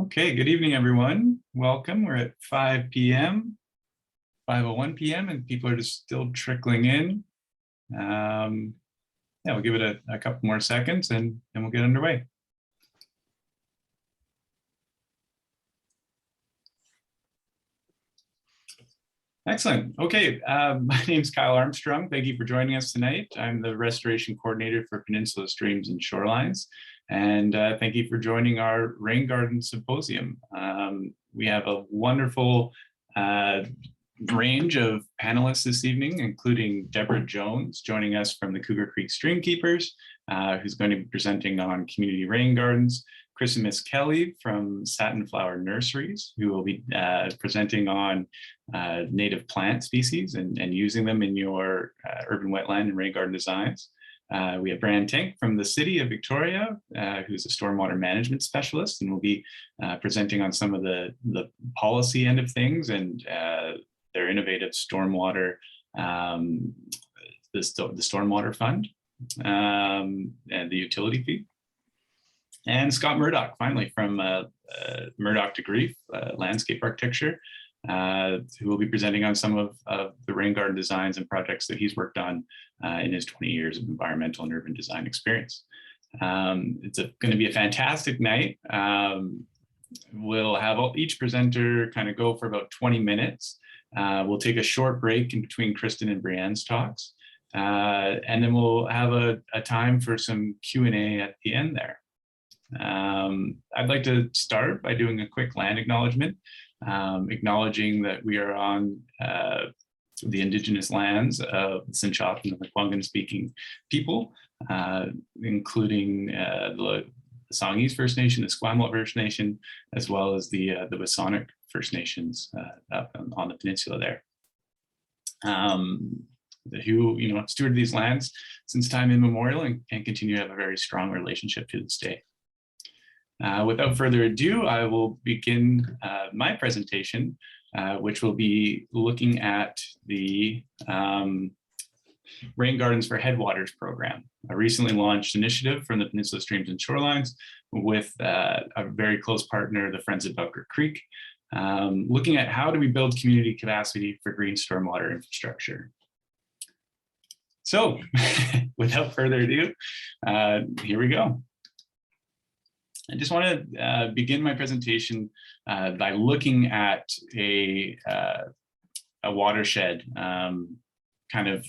Okay, good evening, everyone. Welcome. We're at 5 p.m., 5:01 p.m., and people are just still trickling in. Yeah, we'll give it a couple more seconds and we'll get underway. Excellent. Okay, my name is Kyle Armstrong. Thank you for joining us tonight. I'm the Restoration Coordinator for Peninsula Streams and Shorelines. And thank you for joining our Rain Garden Symposium. We have a wonderful range of panelists this evening, including Deborah Jones joining us from the Cougar Creek Streamkeepers, who's going to be presenting on community rain gardens. Chris Kelly from Satin Flower Nurseries, who will be presenting on native plant species and using them in your urban wetland and rain garden designs. We have Brand Tank from the City of Victoria, who's a stormwater management specialist, and will be presenting on some of the policy end of things and their innovative stormwater, the stormwater fund and the utility fee. And Scott Murdoch, finally, from Murdoch to Grief, Landscape Architecture, who will be presenting on some of the rain garden designs and projects that he's worked on in his 20 years of environmental and urban design experience. It's going to be a fantastic night. We'll have each presenter kind of go for about 20 minutes. We'll take a short break in between Kristen and Brianne's talks. And then we'll have a time for some Q&A at the end there. I'd like to start by doing a quick land acknowledgement, acknowledging that we are on the indigenous lands of the Tsimshian and the Kwanghan speaking people, including the Songhees First Nation, the Esquimalt First Nation, as well as the Wasonic First Nations up on the peninsula there. Who stewarded these lands since time immemorial and continue to have a very strong relationship to this day. Without further ado, I will begin my presentation, which will be looking at the Rain Gardens for Headwaters program, a recently launched initiative from the Peninsula Streams and Shorelines with a very close partner, the Friends of Bowker Creek, looking at how do we build community capacity for green stormwater infrastructure. So without further ado, here we go. I just want to begin my presentation by looking at a watershed kind of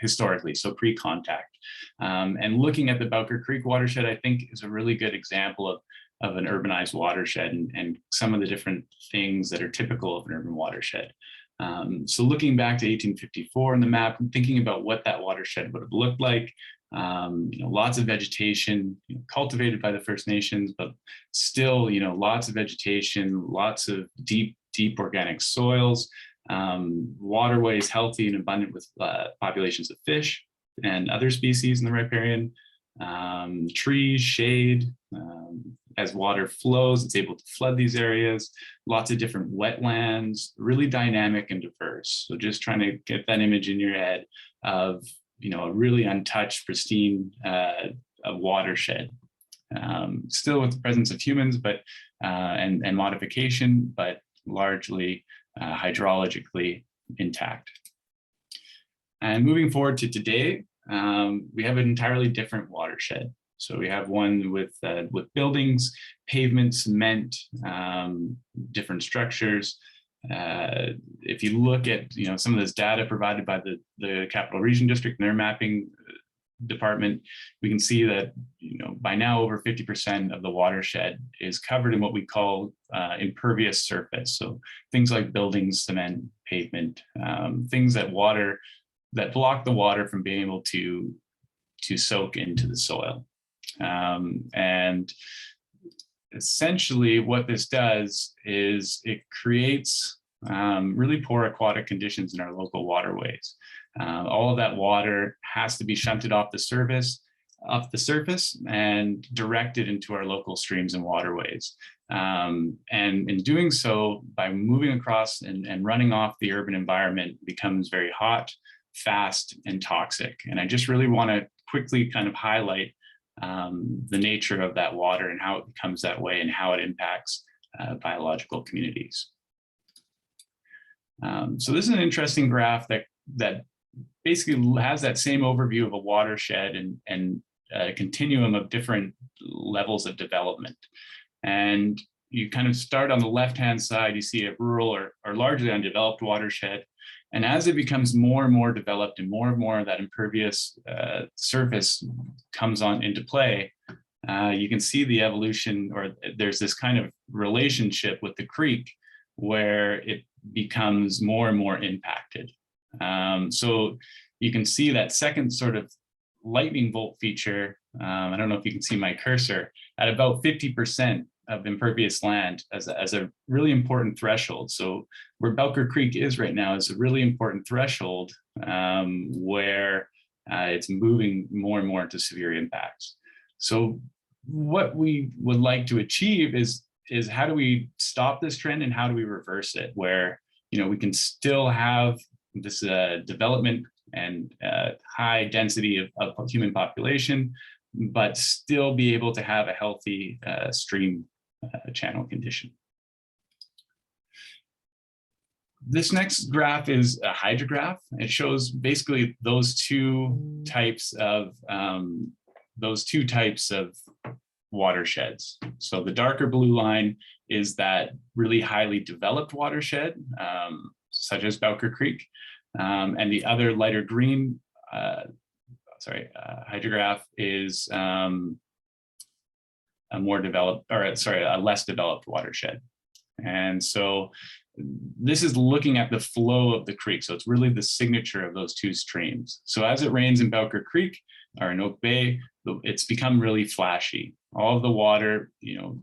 historically, so pre-contact. And looking at the Bowker Creek watershed, I think is a really good example of an urbanized watershed and some of the different things that are typical of an urban watershed. So looking back to 1854 on the map and thinking about what that watershed would have looked like, lots of vegetation cultivated by the First Nations, but still, lots of vegetation, lots of deep organic soils, waterways healthy and abundant with populations of fish and other species in the riparian, trees, shade. As water flows, it's able to flood these areas, lots of different wetlands, really dynamic and diverse. So just trying to get that image in your head of a really untouched, pristine watershed, still with the presence of humans, but and modification, but largely hydrologically intact. And moving forward to today, we have an entirely different watershed. So we have one with buildings, pavement, cement, different structures. If you look at some of this data provided by the Capital Region District and their mapping department, we can see that by now over 50% of the watershed is covered in what we call impervious surface. So things like buildings, cement, pavement, things that block the water from being able to soak into the soil. And essentially what this does is it creates really poor aquatic conditions in our local waterways. All of that water has to be shunted off the surface and directed into our local streams and waterways. And in doing so, by moving across and running off the urban environment, it becomes very hot, fast, and toxic. And I just really want to quickly kind of highlight the nature of that water and how it becomes that way and how it impacts biological communities. So this is an interesting graph that basically has that same overview of a watershed and a continuum of different levels of development. And you kind of start on the left-hand side, you see a rural or largely undeveloped watershed. And as it becomes more and more developed and more of that impervious surface comes into play, you can see the evolution, or there's this kind of relationship with the creek where it becomes more and more impacted. So you can see that second sort of lightning bolt feature. I don't know if you can see my cursor at about 50% of impervious land as a really important threshold. So where Belker Creek is right now is a really important threshold where it's moving more and more into severe impacts. So what we would like to achieve is how do we stop this trend and how do we reverse it, where we can still have this development and high density of human population, but still be able to have a healthy stream channel condition. This next graph is a hydrograph. It shows basically those two types of watersheds. So the darker blue line is that really highly developed watershed, such as Belker Creek, and the other lighter green hydrograph is a less developed watershed. And so this is looking at the flow of the creek. So it's really the signature of those two streams. So as it rains in Belker Creek or in Oak Bay, it's become really flashy. All of the water,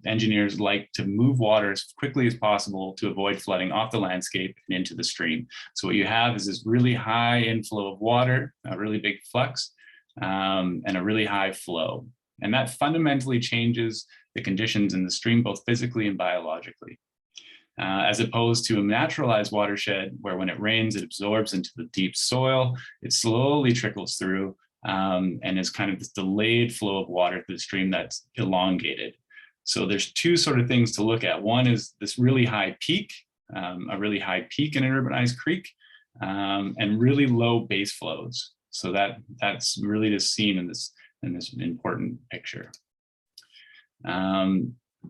engineers like to move water as quickly as possible to avoid flooding off the landscape and into the stream. So what you have is this really high inflow of water, a really big flux, and a really high flow. And that fundamentally changes the conditions in the stream, both physically and biologically. As opposed to a naturalized watershed, where when it rains, it absorbs into the deep soil, it slowly trickles through, and is kind of this delayed flow of water through the stream that's elongated. So there's two sort of things to look at. One is this really high peak, a really high peak in an urbanized creek, and really low base flows. So that's really just seen in this important picture.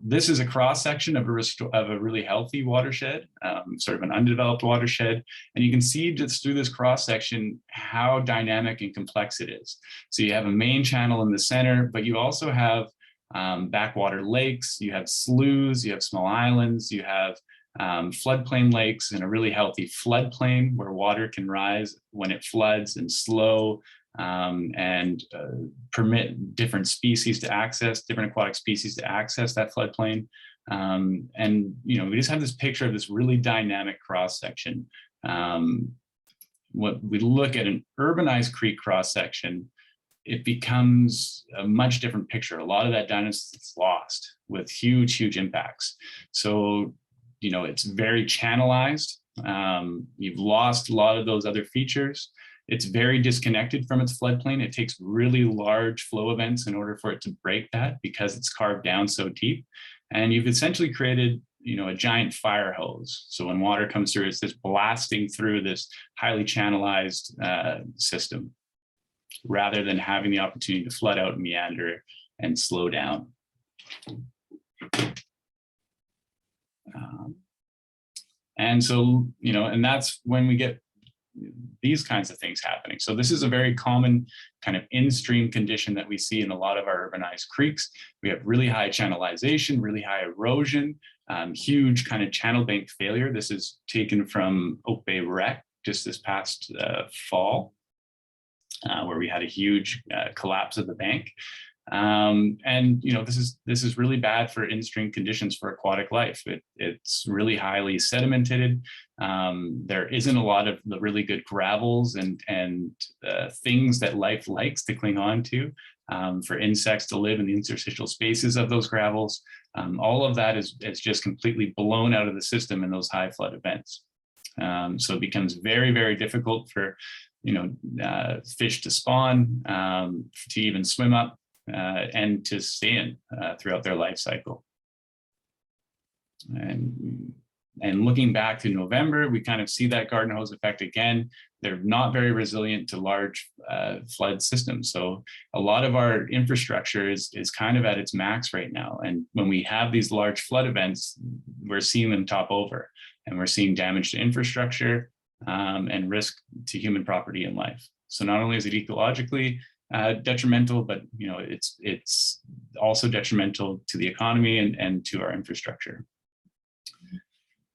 This is a cross-section of a really healthy watershed, sort of an undeveloped watershed. And you can see just through this cross-section how dynamic and complex it is. So you have a main channel in the center, but you also have backwater lakes, you have sloughs, you have small islands, you have floodplain lakes, and a really healthy floodplain where water can rise when it floods and slow and permit different species to access, different aquatic species to access that floodplain. And we just have this picture of this really dynamic cross-section. When we look at an urbanized creek cross-section, it becomes a much different picture. A lot of that dynamism is lost with huge impacts. So, it's very channelized. You've lost a lot of those other features. It's very disconnected from its floodplain. It takes really large flow events in order for it to break that because it's carved down so deep. And you've essentially created, a giant fire hose. So when water comes through, it's just blasting through this highly channelized system, rather than having the opportunity to flood out, meander, and slow down. And so, and that's when we get these kinds of things happening. So this is a very common kind of in-stream condition that we see in a lot of our urbanized creeks. We have really high channelization, really high erosion, huge kind of channel bank failure. This is taken from Oak Bay Wreck just this past fall, where we had a huge collapse of the bank. And this is really bad for in-stream conditions for aquatic life. It's really highly sedimentated. There isn't a lot of the really good gravels and things that life likes to cling on to for insects to live in the interstitial spaces of those gravels. All of that is just completely blown out of the system in those high flood events. So it becomes very difficult for fish to spawn, to even swim up. and to stay in throughout their life cycle. And looking back to November, we kind of see that garden hose effect again. They're not very resilient to large flood systems. So a lot of our infrastructure is kind of at its max right now. And when we have these large flood events, we're seeing them top over, and we're seeing damage to infrastructure and risk to human property and life. So not only is it ecologically detrimental, but it's also detrimental to the economy and to our infrastructure.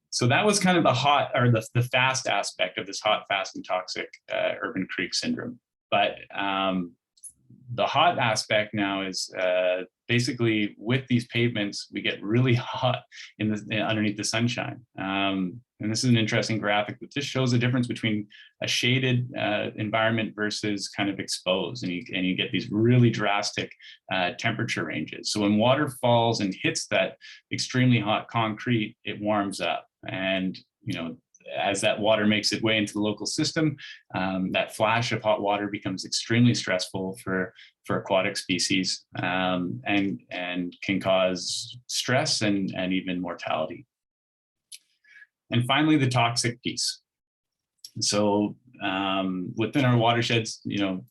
So that was kind of the fast aspect of this hot, fast, and toxic urban creek syndrome. But the hot aspect now is basically with these pavements, we get really hot underneath the sunshine. And this is an interesting graphic, but this shows the difference between a shaded environment versus kind of exposed. And you get these really drastic temperature ranges. So when water falls and hits that extremely hot concrete, it warms up. And, as that water makes its way into the local system, that flash of hot water becomes extremely stressful for aquatic species and can cause stress and even mortality. And finally, the toxic piece. So within our watersheds,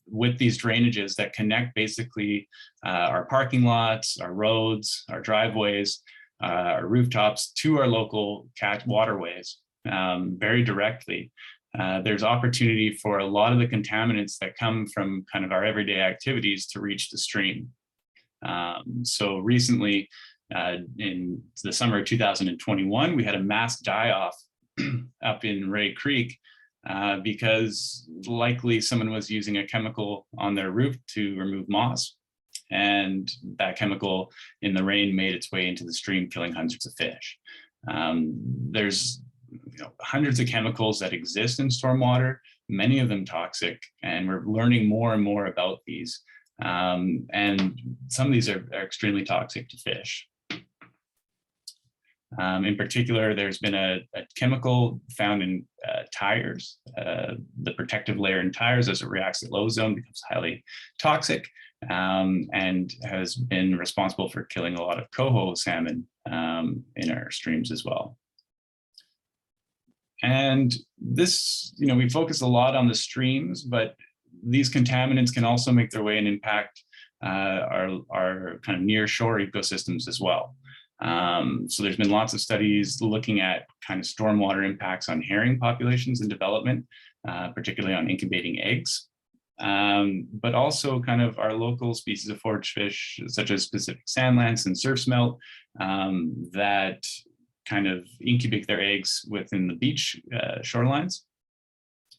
with these drainages that connect basically our parking lots, our roads, our driveways, our rooftops to our local waterways very directly, there's opportunity for a lot of the contaminants that come from kind of our everyday activities to reach the stream. So recently, in the summer of 2021, we had a mass die-off up in Ray Creek because likely someone was using a chemical on their roof to remove moss. And that chemical in the rain made its way into the stream, killing hundreds of fish. There's hundreds of chemicals that exist in stormwater, many of them toxic, and we're learning more and more about these. And some of these are extremely toxic to fish. In particular, there's been a chemical found in tires. The protective layer in tires, as it reacts at low zone, becomes highly toxic and has been responsible for killing a lot of coho salmon in our streams as well. And this, we focus a lot on the streams, but these contaminants can also make their way and impact our kind of near shore ecosystems as well. So there's been lots of studies looking at kind of stormwater impacts on herring populations and development, particularly on incubating eggs, but also kind of our local species of forage fish, such as Pacific sand lance and surf smelt, that kind of incubate their eggs within the beach shorelines.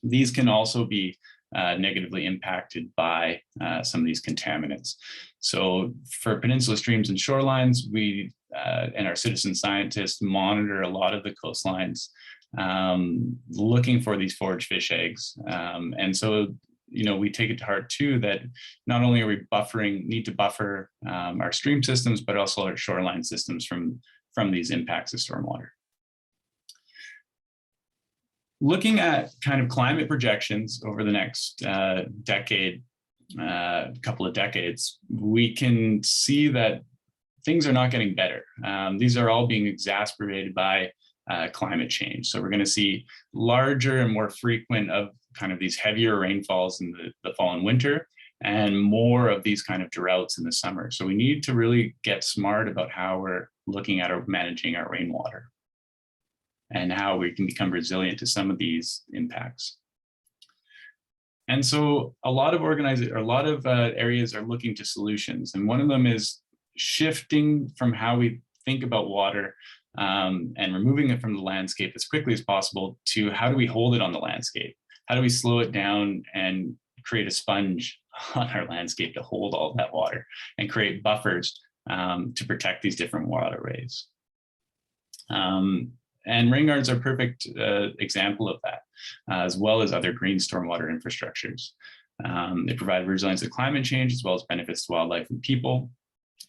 These can also be negatively impacted by some of these contaminants. So for peninsula streams and shorelines, we and our citizen scientists monitor a lot of the coastlines looking for these forage fish eggs. And so, we take it to heart too that not only are we need to buffer our stream systems, but also our shoreline systems from these impacts of stormwater. Looking at kind of climate projections over the next couple of decades, we can see that things are not getting better. These are all being exacerbated by climate change. So we're going to see larger and more frequent of kind of these heavier rainfalls in the fall and winter, and more of these kind of droughts in the summer. So we need to really get smart about how we're looking at managing our rainwater and how we can become resilient to some of these impacts. And so a lot of areas are looking to solutions. And one of them is shifting from how we think about water and removing it from the landscape as quickly as possible to how do we hold it on the landscape? How do we slow it down and create a sponge on our landscape to hold all that water and create buffers to protect these different waterways? And rain gardens are a perfect example of that, as well as other green stormwater infrastructures. They provide resilience to climate change, as well as benefits to wildlife and people.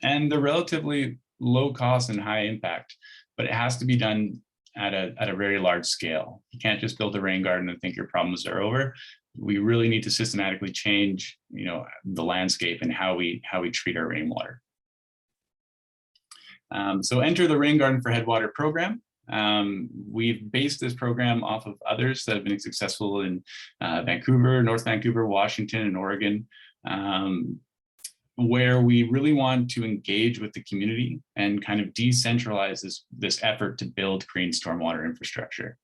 And they're relatively low cost and high impact, but it has to be done at a very large scale. You can't just build a rain garden and think your problems are over. we really need to systematically change, the landscape and how we treat our rainwater. So enter the Rain Garden for Headwater program. We've based this program off of others that have been successful in Vancouver, North Vancouver, Washington, and Oregon, where we really want to engage with the community and kind of decentralize this effort to build green stormwater infrastructure.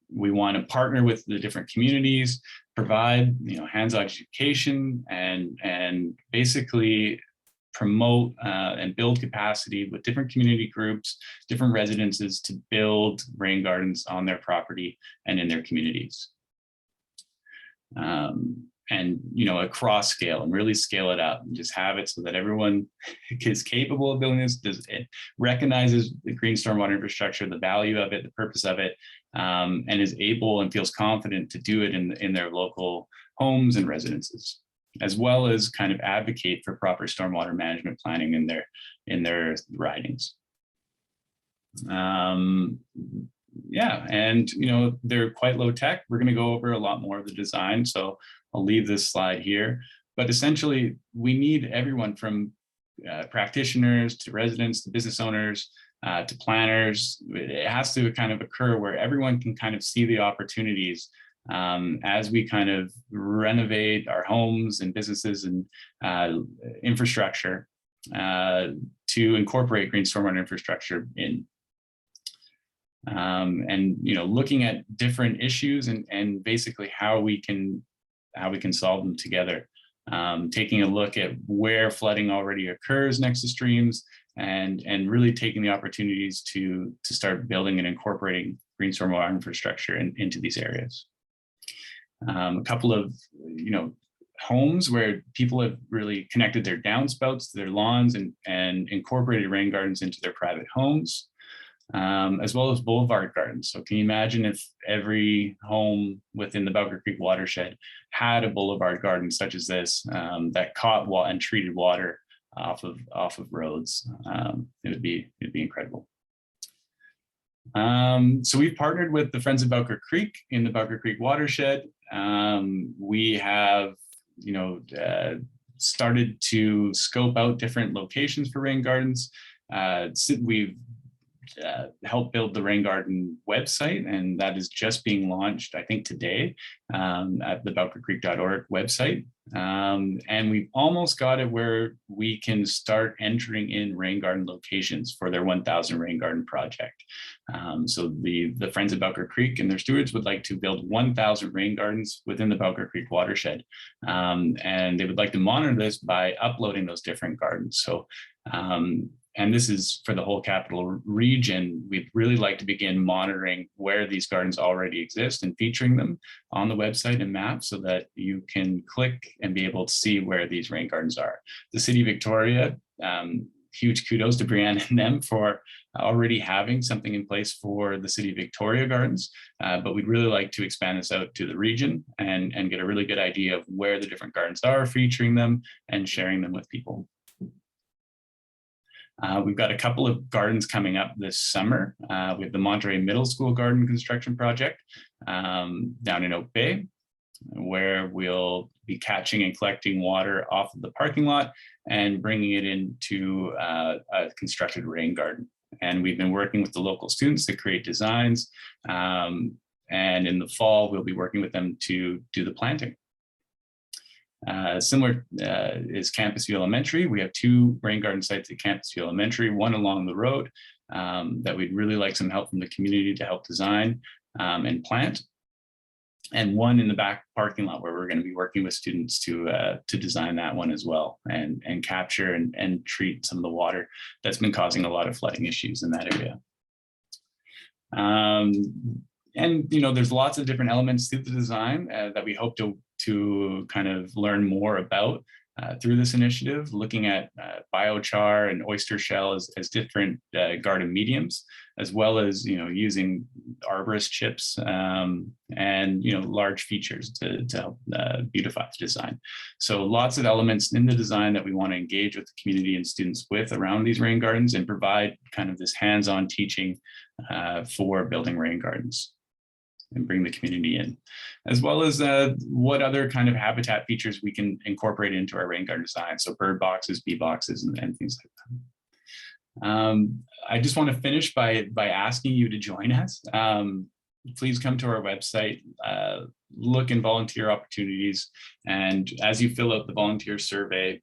We want to partner with the different communities, provide hands-on education, and basically promote and build capacity with different community groups, different residences to build rain gardens on their property and in their communities. And across scale, and really scale it up and just have it so that everyone is capable of building this, it recognizes the green stormwater infrastructure, the value of it, the purpose of it, and is able and feels confident to do it in their local homes and residences, as well as kind of advocate for proper stormwater management planning in their ridings. Yeah, and they're quite low tech. We're going to go over a lot more of the design, so I'll leave this slide here. But essentially, we need everyone from practitioners to residents to business owners to planners. It has to kind of occur where everyone can kind of see the opportunities as we kind of renovate our homes and businesses and infrastructure to incorporate green stormwater infrastructure in. And looking at different issues and basically how we can solve them together. Taking a look at where flooding already occurs next to streams, and really taking the opportunities to start building and incorporating green stormwater infrastructure into these areas. A couple of homes where people have really connected their downspouts to their lawns and incorporated rain gardens into their private homes. As well as boulevard gardens. So can you imagine if every home within the Bowker Creek watershed had a boulevard garden such as this that caught and treated water off of roads? It'd be incredible. So we've partnered with the Friends of Bowker Creek in the Bowker Creek watershed. We have started to scope out different locations for rain gardens. We've help build the Rain Garden website, and that is just being launched, I think, today at the bowkercreek.org website. And we've almost got it where we can start entering in rain garden locations for their 1,000 rain garden project. So the Friends of Bowker Creek and their stewards would like to build 1,000 rain gardens within the Bowker Creek watershed. And they would like to monitor this by uploading those different gardens. So and this is for the whole capital region. We'd really like to begin monitoring where these gardens already exist and featuring them on the website and map so that you can click and be able to see where these rain gardens are. The City of Victoria, huge kudos to Brianna and them for already having something in place for the City of Victoria gardens, but we'd really like to expand this out to the region and get a really good idea of where the different gardens are, featuring them and sharing them with people. We've got a couple of gardens coming up this summer. We have the Monterey Middle School Garden Construction Project down in Oak Bay, where we'll be catching and collecting water off of the parking lot and bringing it into a constructed rain garden. And we've been working with the local students to create designs. And in the fall, we'll be working with them to do the planting. Similar is Campus View Elementary. We have 2 rain garden sites at Campus View Elementary, one along the road that we'd really like some help from the community to help design and plant, and one in the back parking lot where we're going to be working with students to design that one as well and capture and treat some of the water that's been causing a lot of flooding issues in that area. And there's lots of different elements to the design that we hope to kind of learn more about through this initiative, looking at biochar and oyster shell as different garden mediums, as well as using arborist chips and large features to help beautify the design. So lots of elements in the design that we want to engage with the community and students with around these rain gardens and provide kind of this hands-on teaching for building rain gardens. and bring the community in, as well as what other kind of habitat features we can incorporate into our rain garden design. So bird boxes, bee boxes, and things like that. I just want to finish by asking you to join us. Please come to our website, look in volunteer opportunities, and as you fill out the volunteer survey,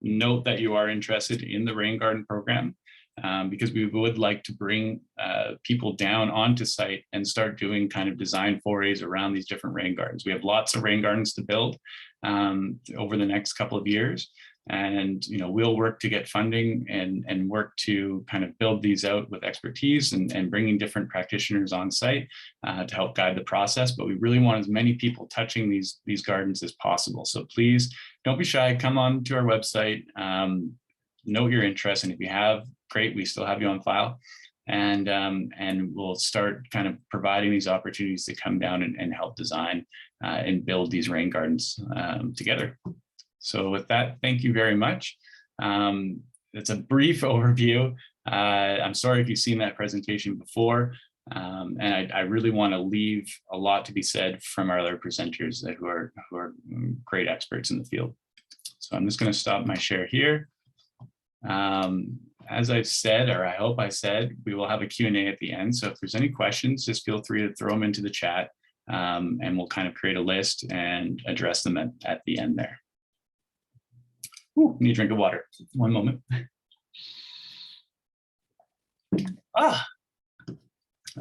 note that you are interested in the rain garden program, because we would like to bring people down onto site and start doing kind of design forays around these different rain gardens. We have lots of rain gardens to build over the next couple of years. And we'll work to get funding and work to kind of build these out with expertise and bringing different practitioners on site to help guide the process. But we really want as many people touching these gardens as possible. So please don't be shy. Come on to our website, note your interest, and if you have, great, we still have you on file. And we'll start kind of providing these opportunities to come down and help design and build these rain gardens together. So with that, thank you very much. It's a brief overview. I'm sorry if you've seen that presentation before, and I really want to leave a lot to be said from our other presenters who are great experts in the field. So I'm just going to stop my share here. As I've said, or I hope I said, we will have a Q&A at the end. So if there's any questions, just feel free to throw them into the chat, and we'll kind of create a list and address them at the end there. Ooh, need a drink of water. One moment.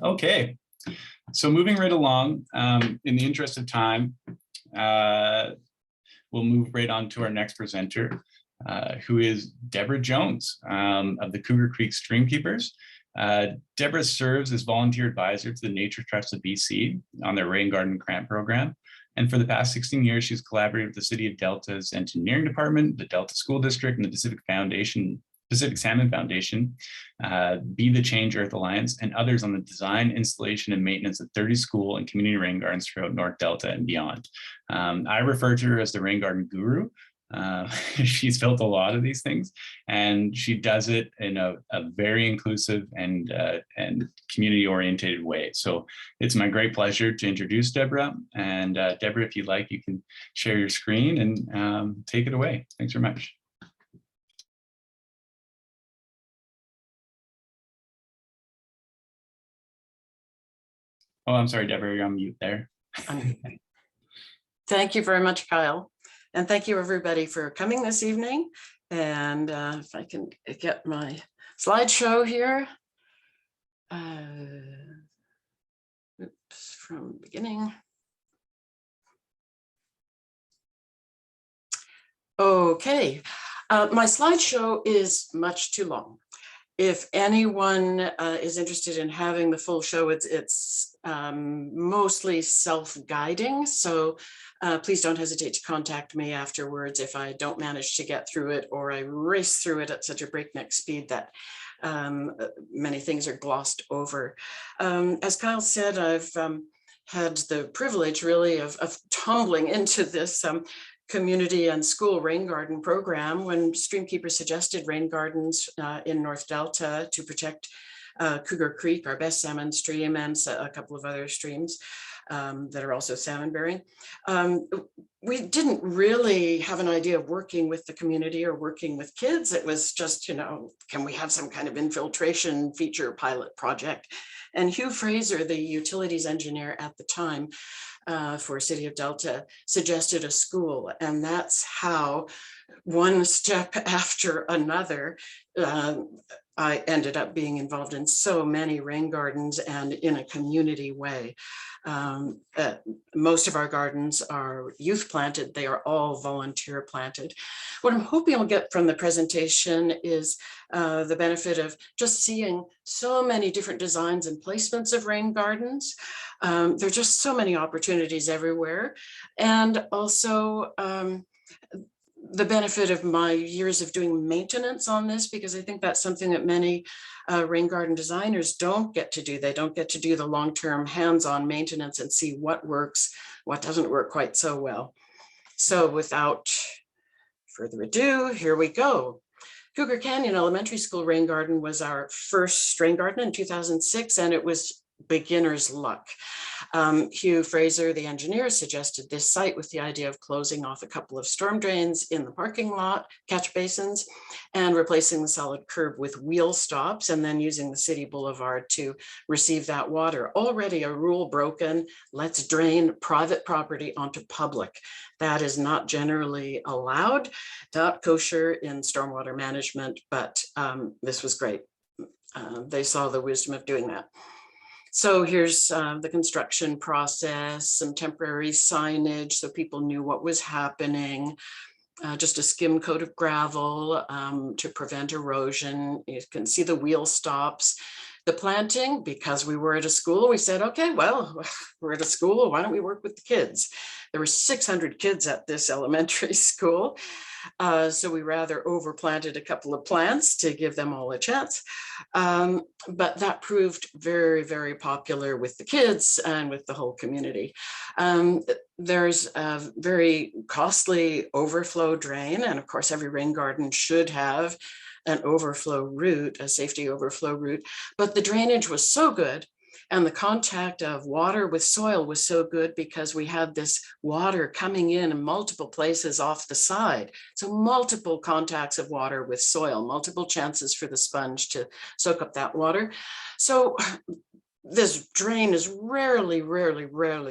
Okay. So moving right along, in the interest of time, we'll move right on to our next presenter, who is Deborah Jones of the Cougar Creek Streamkeepers. Deborah serves as volunteer advisor to the Nature Trust of BC on their Rain Garden Grant Program. And for the past 16 years, she's collaborated with the City of Delta's Engineering Department, the Delta School District, and the Pacific Salmon Foundation, Be the Change Earth Alliance, and others on the design, installation, and maintenance of 30 school and community rain gardens throughout North Delta and beyond. I refer to her as the rain garden guru. She's built a lot of these things, and she does it in a very inclusive and community-oriented way. So it's my great pleasure to introduce Deborah. And Deborah, if you'd like, you can share your screen and take it away. Thanks very much. Oh, I'm sorry, Deborah, you're on mute there. Thank you very much, Kyle. And thank you everybody for coming this evening. And if I can get my slideshow here. Oops, from beginning. Okay, my slideshow is much too long. If anyone is interested in having the full show, it's mostly self-guiding. So please don't hesitate to contact me afterwards if I don't manage to get through it, or I race through it at such a breakneck speed that many things are glossed over. As Kyle said, I've had the privilege really of tumbling into this community and school rain garden program when Streamkeepers suggested rain gardens in North Delta to protect Cougar Creek, our best salmon stream, and a couple of other streams that are also salmon bearing. We didn't really have an idea of working with the community or working with kids. It was just, can we have some kind of infiltration feature pilot project? And Hugh Fraser, the utilities engineer at the time for City of Delta, suggested a school. And that's how, one step after another, I ended up being involved in so many rain gardens and in a community way. Most of our gardens are youth planted. They are all volunteer planted. What I'm hoping you'll get from the presentation is the benefit of just seeing so many different designs and placements of rain gardens. There are just so many opportunities everywhere. And also the benefit of my years of doing maintenance on this, because I think that's something that many rain garden designers don't get to do. They don't get to do the long-term hands-on maintenance and see what works, what doesn't work quite so well. So without further ado, here we go. Cougar Canyon Elementary School rain garden was our first rain garden in 2006, and it was beginner's luck. Hugh Fraser, the engineer, suggested this site with the idea of closing off a couple of storm drains in the parking lot, catch basins, and replacing the solid curb with wheel stops, and then using the city boulevard to receive that water. Already a rule broken. Let's drain private property onto public. That is not generally allowed, not kosher in stormwater management, but this was great. They saw the wisdom of doing that. So here's the construction process, some temporary signage so people knew what was happening, just a skim coat of gravel to prevent erosion. You can see the wheel stops. The planting, because we were at a school, we said, okay, well, we're at a school, why don't we work with the kids? There were 600 kids at this elementary school. So we rather overplanted a couple of plants to give them all a chance. But that proved very, very popular with the kids and with the whole community. There's a very costly overflow drain. And of course, every rain garden should have an overflow route, a safety overflow route. But the drainage was so good, and the contact of water with soil was so good because we had this water coming in multiple places off the side. So multiple contacts of water with soil, multiple chances for the sponge to soak up that water. So this drain is rarely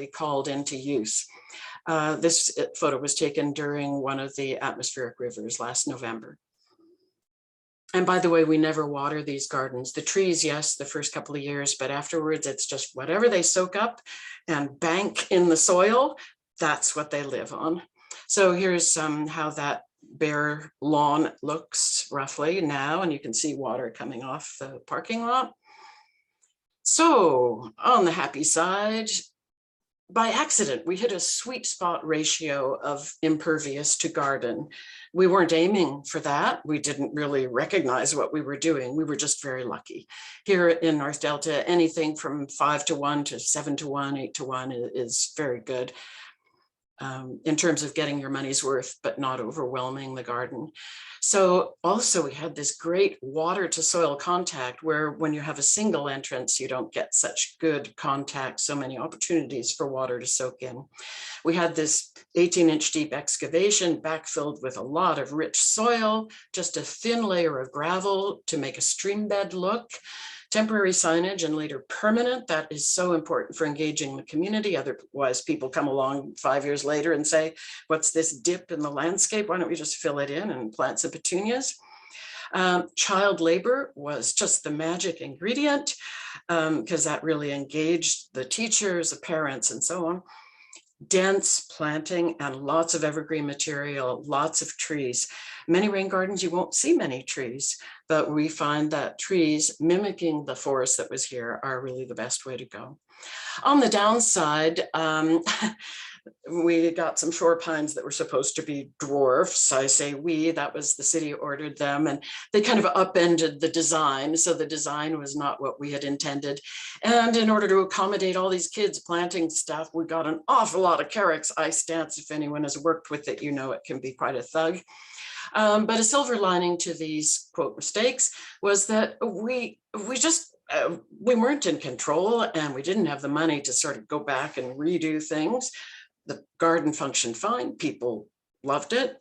called into use. This photo was taken during one of the atmospheric rivers last November. And by the way, we never water these gardens. The trees, yes, the first couple of years, but afterwards it's just whatever they soak up and bank in the soil, that's what they live on. So here's how that bare lawn looks roughly now, and you can see water coming off the parking lot. So on the happy side, by accident, we hit a sweet spot ratio of impervious to garden. We weren't aiming for that. We didn't really recognize what we were doing. We were just very lucky. Here in North Delta, anything from 5-to-1 to 7-to-1, 8-to-1 is very good in terms of getting your money's worth, but not overwhelming the garden. So also we had this great water to soil contact where when you have a single entrance, you don't get such good contact, so many opportunities for water to soak in. We had this 18-inch deep excavation backfilled with a lot of rich soil, just a thin layer of gravel to make a stream bed look. Temporary signage and later permanent, that is so important for engaging the community. Otherwise, people come along 5 years later and say, what's this dip in the landscape? Why don't we just fill it in and plant some petunias? Child labor was just the magic ingredient because that really engaged the teachers, the parents, and so on. Dense planting and lots of evergreen material, lots of trees. Many rain gardens, you won't see many trees, but we find that trees mimicking the forest that was here are really the best way to go. On the downside, we got some shore pines that were supposed to be dwarfs. I say we, that was the city ordered them, and they kind of upended the design. So the design was not what we had intended. And in order to accommodate all these kids planting stuff, we got an awful lot of Carex ice dance. If anyone has worked with it, you know it can be quite a thug. But a silver lining to these quote mistakes was that we weren't in control and we didn't have the money to sort of go back and redo things. The garden functioned fine, people loved it.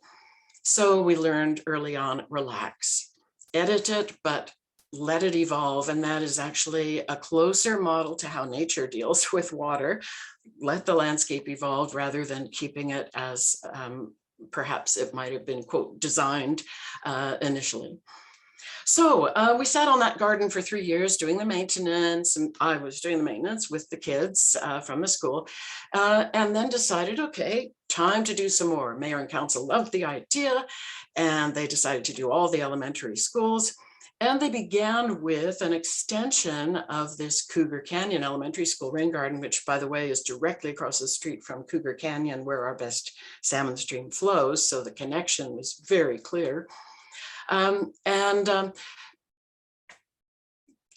So we learned early on, relax, edit it, but let it evolve. And that is actually a closer model to how nature deals with water. Let the landscape evolve rather than keeping it as perhaps it might have been, quote, designed initially. So we sat on that garden for 3 years doing the maintenance, and I was doing the maintenance with the kids from the school, and then decided, okay, time to do some more. Mayor and council loved the idea, and they decided to do all the elementary schools. And they began with an extension of this Cougar Canyon Elementary School rain garden, which, by the way, is directly across the street from Cougar Canyon, where our best salmon stream flows. So the connection was very clear.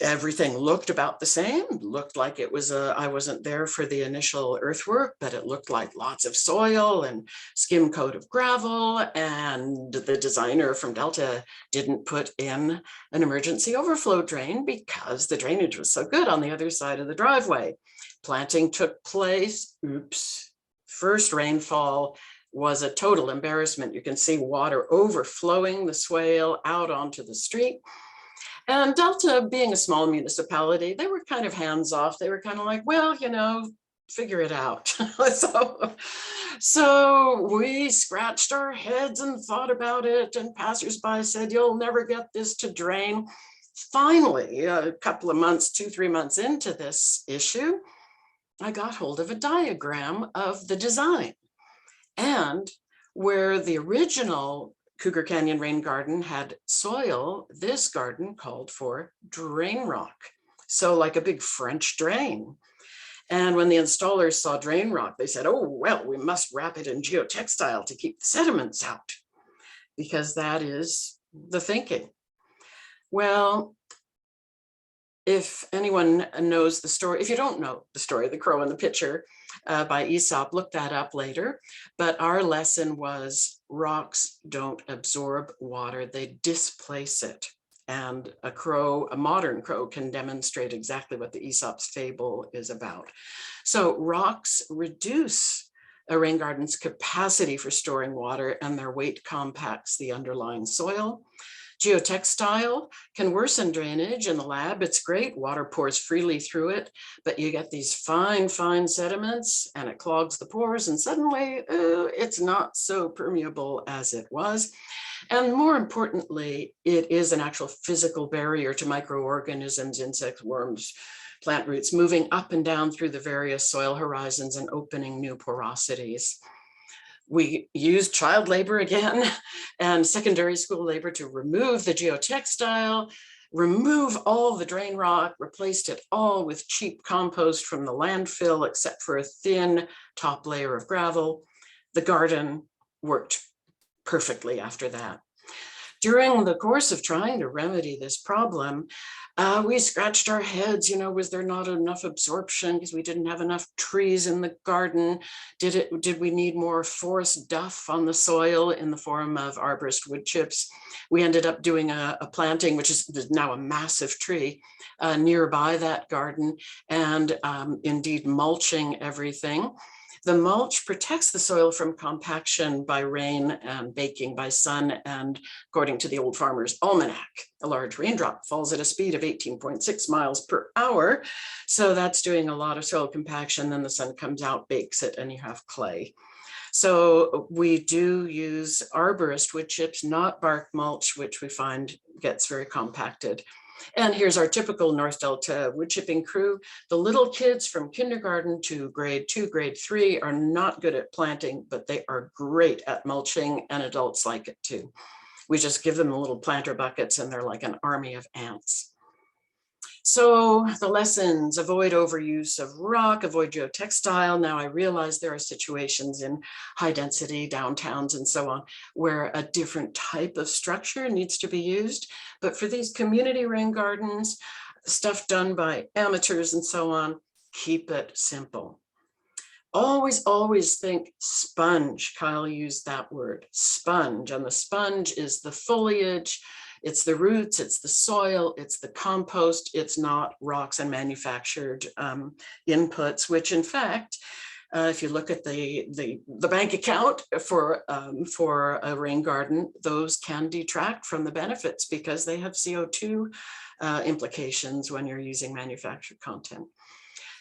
Everything looked about the same, looked like it was I wasn't there for the initial earthwork, but it looked like lots of soil and skim coat of gravel. And the designer from Delta didn't put in an emergency overflow drain because the drainage was so good on the other side of the driveway. Planting took place. Oops. First rainfall was a total embarrassment. You can see water overflowing the swale out onto the street. And Delta, being a small municipality, they were kind of hands off. They were kind of like, well, you know, figure it out. so we scratched our heads and thought about it, and passersby said, you'll never get this to drain. Finally, a couple of months, 2-3 months into this issue, I got hold of a diagram of the design. And where the original Cougar Canyon Rain Garden had soil, this garden called for drain rock. So like a big French drain. And when the installers saw drain rock, they said, oh, well, we must wrap it in geotextile to keep the sediments out, because that is the thinking. Well, if anyone knows the story, if you don't know the story, The Crow in the Pitcher by Aesop, look that up later. But our lesson was rocks don't absorb water, they displace it. And a crow, a modern crow, can demonstrate exactly what the Aesop's fable is about. So rocks reduce a rain garden's capacity for storing water, and their weight compacts the underlying soil. Geotextile can worsen drainage in the lab. It's great. Water pours freely through it, but you get these fine sediments and it clogs the pores, and suddenly it's not so permeable as it was. And more importantly, it is an actual physical barrier to microorganisms, insects, worms, plant roots moving up and down through the various soil horizons and opening new porosities. We used child labor again and secondary school labor to remove the geotextile, remove all the drain rock, replaced it all with cheap compost from the landfill, except for a thin top layer of gravel. The garden worked perfectly after that. During the course of trying to remedy this problem, we scratched our heads, you know, was there not enough absorption because we didn't have enough trees in the garden? Did we need more forest duff on the soil in the form of arborist wood chips? We ended up doing a planting, which is now a massive tree nearby that garden, and indeed mulching everything. The mulch protects the soil from compaction by rain and baking by sun, and according to the Old Farmer's Almanac, a large raindrop falls at a speed of 18.6 miles per hour. So that's doing a lot of soil compaction. Then the sun comes out, bakes it, and you have clay. So we do use arborist wood chips, not bark mulch, which we find gets very compacted. And here's our typical North Delta wood chipping crew. The little kids from kindergarten to grade 2, grade 3 are not good at planting, but they are great at mulching, and adults like it too. We just give them the little planter buckets and they're like an army of ants. So the lessons: avoid overuse of rock, avoid geotextile. Now I realize there are situations in high density downtowns and so on where a different type of structure needs to be used. But for these community rain gardens, stuff done by amateurs and so on, keep it simple. Always think sponge. Kyle used that word, sponge. And the sponge is the foliage, it's the roots, it's the soil, it's the compost, it's not rocks and manufactured inputs, which in fact, if you look at the bank account for a rain garden, those can detract from the benefits because they have CO2 implications when you're using manufactured content.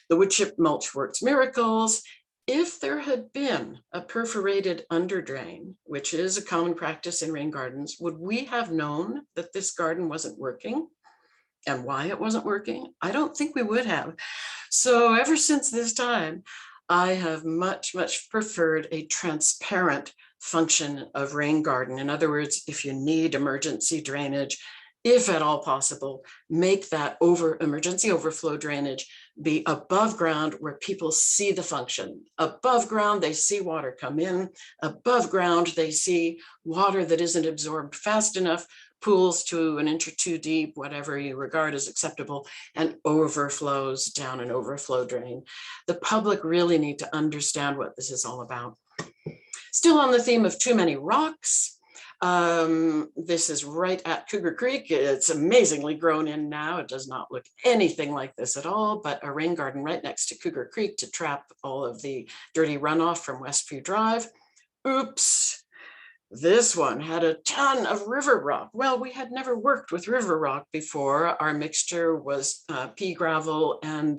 The wood chip mulch works miracles. If there had been a perforated underdrain, which is a common practice in rain gardens, would we have known that this garden wasn't working and why it wasn't working? I don't think we would have. So ever since this time, I have much preferred a transparent function of rain garden. In other words, if you need emergency drainage, if at all possible, make that emergency overflow drainage be above ground where people see the function. Above ground, they see water come in. Above ground, they see water that isn't absorbed fast enough pools to an inch or two deep, whatever you regard as acceptable, and overflows down an overflow drain. The public really need to understand what this is all about. Still on the theme of too many rocks, this is right at Cougar Creek. It's amazingly grown in now. It does not look anything like this at all, but a rain garden right next to Cougar Creek to trap all of the dirty runoff from Westview Drive. Oops, this one had a ton of river rock. Well, we had never worked with river rock before. Our mixture was pea gravel and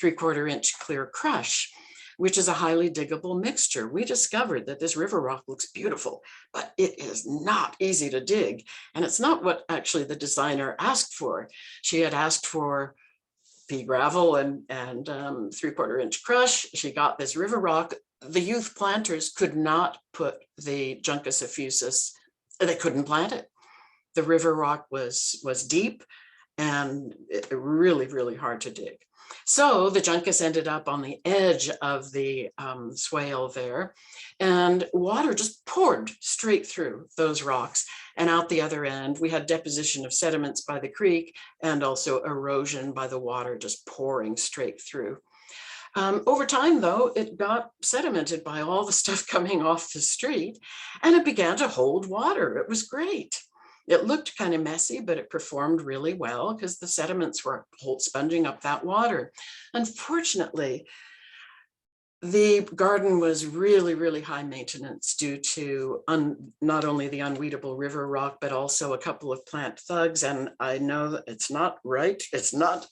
3/4 inch clear crush, which is a highly diggable mixture. We discovered that this river rock looks beautiful, but it is not easy to dig. And it's not what actually the designer asked for. She had asked for pea gravel and 3/4 inch crush. She got this river rock. The youth planters could not put the Juncus effusus, they couldn't plant it. The river rock was deep and really, really hard to dig. So the Juncus ended up on the edge of the swale there, and water just poured straight through those rocks. And out the other end, we had deposition of sediments by the creek and also erosion by the water just pouring straight through. Over time, though, it got sedimented by all the stuff coming off the street, and it began to hold water. It was great. It looked kind of messy, but it performed really well because the sediments were sponging up that water. Unfortunately, the garden was really, really high maintenance due to not only the unweedable river rock, but also a couple of plant thugs. And I know that it's not right. It's not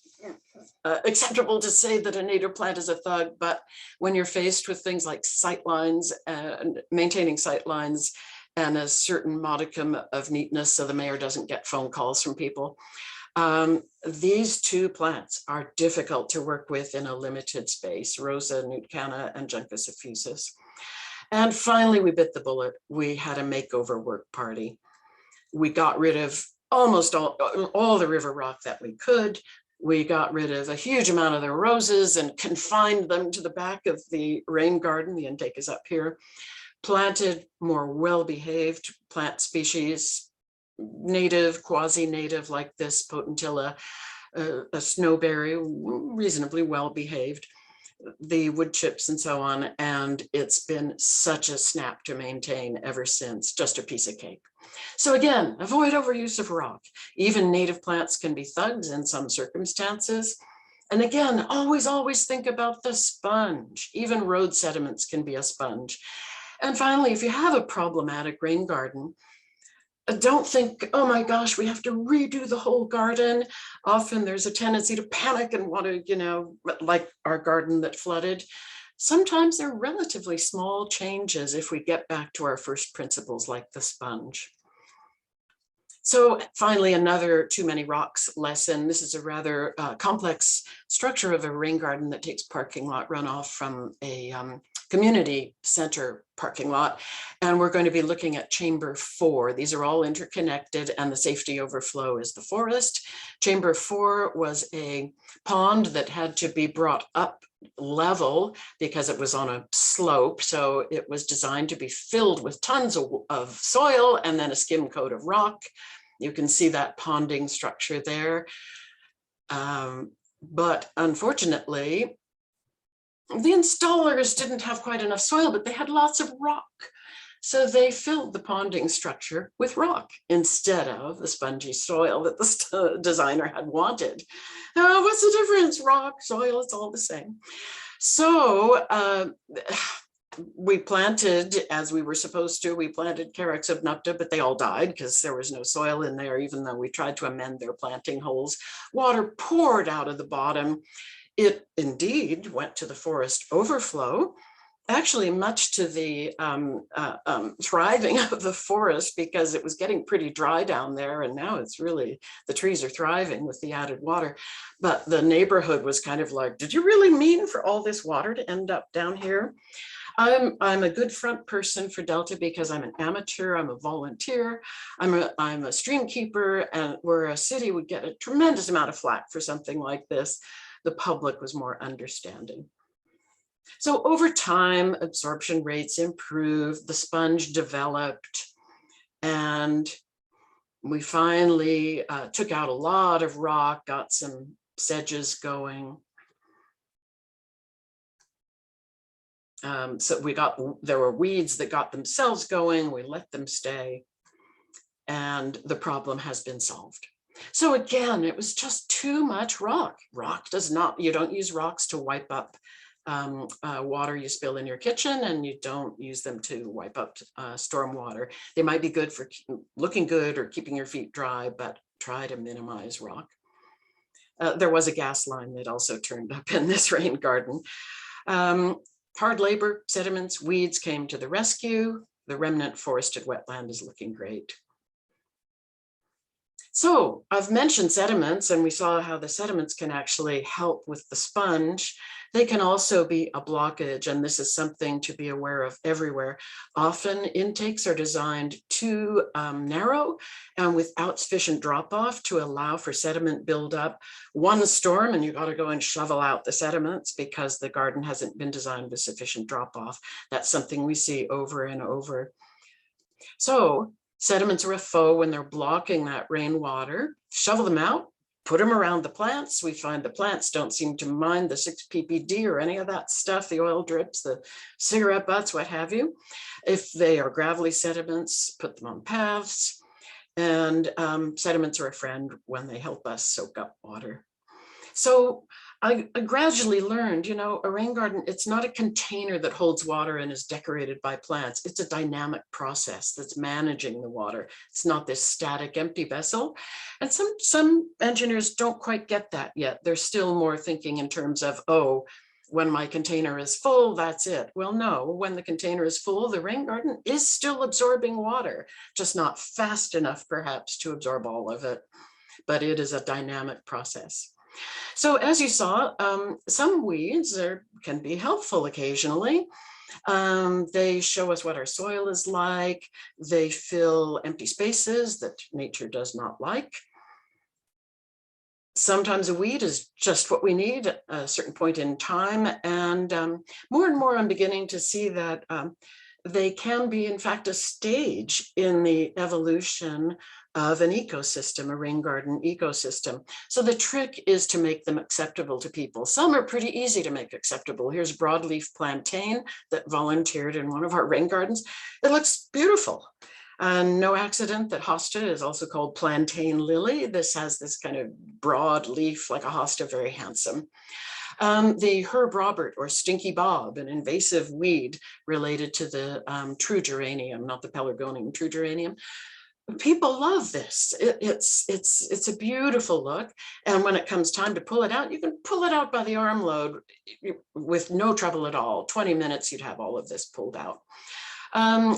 acceptable to say that a native plant is a thug, but when you're faced with things like sightlines and maintaining sightlines and a certain modicum of neatness so the mayor doesn't get phone calls from people, these two plants are difficult to work with in a limited space, Rosa nuttacana and Juncus effusus. And finally, we bit the bullet. We had a makeover work party. We got rid of almost all the river rock that we could. We got rid of a huge amount of the roses and confined them to the back of the rain garden. The intake is up here. Planted more well-behaved plant species, native, quasi-native, like this potentilla, a snowberry, reasonably well-behaved, the wood chips and so on. And it's been such a snap to maintain ever since, just a piece of cake. So again, avoid overuse of rock. Even native plants can be thugs in some circumstances. And again, always think about the sponge. Even road sediments can be a sponge. And finally, if you have a problematic rain garden, don't think, oh my gosh, we have to redo the whole garden. Often there's a tendency to panic and want to, like our garden that flooded. Sometimes they're relatively small changes if we get back to our first principles like the sponge. So finally, another too many rocks lesson. This is a rather complex structure of a rain garden that takes parking lot runoff from a community center parking lot. And we're going to be looking at chamber 4. These are all interconnected, and the safety overflow is the forest. Chamber 4 was a pond that had to be brought up level because it was on a slope. So it was designed to be filled with tons of soil and then a skim coat of rock. You can see that ponding structure there. But unfortunately, the installers didn't have quite enough soil, but they had lots of rock. So they filled the ponding structure with rock instead of the spongy soil that the designer had wanted. What's the difference? Rock, soil, it's all the same. So we planted, as we were supposed to, we planted Carex obnupta, but they all died because there was no soil in there, even though we tried to amend their planting holes. Water poured out of the bottom. It indeed went to the forest overflow, actually much to the thriving of the forest, because it was getting pretty dry down there, and now it's really, the trees are thriving with the added water. But the neighborhood was kind of like, did you really mean for all this water to end up down here? I'm a good front person for Delta because I'm an amateur, I'm a volunteer, I'm a stream keeper, and where a city would get a tremendous amount of flack for something like this, the public was more understanding. So over time, absorption rates improved, the sponge developed, and We finally took out a lot of rock, got some sedges going. So there were weeds that got themselves going, we let them stay, and the problem has been solved. So again, it was just too much rock. Rock does not, you don't use rocks to wipe up water you spill in your kitchen, and you don't use them to wipe up storm water. They might be good for looking good or keeping your feet dry, but try to minimize rock. There was a gas line that also turned up in this rain garden. Hard labor, sediments, weeds came to the rescue. The remnant forested wetland is looking great. So I've mentioned sediments, and we saw how the sediments can actually help with the sponge. They can also be a blockage, and this is something to be aware of everywhere. Often intakes are designed too narrow and without sufficient drop off to allow for sediment buildup. One storm and you got to go and shovel out the sediments because the garden hasn't been designed with sufficient drop off. That's something we see over and over. So sediments are a foe when they're blocking that rainwater. Shovel them out, put them around the plants. We find the plants don't seem to mind the 6 ppd or any of that stuff, the oil drips, the cigarette butts, what have you. If they are gravelly sediments, put them on paths. And sediments are a friend when they help us soak up water. So I gradually learned, you know, a rain garden, it's not a container that holds water and is decorated by plants. It's a dynamic process that's managing the water. It's not this static, empty vessel. And some engineers don't quite get that yet. They're still more thinking in terms of, oh, when my container is full, that's it. Well, no, when the container is full, the rain garden is still absorbing water, just not fast enough perhaps to absorb all of it, but it is a dynamic process. So as you saw, some weeds can be helpful occasionally. They show us what our soil is like. They fill empty spaces that nature does not like. Sometimes a weed is just what we need at a certain point in time. And more I'm beginning to see that they can be, in fact, a stage in the evolution of an ecosystem, a rain garden ecosystem. So the trick is to make them acceptable to people. Some are pretty easy to make acceptable. Here's broadleaf plantain that volunteered in one of our rain gardens. It looks beautiful. And no accident that hosta is also called plantain lily. This has this kind of broad leaf like a hosta, very handsome. The herb Robert or stinky bob, an invasive weed related to the true geranium, not the pelargonium, true geranium. People love this. It's a beautiful look. And when it comes time to pull it out, you can pull it out by the armload with no trouble at all. 20 minutes, you'd have all of this pulled out.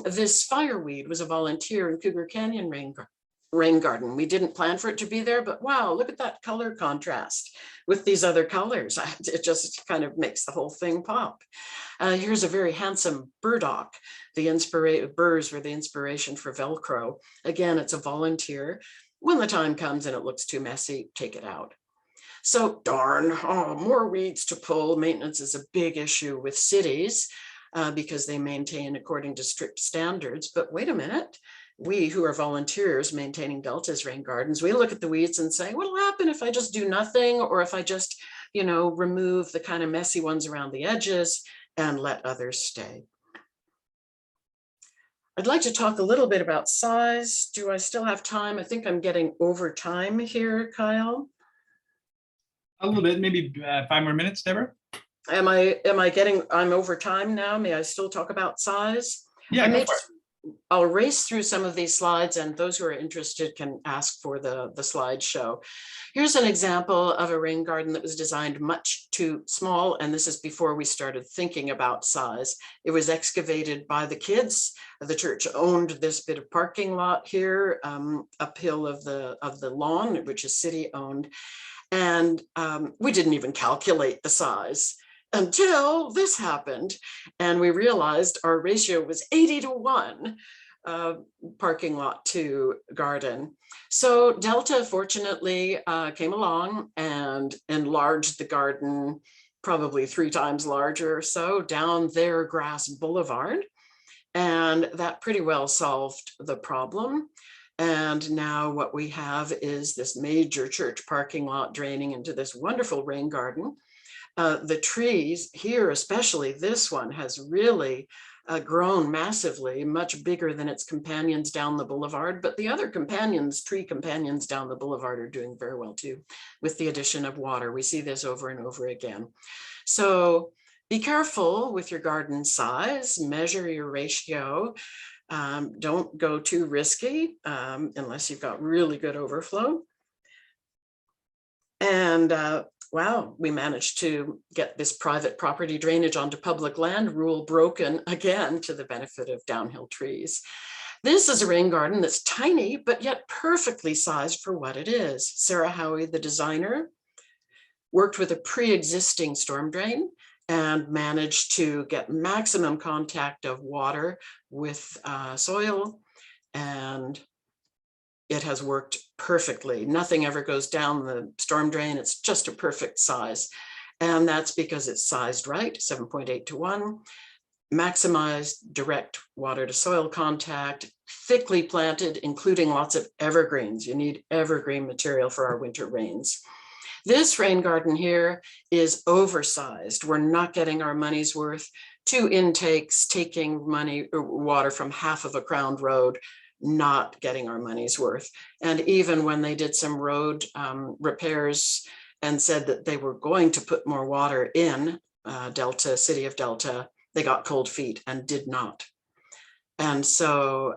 This fireweed was a volunteer in Cougar Canyon rain garden. We didn't plan for it to be there, but wow, look at that color contrast with these other colors. It just kind of makes the whole thing pop. Here's a very handsome burdock. The burrs were the inspiration for Velcro. Again, it's a volunteer. When the time comes and it looks too messy, take it out. So darn, more weeds to pull. Maintenance is a big issue with cities because they maintain according to strict standards. But wait a minute. We who are volunteers maintaining Delta's rain gardens, we look at the weeds and say, what'll happen if I just do nothing, or if I just, you know, remove the kind of messy ones around the edges and let others stay. I'd like to talk a little bit about size. Do I still have time? I think I'm getting over time here, Kyle. A little bit, maybe 5 more minutes, Deborah. I'm over time now. May I still talk about size? Yeah, go for it. I'll race through some of these slides, and those who are interested can ask for the slideshow. Here's an example of a rain garden that was designed much too small, and this is before we started thinking about size. It was excavated by the kids. The church owned this bit of parking lot here, uphill of the lawn, which is city owned, and we didn't even calculate the size until this happened, and we realized our ratio was 80:1 parking lot to garden. So Delta fortunately came along and enlarged the garden, probably 3 times larger or so, down their grass boulevard, and that pretty well solved the problem. And now what we have is this major church parking lot draining into this wonderful rain garden. The trees here, especially this one, has really grown massively, much bigger than its companions down the boulevard, but the other tree companions down the boulevard are doing very well too, with the addition of water. We see this over and over again. So be careful with your garden size, measure your ratio. Don't go too risky unless you've got really good overflow. And wow, we managed to get this private property drainage onto public land rule broken again to the benefit of downhill trees. This is a rain garden that's tiny, but yet perfectly sized for what it is. Sarah Howie, the designer, worked with a pre-existing storm drain and managed to get maximum contact of water with soil, and it has worked perfectly. Nothing ever goes down the storm drain. It's just a perfect size. And that's because it's sized right, 7.8 to 1, maximized direct water to soil contact, thickly planted, including lots of evergreens. You need evergreen material for our winter rains. This rain garden here is oversized. We're not getting our money's worth. 2 intakes, taking water from half of a crowned road, not getting our money's worth. And even when they did some road repairs and said that they were going to put more water in Delta, city of Delta, they got cold feet and did not. And so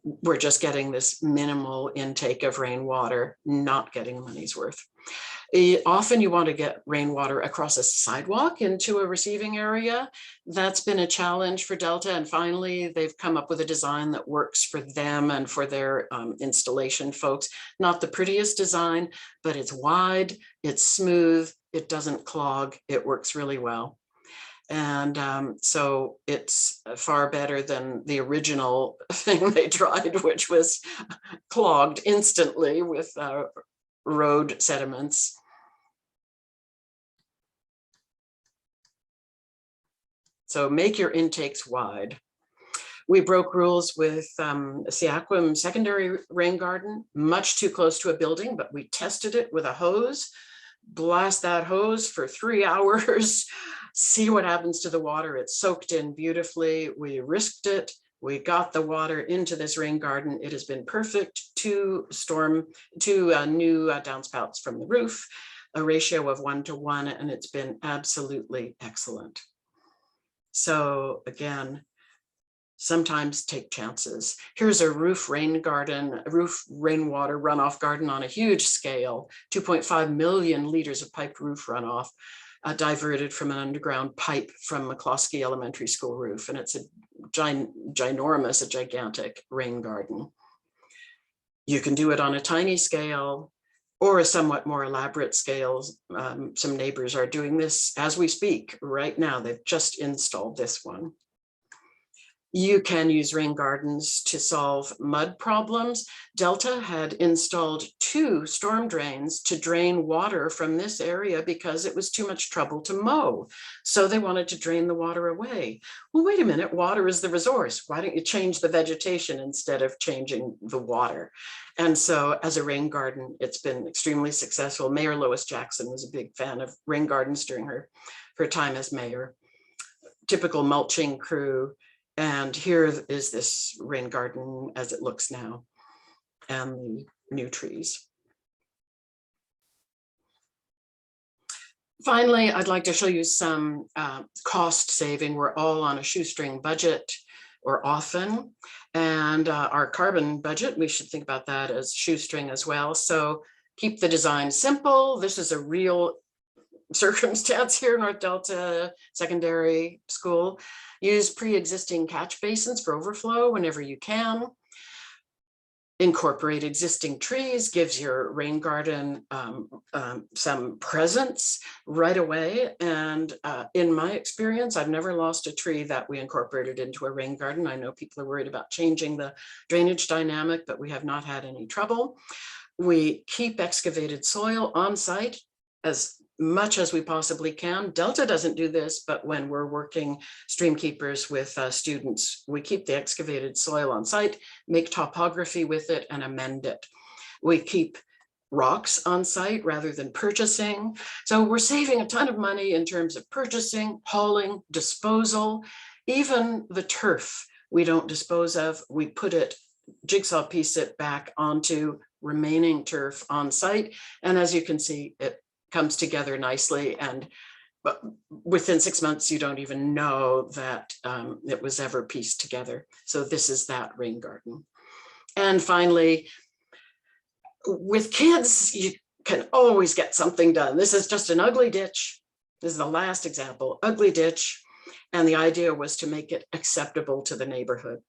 we're just getting this minimal intake of rainwater, not getting money's worth. Often you want to get rainwater across a sidewalk into a receiving area. That's been a challenge for Delta. And finally, they've come up with a design that works for them and for their installation folks. Not the prettiest design, but it's wide, it's smooth, it doesn't clog, it works really well. And so it's far better than the original thing they tried, which was clogged instantly with road sediments. So make your intakes wide. We broke rules with Seaquim secondary rain garden, much too close to a building, but we tested it with a hose. Blast that hose for 3 hours, see what happens to the water. It soaked in beautifully. We risked it. We got the water into this rain garden. It has been perfect. 2 new downspouts from the roof, a ratio of 1 to 1, and it's been absolutely excellent. So again, sometimes take chances. Here's a roof rainwater runoff garden on a huge scale, 2.5 million liters of piped roof runoff diverted from an underground pipe from McCloskey Elementary School roof. And it's a ginormous, a gigantic rain garden. You can do it on a tiny scale or a somewhat more elaborate scale. Some neighbors are doing this as we speak right now. They've just installed this one. You can use rain gardens to solve mud problems. Delta had installed 2 storm drains to drain water from this area because it was too much trouble to mow. So they wanted to drain the water away. Well, wait a minute, water is the resource. Why don't you change the vegetation instead of changing the water? And so as a rain garden, it's been extremely successful. Mayor Lois Jackson was a big fan of rain gardens during her time as mayor. Typical mulching crew. And here is this rain garden as it looks now, and the new trees. Finally, I'd like to show you some cost saving. We're all on a shoestring budget, or often, and our carbon budget, we should think about that as shoestring as well. So keep the design simple. This is a real circumstance here, North Delta Secondary School. Use pre-existing catch basins for overflow whenever you can. Incorporate existing trees, gives your rain garden some presence right away. And in my experience, I've never lost a tree that we incorporated into a rain garden. I know people are worried about changing the drainage dynamic, but we have not had any trouble. We keep excavated soil on site as much as we possibly can. Delta doesn't do this, but when we're working stream keepers with students, we keep the excavated soil on site, make topography with it, and amend it. We keep rocks on site rather than purchasing. So we're saving a ton of money in terms of purchasing, hauling, disposal. Even the turf we don't dispose of, we put it, jigsaw piece it back onto remaining turf on site. And as you can see, it comes together nicely. And but within 6 months, you don't even know that it was ever pieced together. So this is that rain garden. And finally, with kids, you can always get something done. This is just an ugly ditch. This is the last example, ugly ditch. And the idea was to make it acceptable to the neighborhood.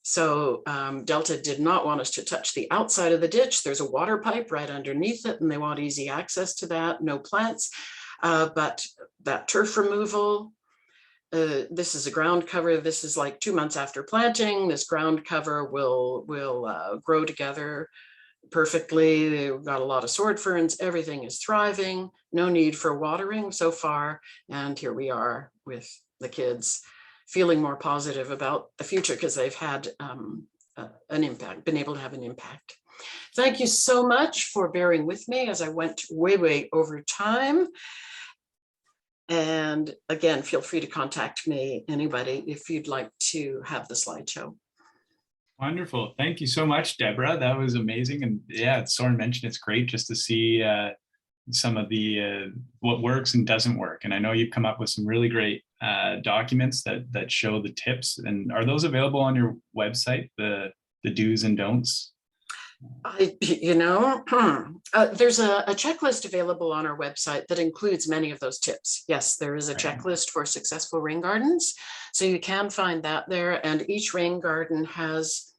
So Delta did not want us to touch the outside of the ditch. There's a water pipe right underneath it, and they want easy access to that, no plants. But that turf removal, this is a ground cover. This is like 2 months after planting. This ground cover will grow together perfectly. We've got a lot of sword ferns. Everything is thriving. No need for watering so far. And here we are with the kids feeling more positive about the future because they've had an impact, been able to have an impact. Thank you so much for bearing with me as I went way over time. And again, feel free to contact me, anybody, if you'd like to have the slideshow. Wonderful. Thank you so much, Deborah. That was amazing. And yeah, as Soren mentioned, it's great just to see some of the what works and doesn't work. And I know you've come up with some really great documents that show the tips. And are those available on your website, the do's and don'ts? There's a checklist available on our website that includes many of those tips. Yes, there is a checklist for successful rain gardens. So you can find that there, and each rain garden has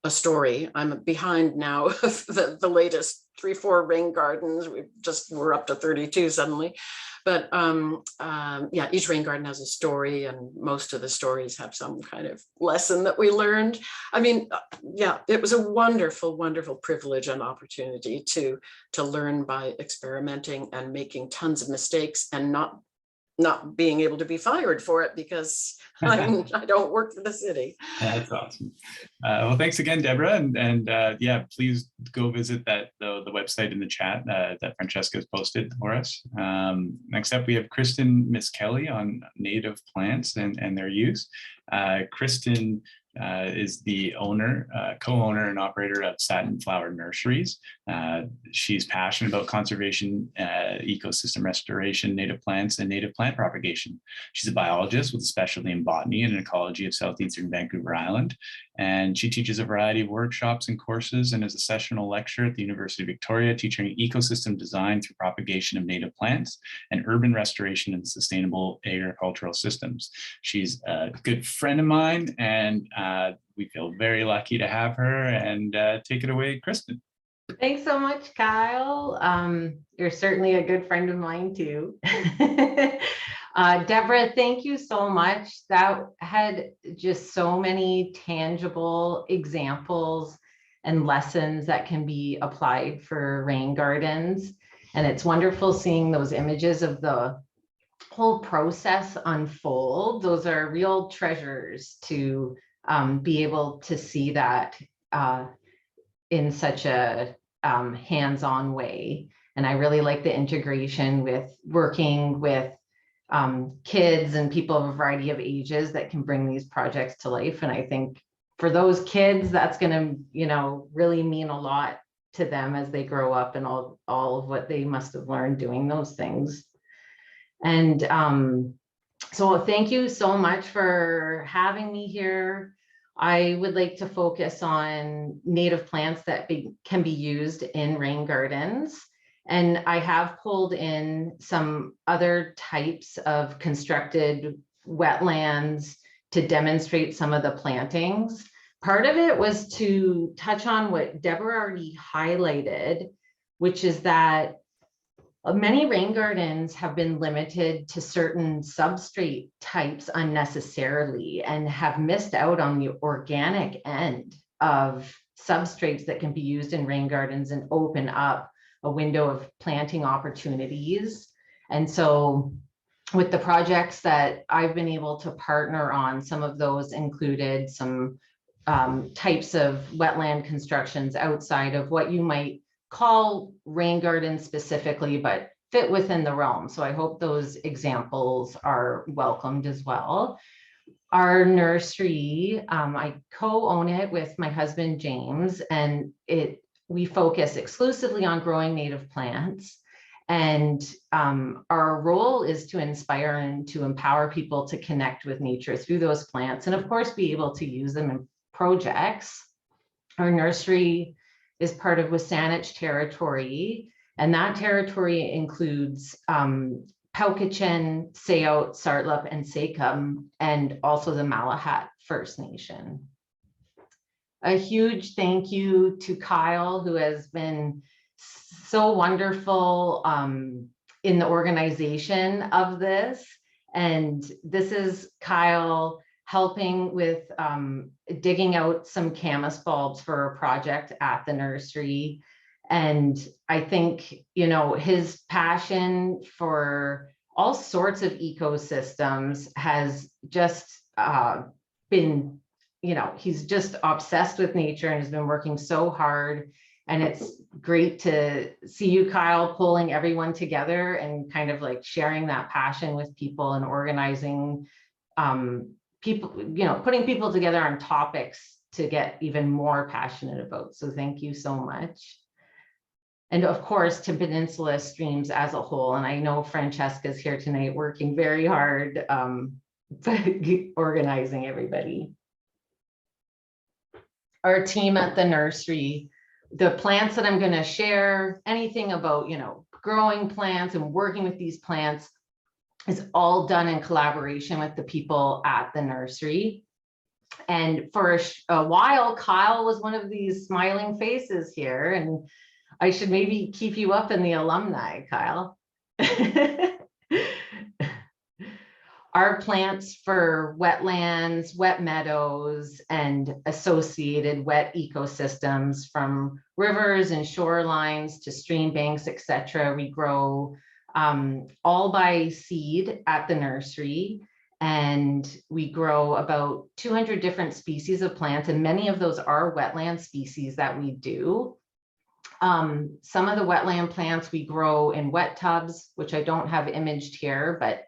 a story. I'm behind now of the latest 3-4 rain gardens. We're up to 32 suddenly. But yeah, each rain garden has a story, and most of the stories have some kind of lesson that we learned. I mean, yeah, it was a wonderful privilege and opportunity to learn by experimenting and making tons of mistakes and not being able to be fired for it because I don't work for the city. That's awesome. Well, thanks again, Deborah. And yeah, please go visit the website in the chat that Francesca has posted for us. Next up, we have Kristen Miss Kelly on native plants and their use. Kristen is the owner, co-owner and operator of Satin Flower Nurseries. She's passionate about conservation, ecosystem restoration, native plants, and native plant propagation. She's a biologist with a specialty in botany and ecology of southeastern Vancouver Island. And she teaches a variety of workshops and courses and is a sessional lecturer at the University of Victoria, teaching ecosystem design through propagation of native plants and urban restoration and sustainable agricultural systems. She's a good friend of mine, and we feel very lucky to have her. And take it away, Kristen. Thanks so much, Kyle. You're certainly a good friend of mine too. Deborah, thank you so much. That had just so many tangible examples and lessons that can be applied for rain gardens. And it's wonderful seeing those images of the whole process unfold. Those are real treasures to be able to see that in such a hands-on way. And I really like the integration with working with kids and people of a variety of ages that can bring these projects to life. And I think for those kids, that's going to, really mean a lot to them as they grow up, and all of what they must have learned doing those things. And so thank you so much for having me here. I would like to focus on native plants that can be used in rain gardens. And I have pulled in some other types of constructed wetlands to demonstrate some of the plantings. Part of it was to touch on what Deborah already highlighted, which is that many rain gardens have been limited to certain substrate types unnecessarily and have missed out on the organic end of substrates that can be used in rain gardens and open up a window of planting opportunities. And so with the projects that I've been able to partner on, some of those included some types of wetland constructions outside of what you might call rain gardens specifically, but fit within the realm. So I hope those examples are welcomed as well. Our nursery, I co-own it with my husband, James, and we focus exclusively on growing native plants. And our role is to inspire and to empower people to connect with nature through those plants, and of course, be able to use them in projects. Our nursery is part of Wasanich territory, and that territory includes Powkachin, Sayout, Sartlup, and Sakum, and also the Malahat First Nation. A huge thank you to Kyle, who has been so wonderful in the organization of this. And this is Kyle helping with digging out some camas bulbs for a project at the nursery. And I think, you know, his passion for all sorts of ecosystems has just been, you know, he's just obsessed with nature and has been working so hard. And it's great to see you, Kyle, pulling everyone together and kind of like sharing that passion with people and organizing people, you know, putting people together on topics to get even more passionate about. So thank you so much. And of course, to Peninsula Streams as a whole. And I know Francesca's here tonight working very hard organizing everybody. Our team at the nursery, the plants that I'm going to share, anything about, you know, growing plants and working with these plants is all done in collaboration with the people at the nursery. And for a while, Kyle was one of these smiling faces here, and I should maybe keep you up in the alumni, Kyle. Our plants for wetlands, wet meadows, and associated wet ecosystems, from rivers and shorelines to stream banks, etc. We grow all by seed at the nursery, and we grow about 200 different species of plants, and many of those are wetland species that we do. Some of the wetland plants we grow in wet tubs, which I don't have imaged here, but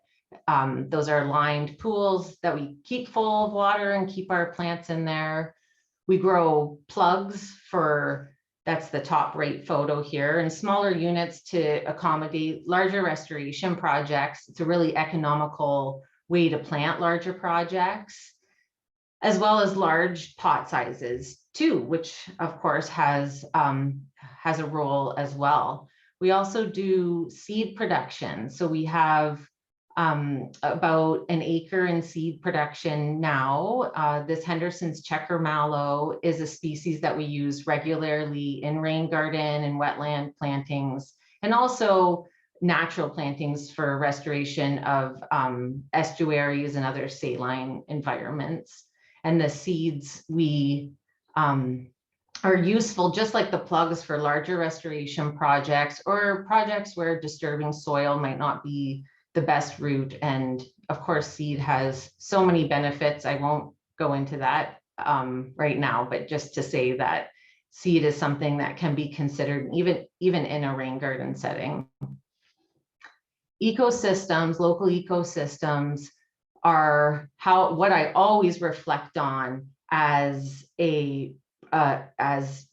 those are lined pools that we keep full of water and keep our plants in there. We grow plugs for, that's the top right photo here, and smaller units to accommodate larger restoration projects. It's a really economical way to plant larger projects, as well as large pot sizes too, which of course has a role as well. We also do seed production. So we have about an acre in seed production now. This Henderson's checker mallow is a species that we use regularly in rain garden and wetland plantings, and also natural plantings for restoration of estuaries and other saline environments. And the seeds we are useful, just like the plugs, for larger restoration projects or projects where disturbing soil might not be the best route. And of course, seed has so many benefits. I won't go into that right now, but just to say that seed is something that can be considered even in a rain garden setting. Ecosystems, local ecosystems, are what I always reflect on as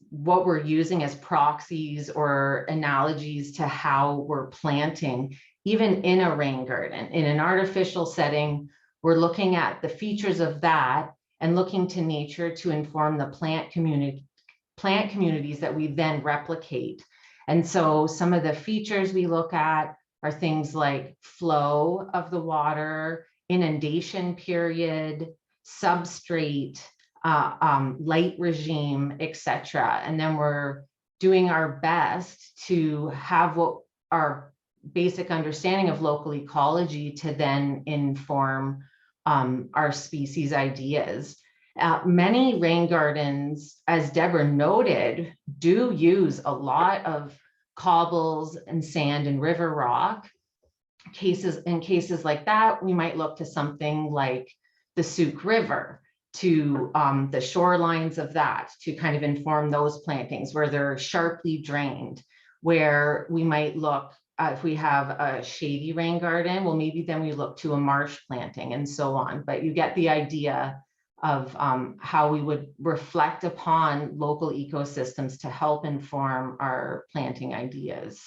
what we're using as proxies or analogies to how we're planting, even in a rain garden. In an artificial setting, we're looking at the features of that and looking to nature to inform the plant communities that we then replicate. And so some of the features we look at are things like flow of the water, inundation period, substrate, light regime, etc. And then we're doing our best to have what our basic understanding of local ecology to then inform our species ideas. Many rain gardens, as Deborah noted, do use a lot of cobbles and sand and river rock. cases like that, we might look to something like the Souk River, to the shorelines of that, to kind of inform those plantings where they're sharply drained, where we might look, if we have a shady rain garden, well, maybe then we look to a marsh planting and so on. But you get the idea of how we would reflect upon local ecosystems to help inform our planting ideas.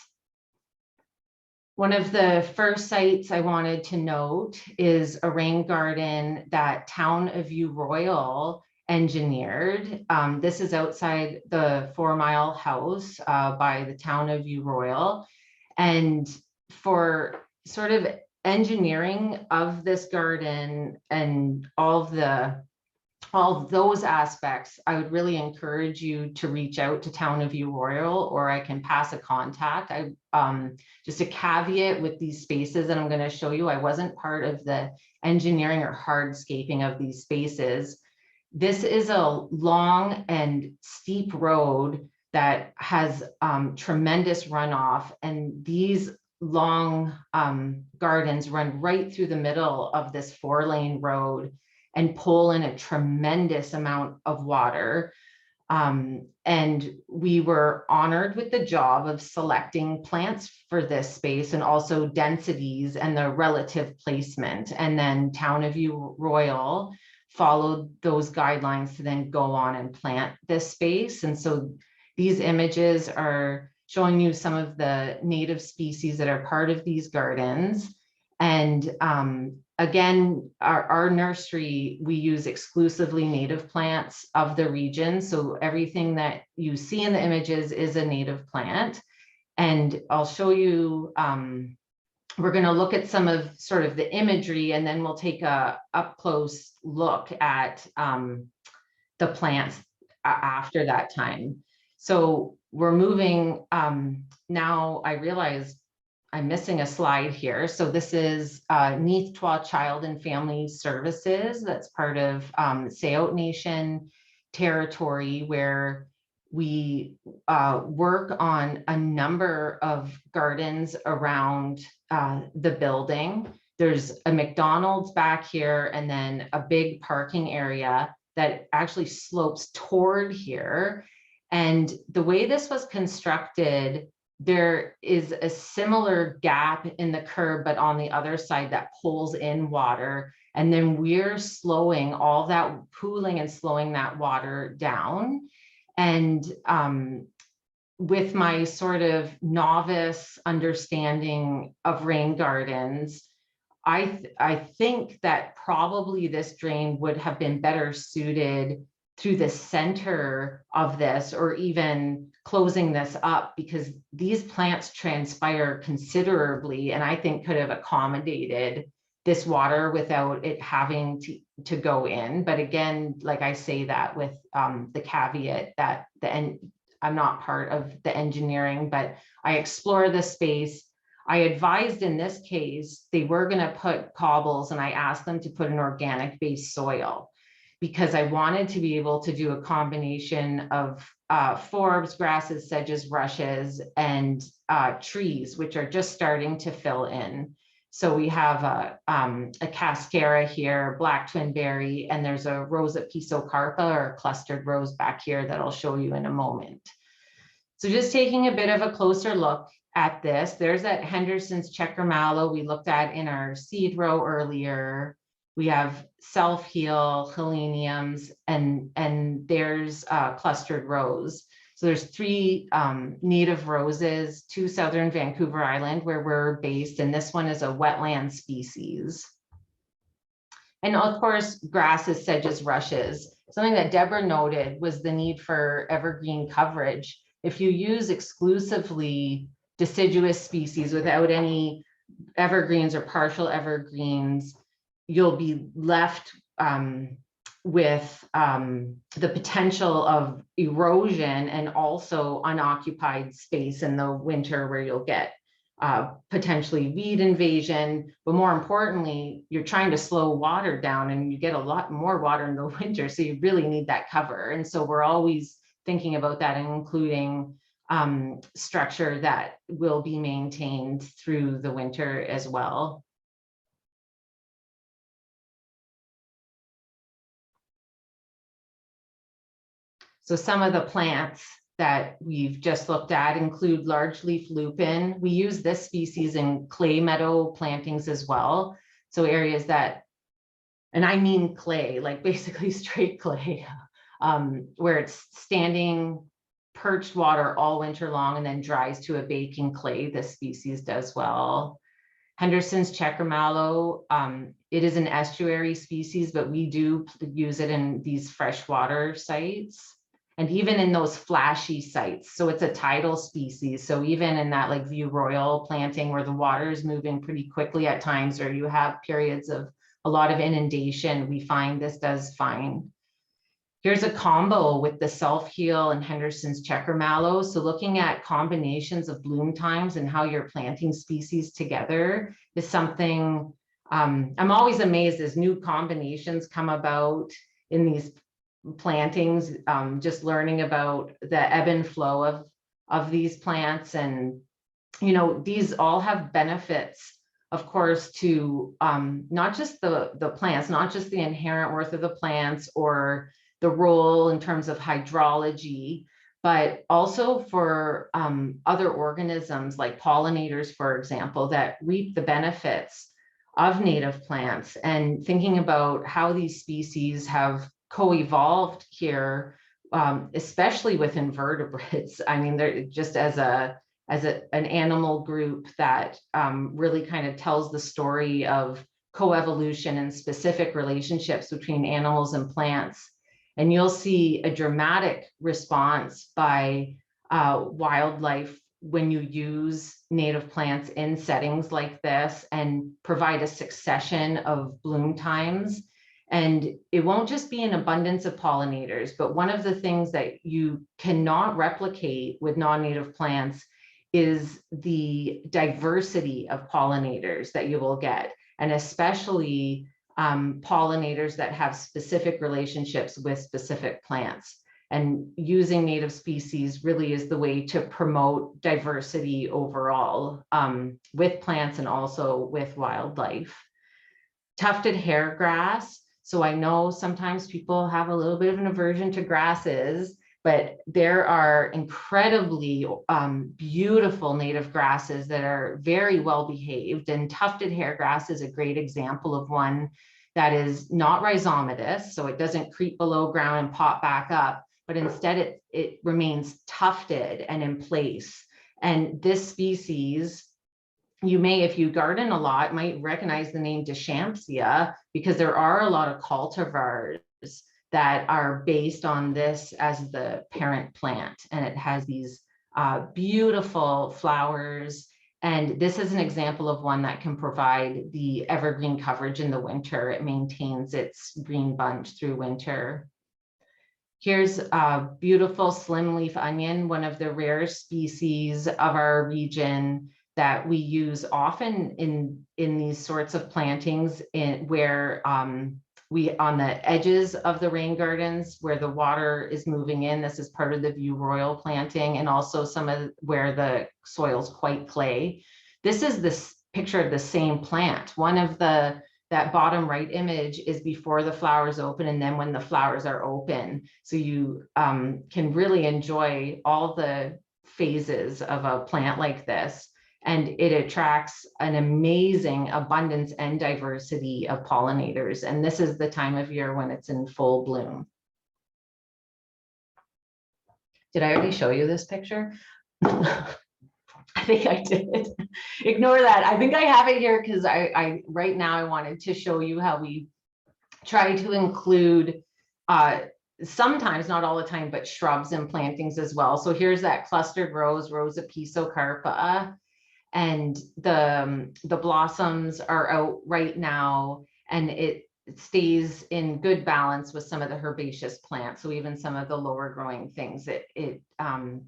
One of the first sites I wanted to note is a rain garden that Town of View Royal engineered. This is outside the 4 Mile House by the Town of View Royal. And for sort of engineering of this garden and all of those aspects, I would really encourage you to reach out to Town of View Royal, or I can pass a contact. Just a caveat with these spaces that I'm going to show you, I wasn't part of the engineering or hardscaping of these spaces. This is a long and steep road that has tremendous runoff, and these long gardens run right through the middle of this 4-lane road and pull in a tremendous amount of water. And we were honored with the job of selecting plants for this space, and also densities and the relative placement. And then Town of View Royal followed those guidelines to then go on and plant this space. And so these images are showing you some of the native species that are part of these gardens. And again, our nursery, we use exclusively native plants of the region. So everything that you see in the images is a native plant. And I'll show you, we're going to look at some of sort of the imagery, and then we'll take a up close look at the plants after that time. So we're moving, now I realize I'm missing a slide here. So this is Neath Twa Child and Family Services. That's part of Sayote Nation territory, where we work on a number of gardens around the building. There's a McDonald's back here, and then a big parking area that actually slopes toward here. And the way this was constructed, there is a similar gap in the curb, but on the other side that pulls in water. And then we're slowing all that pooling and slowing that water down. And with my sort of novice understanding of rain gardens, I think that probably this drain would have been better suited through the center of this, or even closing this up, because these plants transpire considerably, and I think could have accommodated this water without it having to go in. But again, like I say that with the caveat that I'm not part of the engineering, but I explore the space. I advised in this case, they were going to put cobbles, and I asked them to put an organic based soil, because I wanted to be able to do a combination of forbs, grasses, sedges, rushes, and trees, which are just starting to fill in. So we have a cascara here, black twinberry, and there's a Rosa pisocarpa, or clustered rose back here, that I'll show you in a moment. So just taking a bit of a closer look at this, there's that Henderson's checker mallow we looked at in our seed row earlier. We have self-heal, heleniums, and there's clustered rose. So there's 3 native roses to southern Vancouver Island, where we're based, and this one is a wetland species. And of course, grasses, sedges, rushes. Something that Deborah noted was the need for evergreen coverage. If you use exclusively deciduous species without any evergreens or partial evergreens, you'll be left with the potential of erosion, and also unoccupied space in the winter, where you'll get potentially weed invasion. But more importantly, you're trying to slow water down, and you get a lot more water in the winter, so you really need that cover. And so we're always thinking about that, and including structure that will be maintained through the winter as well. So some of the plants that we've just looked at include large leaf lupin. We use this species in clay meadow plantings as well. So areas that, and I mean clay, like basically straight clay, where it's standing perched water all winter long and then dries to a baking clay. This species does well. Henderson's checker mallow, it is an estuary species, but we do use it in these freshwater sites. And even in those flashy sites. So it's a tidal species. So even in that like View Royal planting where the water is moving pretty quickly at times, or you have periods of a lot of inundation, we find this does fine. Here's a combo with the self-heal and Henderson's checker mallow. So looking at combinations of bloom times and how you're planting species together is something I'm always amazed as new combinations come about in these plantings, just learning about the ebb and flow of these plants. And, you know, these all have benefits, of course, to not just the plants, not just the inherent worth of the plants or the role in terms of hydrology, but also for other organisms like pollinators, for example, that reap the benefits of native plants. And thinking about how these species have co-evolved here, especially with invertebrates. I mean, they're just as an animal group that really kind of tells the story of coevolution and specific relationships between animals and plants. And you'll see a dramatic response by wildlife when you use native plants in settings like this and provide a succession of bloom times. And it won't just be an abundance of pollinators, but one of the things that you cannot replicate with non-native plants is the diversity of pollinators that you will get, and especially pollinators that have specific relationships with specific plants. And using native species really is the way to promote diversity overall with plants and also with wildlife. Tufted hairgrass. So I know sometimes people have a little bit of an aversion to grasses, but there are incredibly beautiful native grasses that are very well behaved. And tufted hairgrass is a great example of one that is not rhizomatous, so it doesn't creep below ground and pop back up, but instead it remains tufted and in place. And this species, you may, if you garden a lot, might recognize the name Deschampsia, because there are a lot of cultivars that are based on this as the parent plant, and it has these beautiful flowers. And this is an example of one that can provide the evergreen coverage in the winter. It maintains its green bunch through winter. Here's a beautiful slim leaf onion, one of the rare species of our region that we use often in these sorts of plantings where we on the edges of the rain gardens where the water is moving in. This is part of the View Royal planting, and also some of where the soil's quite clay. This is this picture of the same plant. One of that bottom right image is before the flowers open, and then when the flowers are open. So you can really enjoy all the phases of a plant like this. And it attracts an amazing abundance and diversity of pollinators. And this is the time of year when it's in full bloom. Did I already show you this picture? I think I did. Ignore that. I think I have it here because right now I wanted to show you how we try to include sometimes, not all the time, but shrubs and plantings as well. So here's that clustered rose, Rosa pisocarpa. And the blossoms are out right now, and it stays in good balance with some of the herbaceous plants. So even some of the lower growing things, it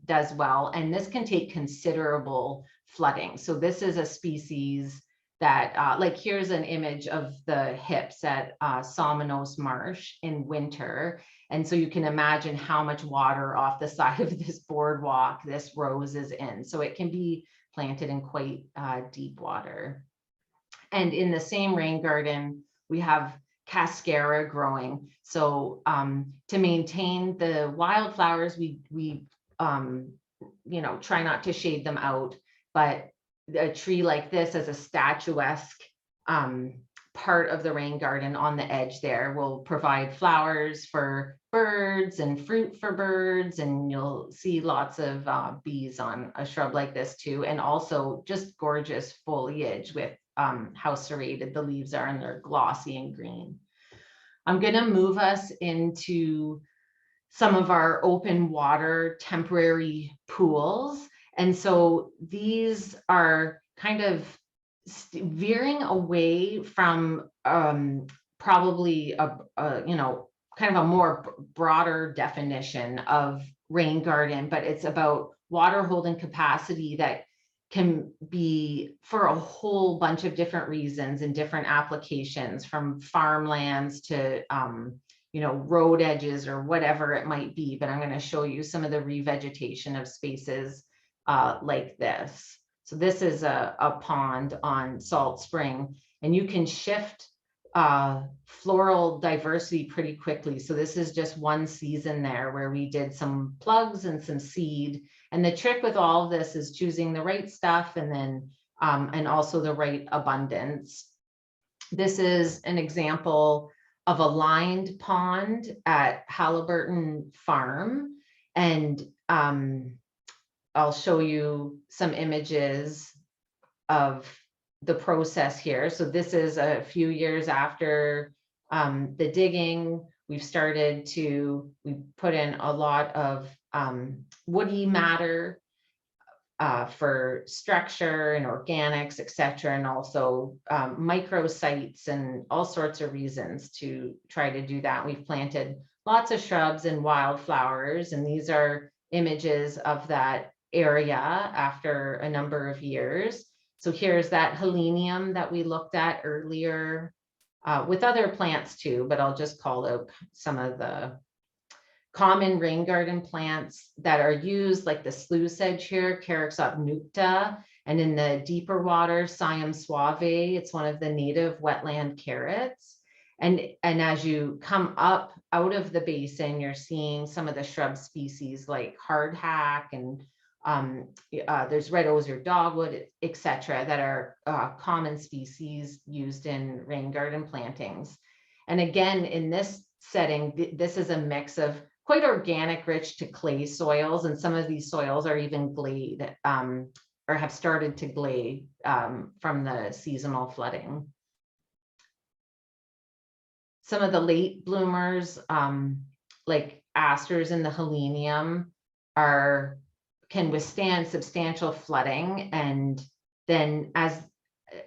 does well. And this can take considerable flooding. So this is a species that, like here's an image of the hips at Somenos Marsh in winter. And so you can imagine how much water off the side of this boardwalk this rose is in. So it can be planted in quite deep water. And in the same rain garden, we have cascara growing. So to maintain the wildflowers, we try not to shade them out, but a tree like this as a statuesque part of the rain garden on the edge there will provide flowers for birds and fruit for birds, and you'll see lots of bees on a shrub like this too, and also just gorgeous foliage with how serrated the leaves are, and they're glossy and green. I'm going to move us into some of our open water temporary pools. And so these are kind of veering away from probably a kind of a more broader definition of rain garden, but it's about water holding capacity that can be for a whole bunch of different reasons and different applications, from farmlands to road edges or whatever it might be. But I'm going to show you some of the revegetation of spaces like this. So this is a pond on Salt Spring, and you can shift floral diversity pretty quickly. So this is just one season there where we did some plugs and some seed. And the trick with all of this is choosing the right stuff, and then and also the right abundance. This is an example of a lined pond at Halliburton Farm. And I'll show you some images of the process here. So this is a few years after the digging. We put in a lot of woody matter for structure and organics, etc., and also microsites and all sorts of reasons to try to do that. We've planted lots of shrubs and wildflowers, and these are images of that area after a number of years. So here's that helenium that we looked at earlier, with other plants too, but I'll just call out some of the common rain garden plants that are used, like the sluice sedge here, Carex obnucta, and in the deeper water, Siam suave. It's one of the native wetland carrots. And as you come up out of the basin, you're seeing some of the shrub species like hardhack, and there's red osier dogwood, etc., that are common species used in rain garden plantings. And again, in this setting, this is a mix of quite organic, rich to clay soils, and some of these soils are even glade or have started to glade from the seasonal flooding. Some of the late bloomers, like asters and the helenium, can withstand substantial flooding, and then as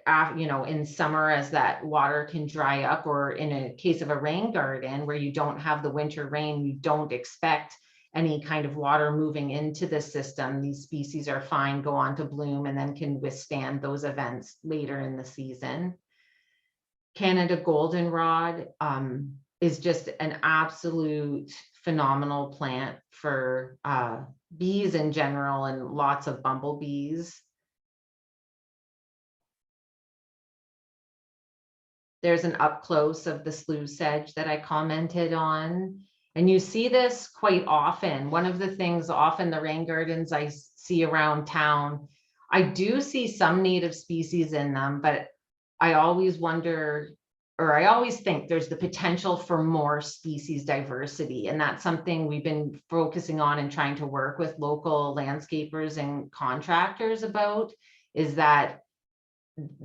in summer, as that water can dry up, or in a case of a rain garden where you don't have the winter rain, you don't expect any kind of water moving into the system, these species are fine, go on to bloom, and then can withstand those events later in the season. Canada goldenrod is just an absolute phenomenal plant for bees in general, and lots of bumblebees. There's an up close of the sluice sedge that I commented on. And you see this quite often. One of the things often the rain gardens I see around town, I do see some native species in them, but I always wonder, or I always think there's the potential for more species diversity. And that's something we've been focusing on and trying to work with local landscapers and contractors about, is that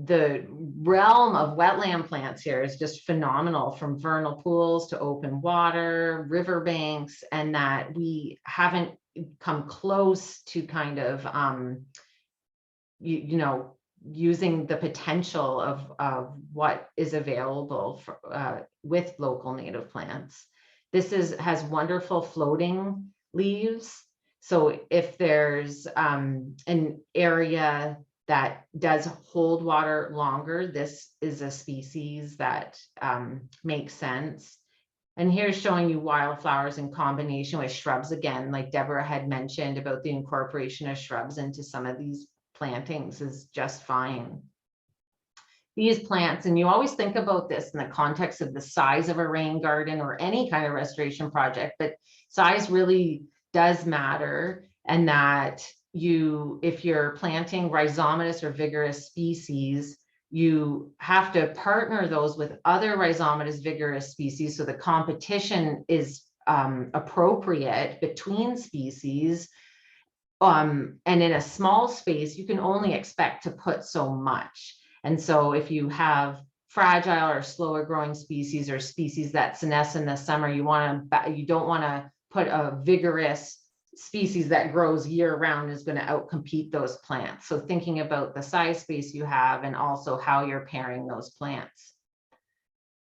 the realm of wetland plants here is just phenomenal, from vernal pools to open water, riverbanks, and that we haven't come close to kind of, using the potential of what is available for, with local native plants. This has wonderful floating leaves. So if there's an area that does hold water longer. This is a species that makes sense. And here's showing you wildflowers in combination with shrubs again, like Deborah had mentioned about the incorporation of shrubs into some of these plantings is just fine. These plants, and you always think about this in the context of the size of a rain garden or any kind of restoration project, but size really does matter. And that if you're planting rhizomatous or vigorous species, you have to partner those with other rhizomatous vigorous species, so the competition is appropriate between species. And in a small space, you can only expect to put so much. And so if you have fragile or slower growing species or species that senesce in the summer, you don't want to put a vigorous species that grows year round is going to outcompete those plants. So thinking about the size space you have and also how you're pairing those plants.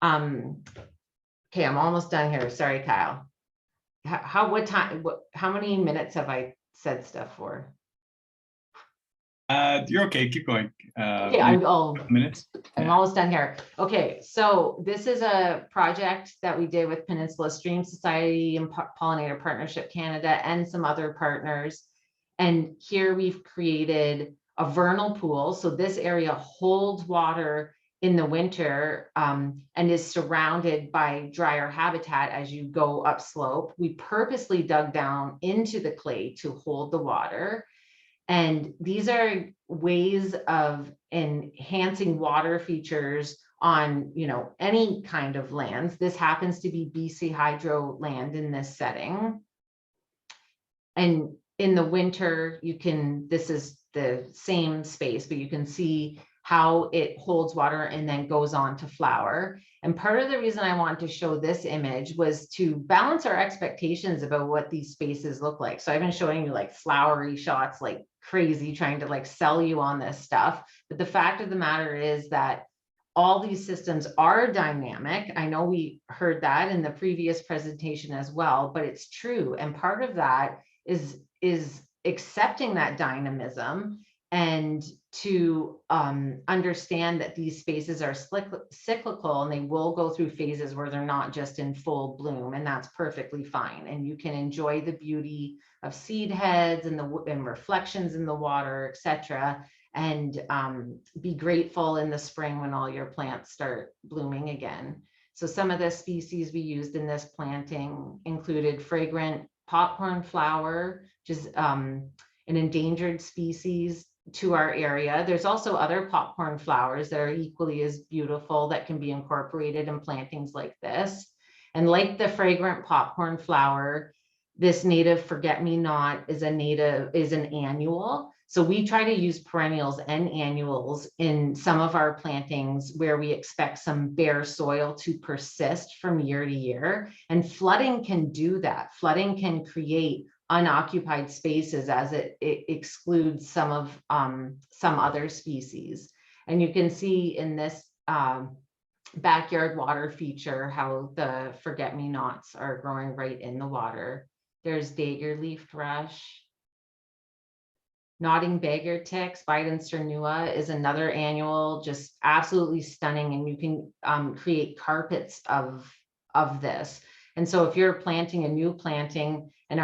Okay, I'm almost done here. Sorry, Kyle. How many minutes have I said stuff for? You're okay. Keep going. Okay, minutes. I'm almost done here. Okay, so this is a project that we did with Peninsula Stream Society and Pollinator Partnership Canada and some other partners. And here we've created a vernal pool. So this area holds water in the winter and is surrounded by drier habitat as you go upslope. We purposely dug down into the clay to hold the water. And these are ways of enhancing water features on, any kind of lands. This happens to be BC Hydro land in this setting. And in the winter, this is the same space, but you can see how it holds water and then goes on to flower. And part of the reason I wanted to show this image was to balance our expectations about what these spaces look like. So I've been showing you like flowery shots like crazy, trying to like sell you on this stuff. But the fact of the matter is that all these systems are dynamic. I know we heard that in the previous presentation as well, but it's true. And part of that is accepting that dynamism and to understand that these spaces are cyclical and they will go through phases where they're not just in full bloom, and that's perfectly fine. And you can enjoy the beauty of seed heads and reflections in the water, etc., and be grateful in the spring when all your plants start blooming again. So some of the species we used in this planting included fragrant popcorn flower, which is an endangered species to our area. There's also other popcorn flowers that are equally as beautiful that can be incorporated in plantings like this. And like the fragrant popcorn flower, this native forget-me-not is an annual. So we try to use perennials and annuals in some of our plantings where we expect some bare soil to persist from year to year. And flooding can do that. Flooding can create unoccupied spaces as it excludes some other species. And you can see in this backyard water feature how the forget-me-nots are growing right in the water. There's dagger-leaf thrush. Nodding beggar tick, Spidon sternua, is another annual, just absolutely stunning. And you can create carpets of this. And so if you're planting a new planting and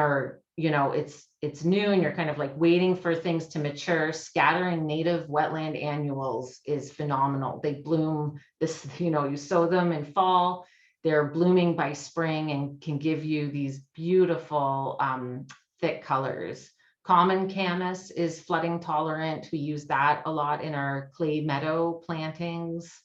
it's new and you're kind of like waiting for things to mature, scattering native wetland annuals is phenomenal. They bloom this, you sow them in fall, they're blooming by spring and can give you these beautiful thick colors. Common camas is flooding tolerant. We use that a lot in our clay meadow plantings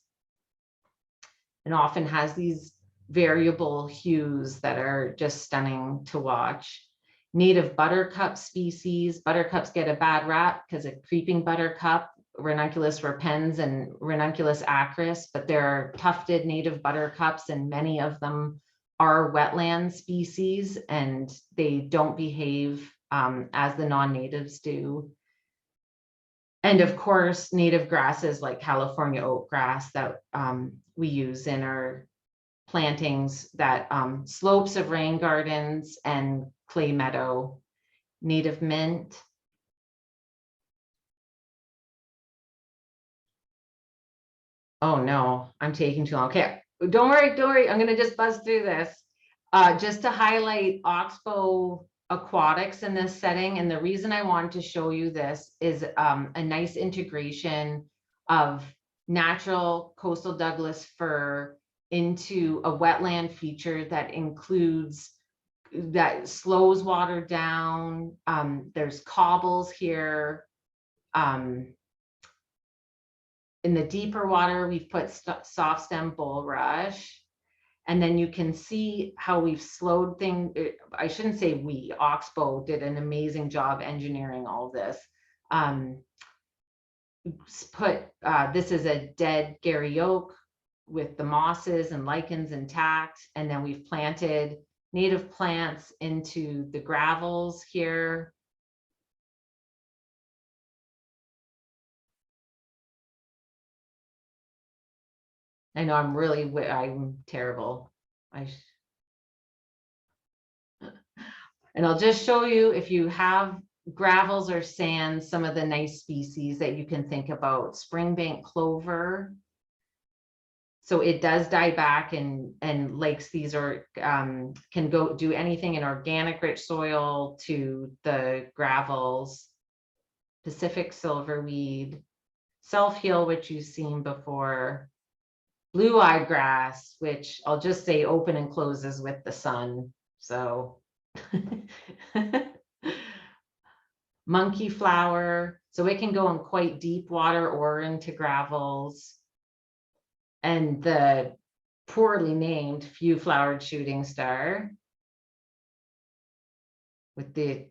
and often has these variable hues that are just stunning to watch. Native buttercup species. Buttercups get a bad rap because of creeping buttercup, Ranunculus repens and Ranunculus acris, but there are tufted native buttercups and many of them are wetland species and they don't behave as the non-natives do. And of course, native grasses like California oat grass that we use in our plantings, that slopes of rain gardens and clay meadow. Native mint. Oh no, I'm taking too long. Okay, don't worry. I'm gonna just buzz through this. Just to highlight Oxbow aquatics in this setting. And the reason I wanted to show you this is a nice integration of natural coastal Douglas fir into a wetland feature that includes, that slows water down. There's cobbles here. In the deeper water, we've put soft stem bulrush. And then you can see how we've slowed things. I shouldn't say we, Oxbow did an amazing job engineering all of this. This is a dead Gary oak with the mosses and lichens intact. And then we've planted native plants into the gravels here. I know I'm terrible. And I'll just show you, if you have gravels or sands, some of the nice species that you can think about. Springbank clover. So it does die back and lakes. These are can go do anything in organic rich soil to the gravels. Pacific silverweed, self-heal, which you've seen before. Blue-eyed grass, which I'll just say open and closes with the sun. So monkey flower, so it can go in quite deep water or into gravels. And the poorly named few-flowered shooting star with the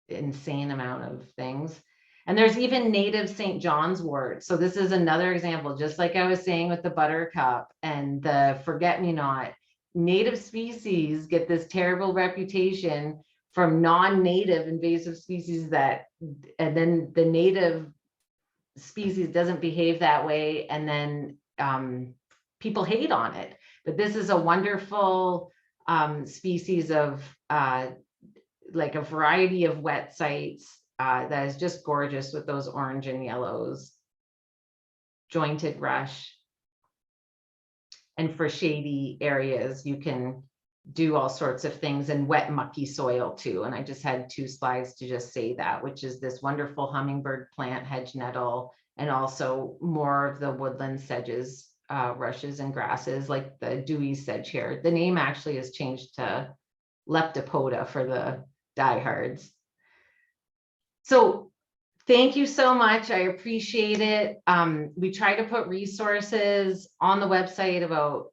insane amount of things. And there's even native St. John's wort. So this is another example, just like I was saying with the buttercup and the forget-me-not. Native species get this terrible reputation from non-native invasive species and then the native species doesn't behave that way, and then people hate on it. But this is a wonderful species of like a variety of wet sites that is just gorgeous with those orange and yellows. Jointed rush. And for shady areas, you can do all sorts of things in wet, mucky soil too. And I just had 2 slides to just say that, which is this wonderful hummingbird plant, hedge nettle, and also more of the woodland sedges, rushes and grasses like the dewy sedge here. The name actually has changed to Leptopoda for the diehards. So thank you so much. I appreciate it. We try to put resources on the website about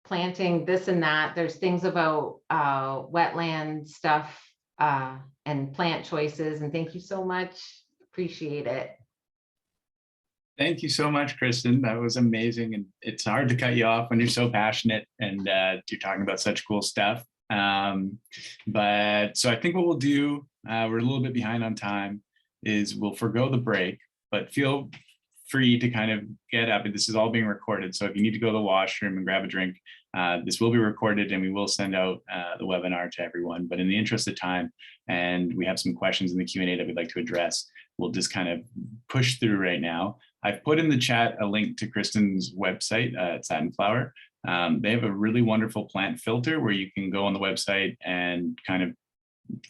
planting this and that. There's things about wetland stuff and plant choices. And thank you so much. Appreciate it. Thank you so much, Kristen. That was amazing. And it's hard to cut you off when you're so passionate and you're talking about such cool stuff. But so I think what we'll do, we're a little bit behind on time, is we'll forgo the break, but feel free to kind of get up. And this is all being recorded. So if you need to go to the washroom and grab a drink, this will be recorded and we will send out the webinar to everyone. But in the interest of time, and we have some questions in the Q&A that we'd like to address, we'll just kind of push through right now. I've put in the chat a link to Kristen's website at Satin Flower. They have a really wonderful plant filter where you can go on the website and kind of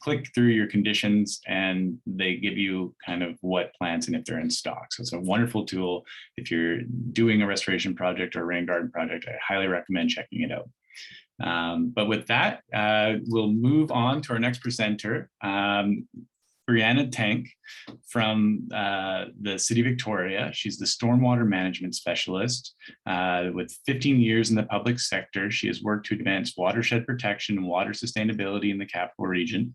click through your conditions and they give you kind of what plants and if they're in stock. So it's a wonderful tool. If you're doing a restoration project or a rain garden project, I highly recommend checking it out. But with that, we'll move on to our next presenter, Brianna Tank from the City of Victoria. She's the stormwater management specialist with 15 years in the public sector. She has worked to advance watershed protection and water sustainability in the capital region.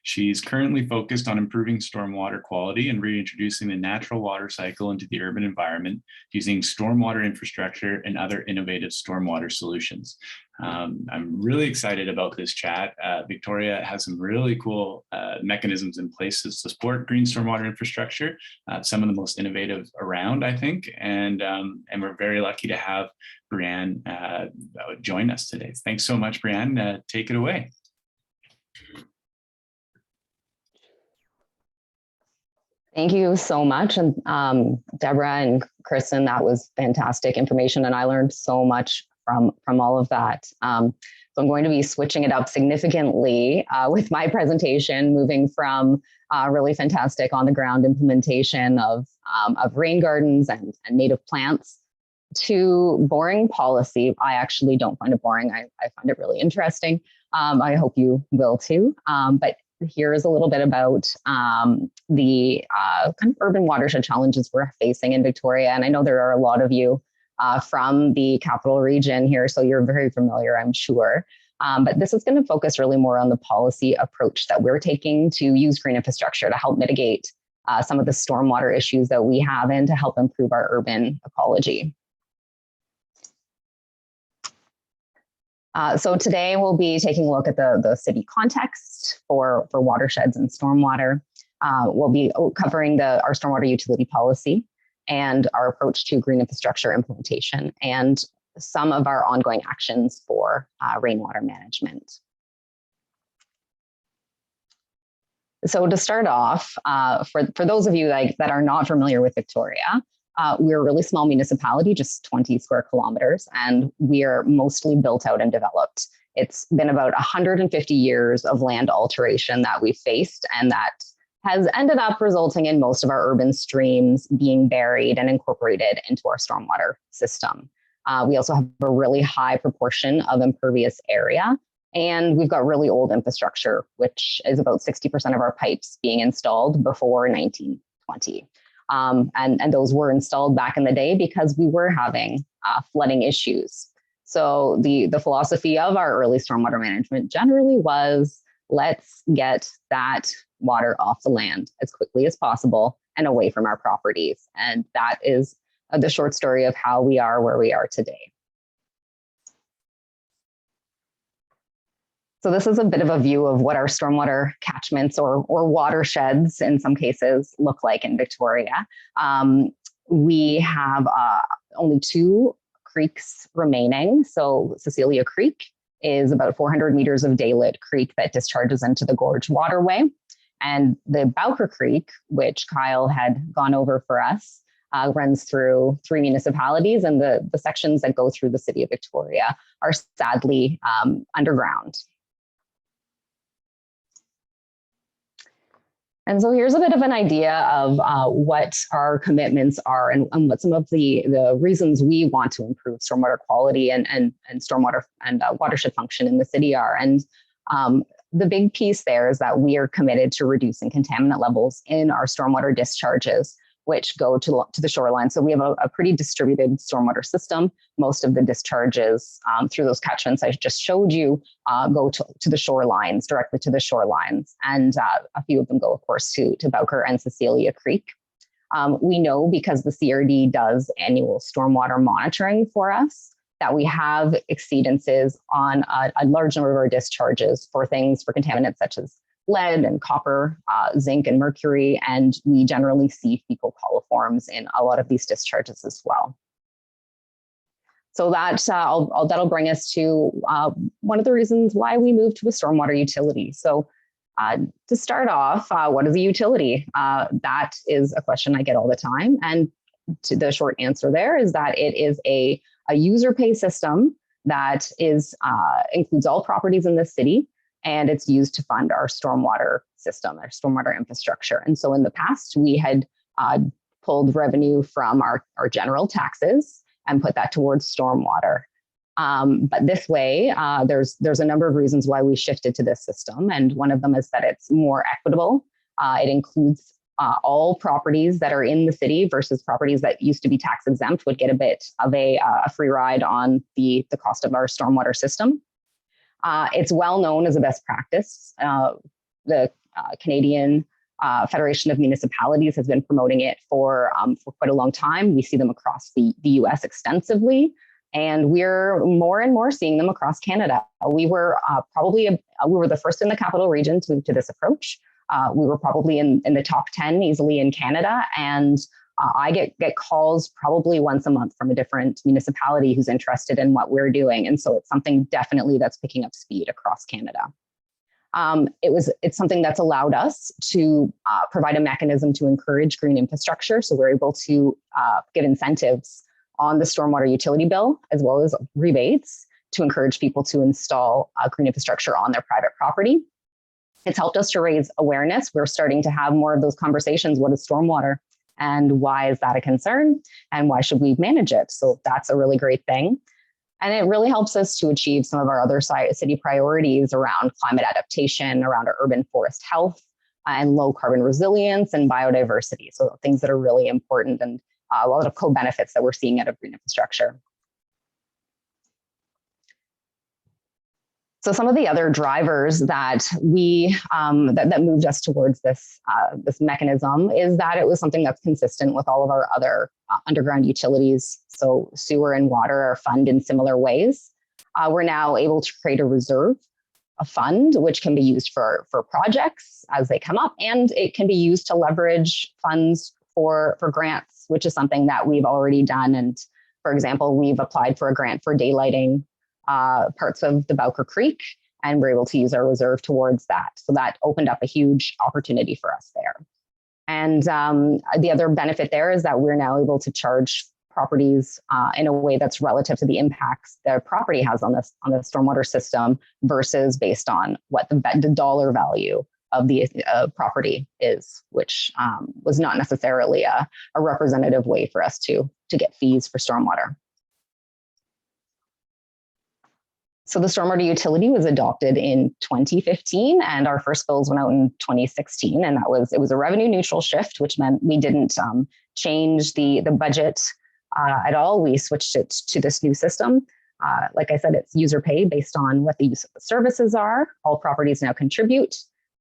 She's currently focused on improving stormwater quality and reintroducing the natural water cycle into the urban environment using stormwater infrastructure and other innovative stormwater solutions. I'm really excited about this chat. Victoria has some really cool mechanisms in place to support green stormwater infrastructure, some of the most innovative around, I think, and we're very lucky to have Brianne join us today. Thanks so much, Brianne. Take it away. Thank you so much, Deborah and Kristen. That was fantastic information, and I learned so much from all of that. So I'm going to be switching it up significantly with my presentation, moving from really fantastic on the ground implementation of rain gardens and native plants to boring policy. I actually don't find it boring. I find it really interesting. I hope you will too. But here is a little bit about the kind of urban watershed challenges we're facing in Victoria. And I know there are a lot of you from the capital region here, so you're very familiar, I'm sure. But this is going to focus really more on the policy approach that we're taking to use green infrastructure to help mitigate some of the stormwater issues that we have and to help improve our urban ecology. So today we'll be taking a look at the city context for watersheds and stormwater. We'll be covering our stormwater utility policy and our approach to green infrastructure implementation and some of our ongoing actions for rainwater management. So to start off, for those of you that are not familiar with Victoria, we're a really small municipality, just 20 square kilometers, and we are mostly built out and developed. It's been about 150 years of land alteration that we've faced, and that has ended up resulting in most of our urban streams being buried and incorporated into our stormwater system. We also have a really high proportion of impervious area, and we've got really old infrastructure, which is about 60% of our pipes being installed before 1920. And those were installed back in the day because we were having flooding issues. So the philosophy of our early stormwater management generally was, let's get that water off the land as quickly as possible and away from our properties. And that is the short story of how we are where we are today. So this is a bit of a view of what our stormwater catchments or watersheds in some cases look like in Victoria. We have only 2 creeks remaining. So Cecilia Creek is about 400 meters of daylit creek that discharges into the Gorge Waterway. And the Bowker Creek, which Kyle had gone over for us, runs through 3 municipalities, and the sections that go through the city of Victoria are sadly underground. And so here's a bit of an idea of what our commitments are and what some of the reasons we want to improve stormwater quality and stormwater and watershed function in the city are. And the big piece there is that we are committed to reducing contaminant levels in our stormwater discharges, which go to the shoreline. So we have a pretty distributed stormwater system. Most of the discharges through those catchments I just showed you go to the shorelines, directly to the shorelines. And a few of them go, of course, to Bowker and Cecilia Creek. We know, because the CRD does annual stormwater monitoring for us, that we have exceedances on a large number of our discharges for contaminants such as lead and copper, zinc and mercury, and we generally see fecal coliforms in a lot of these discharges as well. So that'll bring us to one of the reasons why we moved to a stormwater utility. So to start off, what is a utility? That is a question I get all the time, and the short answer there is that it is a user pay system that includes all properties in the city, and it's used to fund our stormwater system, our stormwater infrastructure. And so in the past, we had pulled revenue from our general taxes and put that towards stormwater. But this way, there's a number of reasons why we shifted to this system. And one of them is that it's more equitable. It includes all properties that are in the city versus properties that used to be tax exempt would get a bit of a free ride on the cost of our stormwater system. It's well known as a best practice. The Canadian Federation of Municipalities has been promoting it for quite a long time. We see them across the US extensively, and we're more and more seeing them across Canada. We were we were the first in the capital region to move to this approach. We were probably in the top 10 easily in Canada, and I get calls probably once a month from a different municipality who's interested in what we're doing. And so it's something definitely that's picking up speed across Canada. It's something that's allowed us to provide a mechanism to encourage green infrastructure. So we're able to give incentives on the stormwater utility bill, as well as rebates, to encourage people to install green infrastructure on their private property. It's helped us to raise awareness. We're starting to have more of those conversations. What is stormwater and why is that a concern and why should we manage it? So that's a really great thing. And it really helps us to achieve some of our other city priorities around climate adaptation, around our urban forest health, and low carbon resilience and biodiversity. So things that are really important, and a lot of co-benefits that we're seeing out of green infrastructure. So some of the other drivers that that moved us towards this mechanism is that it was something that's consistent with all of our other underground utilities. So sewer and water are funded in similar ways. We're now able to create a reserve, a fund, which can be used for projects as they come up, and it can be used to leverage funds for grants, which is something that we've already done. And for example, we've applied for a grant for daylighting parts of the Bowker Creek, and we're able to use our reserve towards that. So that opened up a huge opportunity for us there. And the other benefit there is that we're now able to charge properties in a way that's relative to the impacts their property has on the stormwater system versus based on what the dollar value of the property is, which was not necessarily a representative way for us to get fees for stormwater. So the stormwater utility was adopted in 2015, and our first bills went out in 2016, and it was a revenue neutral shift, which meant we didn't change the budget at all. We switched it to this new system. Like I said, it's user pay based on what the use of the services are. All properties now contribute,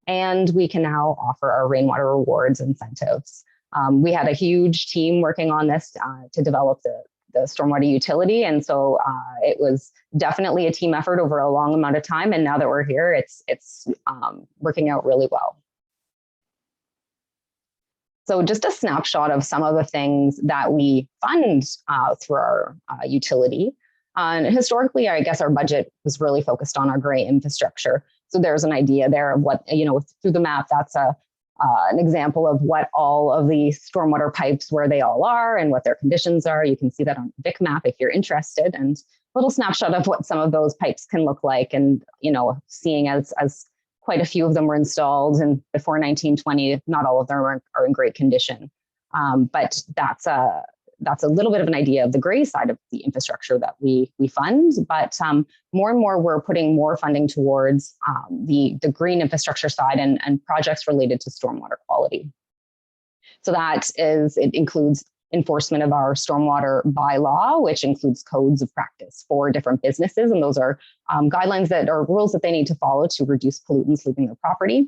and we can now offer our rainwater rewards incentives. We had a huge team working on this to develop the stormwater utility. And so it was definitely a team effort over a long amount of time. And now that we're here, it's working out really well. So just a snapshot of some of the things that we fund through our utility. And historically, I guess our budget was really focused on our gray infrastructure. So there's an idea there of what, through the map, that's an example of what all of the stormwater pipes, where they all are and what their conditions are. You can see that on the VIC map if you're interested, and a little snapshot of what some of those pipes can look like. And, seeing as quite a few of them were installed and before 1920, not all of them are in great condition. But that's a little bit of an idea of the gray side of the infrastructure that we fund. But more and more, we're putting more funding towards the green infrastructure side and projects related to stormwater quality. So it includes enforcement of our stormwater bylaw, which includes codes of practice for different businesses. And those are guidelines that are rules that they need to follow to reduce pollutants leaving their property.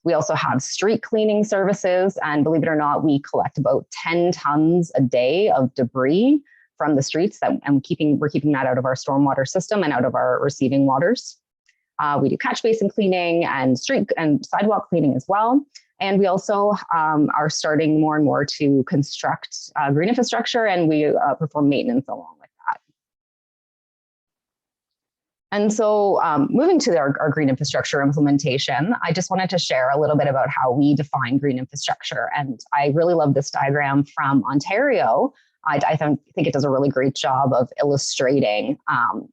We also have street cleaning services, and believe it or not, we collect about 10 tons a day of debris from the streets, and we're keeping that out of our stormwater system and out of our receiving waters. We do catch basin cleaning and street and sidewalk cleaning as well. And we also are starting more and more to construct green infrastructure, and we perform maintenance along with that. And so moving to our green infrastructure implementation, I just wanted to share a little bit about how we define green infrastructure. And I really love this diagram from Ontario. I think it does a really great job of illustrating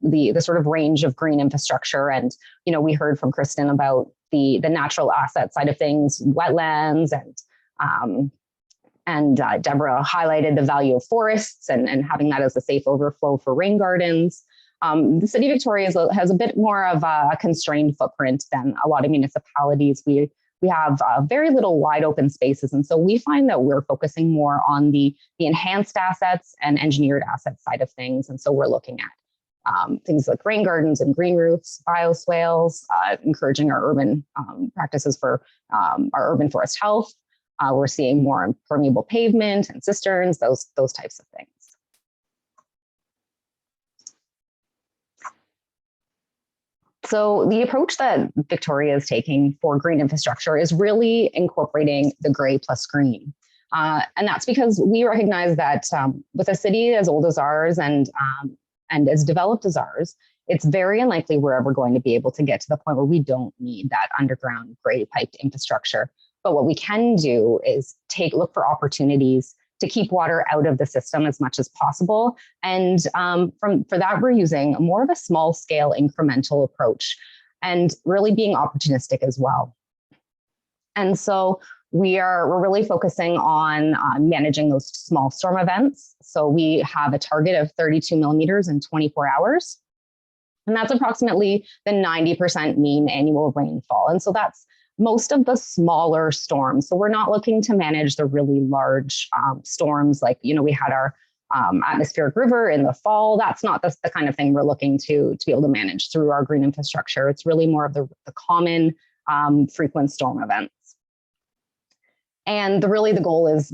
the sort of range of green infrastructure. And, we heard from Kristen about the natural asset side of things, wetlands, and Deborah highlighted the value of forests and having that as a safe overflow for rain gardens. The city of Victoria has a bit more of a constrained footprint than a lot of municipalities. We have very little wide open spaces. And so we find that we're focusing more on the enhanced assets and engineered asset side of things. And so we're looking at things like rain gardens and green roofs, bioswales, encouraging our urban practices for our urban forest health. We're seeing more impermeable pavement and cisterns, those types of things. So the approach that Victoria is taking for green infrastructure is really incorporating the gray plus green. And that's because we recognize that with a city as old as ours and and as developed as ours, it's very unlikely we're ever going to be able to get to the point where we don't need that underground gray piped infrastructure. But what we can do is look for opportunities to keep water out of the system as much as possible. And for that, we're using more of a small scale incremental approach and really being opportunistic as well. And so we're really focusing on managing those small storm events. So we have a target of 32 millimeters in 24 hours. And that's approximately the 90% mean annual rainfall. And so that's most of the smaller storms. So we're not looking to manage the really large storms like, we had our atmospheric river in the fall. That's not the kind of thing we're looking to be able to manage through our green infrastructure. It's really more of the common frequent storm events. And really the goal is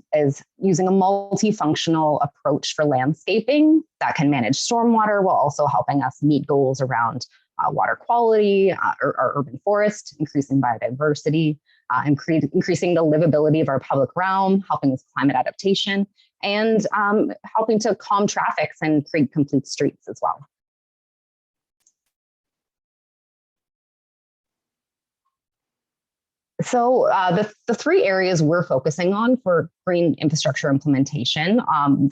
using a multifunctional approach for landscaping that can manage stormwater while also helping us meet goals around water quality, our urban forest, increasing biodiversity, increasing the livability of our public realm, helping with climate adaptation, and helping to calm traffic and create complete streets as well. So the three areas we're focusing on for green infrastructure implementation,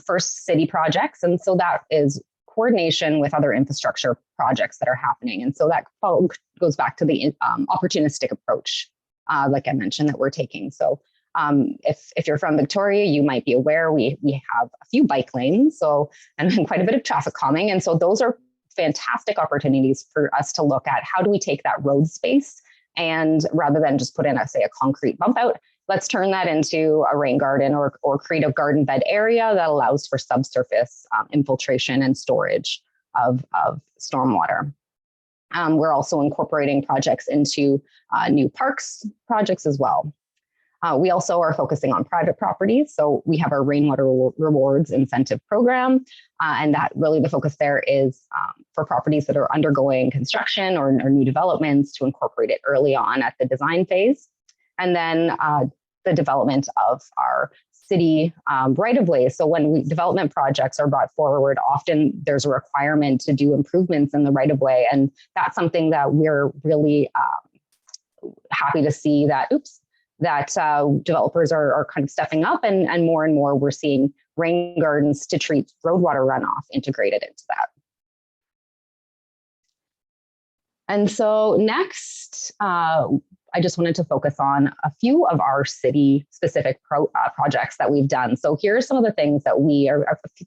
first, city projects. And so that is coordination with other infrastructure projects that are happening. And so that goes back to the opportunistic approach, like I mentioned, that we're taking. So if you're from Victoria, you might be aware we have a few bike lanes, and quite a bit of traffic calming. And so those are fantastic opportunities for us to look at how do we take that road space, and rather than just put in, say, a concrete bump out, let's turn that into a rain garden or create a garden bed area that allows for subsurface infiltration and storage of stormwater. We're also incorporating projects into new parks projects as well. We also are focusing on private properties. So we have our Rainwater Rewards incentive program. And that really the focus there is for properties that are undergoing construction or new developments to incorporate it early on at the design phase. And then the development of our city right-of-ways. So when development projects are brought forward, often there's a requirement to do improvements in the right-of-way. And that's something that we're really happy to see that developers are kind of stepping up, and more we're seeing rain gardens to treat road water runoff integrated into that. And so next, I just wanted to focus on a few of our city-specific projects that we've done. So here are some of the things that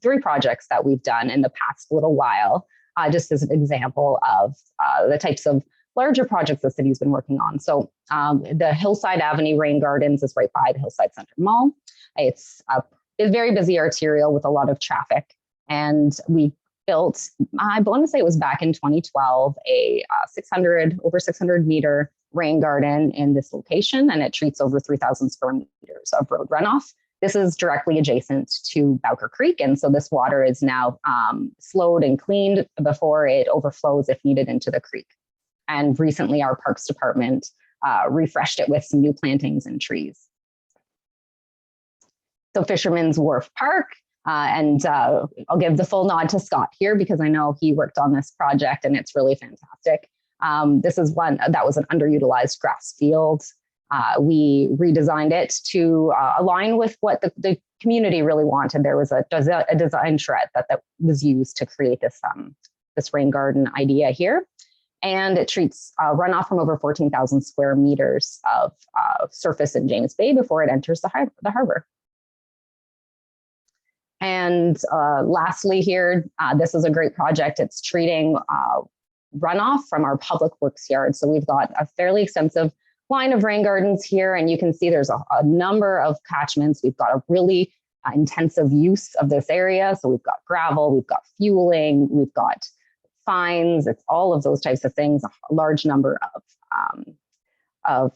three projects that we've done in the past little while, just as an example of the types of larger projects the city's been working on. So the Hillside Avenue Rain Gardens is right by the Hillside Center Mall. It's a very busy arterial with a lot of traffic. And we built, I want to say it was back in 2012, a over 600 meter rain garden in this location, and it treats over 3,000 square meters of road runoff. This is directly adjacent to Bowker Creek. And so this water is now slowed and cleaned before it overflows if needed into the creek. And recently our Parks Department refreshed it with some new plantings and trees. So Fisherman's Wharf Park, and I'll give the full nod to Scott here because I know he worked on this project and it's really fantastic. This is one that was an underutilized grass field. We redesigned it to align with what the community really wanted. There was a design shred that was used to create this rain garden idea here. And it treats runoff from over 14,000 square meters of surface in James Bay before it enters the harbor. And lastly here, this is a great project. It's treating runoff from our public works yard. So we've got a fairly extensive line of rain gardens here, and you can see there's a number of catchments. We've got a really intensive use of this area. So we've got gravel, we've got fueling, we've got fines, it's all of those types of things, a large number of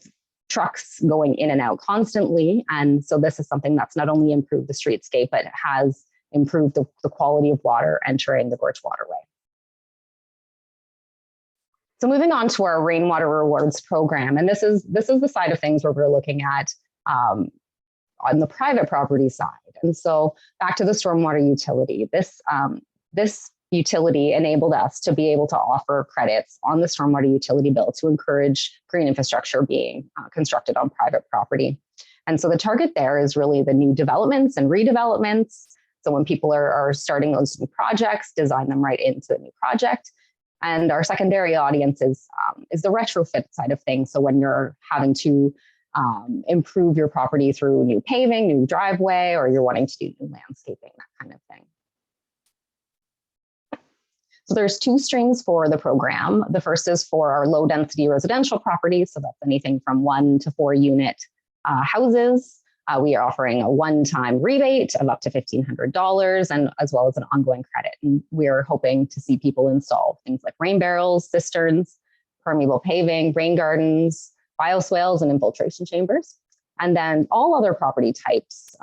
trucks going in and out constantly. And so this is something that's not only improved the streetscape, but it has improved the quality of water entering the Gorge Waterway. So moving on to our Rainwater Rewards program, and this is the side of things where we're looking at on the private property side. And so back to the stormwater utility, this utility enabled us to be able to offer credits on the stormwater utility bill to encourage green infrastructure being constructed on private property. And so the target there is really the new developments and redevelopments. So when people are starting those new projects, design them right into the new project. And our secondary audience is the retrofit side of things. So when you're having to improve your property through new paving, new driveway, or you're wanting to do new landscaping, that kind of thing. So there's 2 streams for the program. The first is for our low density residential properties. So that's anything from 1 to 4 unit houses. We are offering a one-time rebate of up to $1,500 and as well as an ongoing credit. And we're hoping to see people install things like rain barrels, cisterns, permeable paving, rain gardens, bioswales, and infiltration chambers. And then all other property types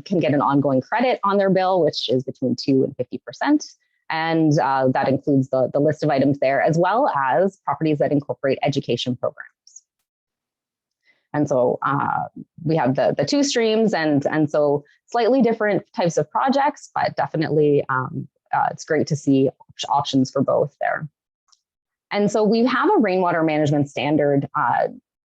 can get an ongoing credit on their bill, which is between 2 and 50%. And that includes the list of items there, as well as properties that incorporate education programs. And so we have the 2 streams, and so slightly different types of projects, but definitely it's great to see options for both there. And so we have a rainwater management standard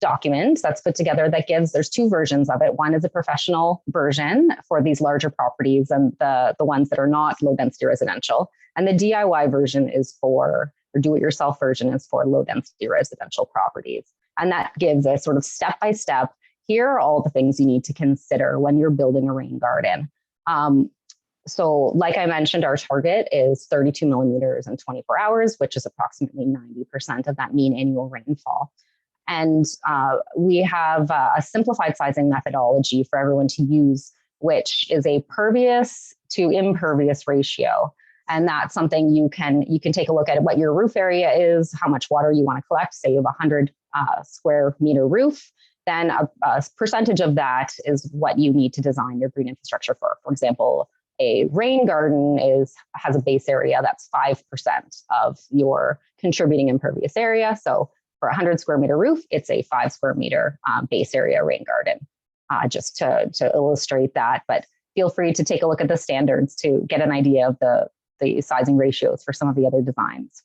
document that's put together that there's 2 versions of it. One is a professional version for these larger properties and the ones that are not low density residential. And the DIY version is or do-it-yourself version is for low density residential properties. And that gives a sort of step-by-step, here are all the things you need to consider when you're building a rain garden. So like I mentioned, our target is 32 millimeters in 24 hours, which is approximately 90% of that mean annual rainfall. And we have a simplified sizing methodology for everyone to use, which is a pervious to impervious ratio. And that's something you can take a look at what your roof area is, how much water you want to collect. Say you have a 100 square meter roof, then a percentage of that is what you need to design your green infrastructure for. For example, a rain garden has a base area that's 5% of your contributing impervious area. So for a 100 square meter roof, it's a 5 square meter base area rain garden, just to illustrate that. But feel free to take a look at the standards to get an idea of the sizing ratios for some of the other designs.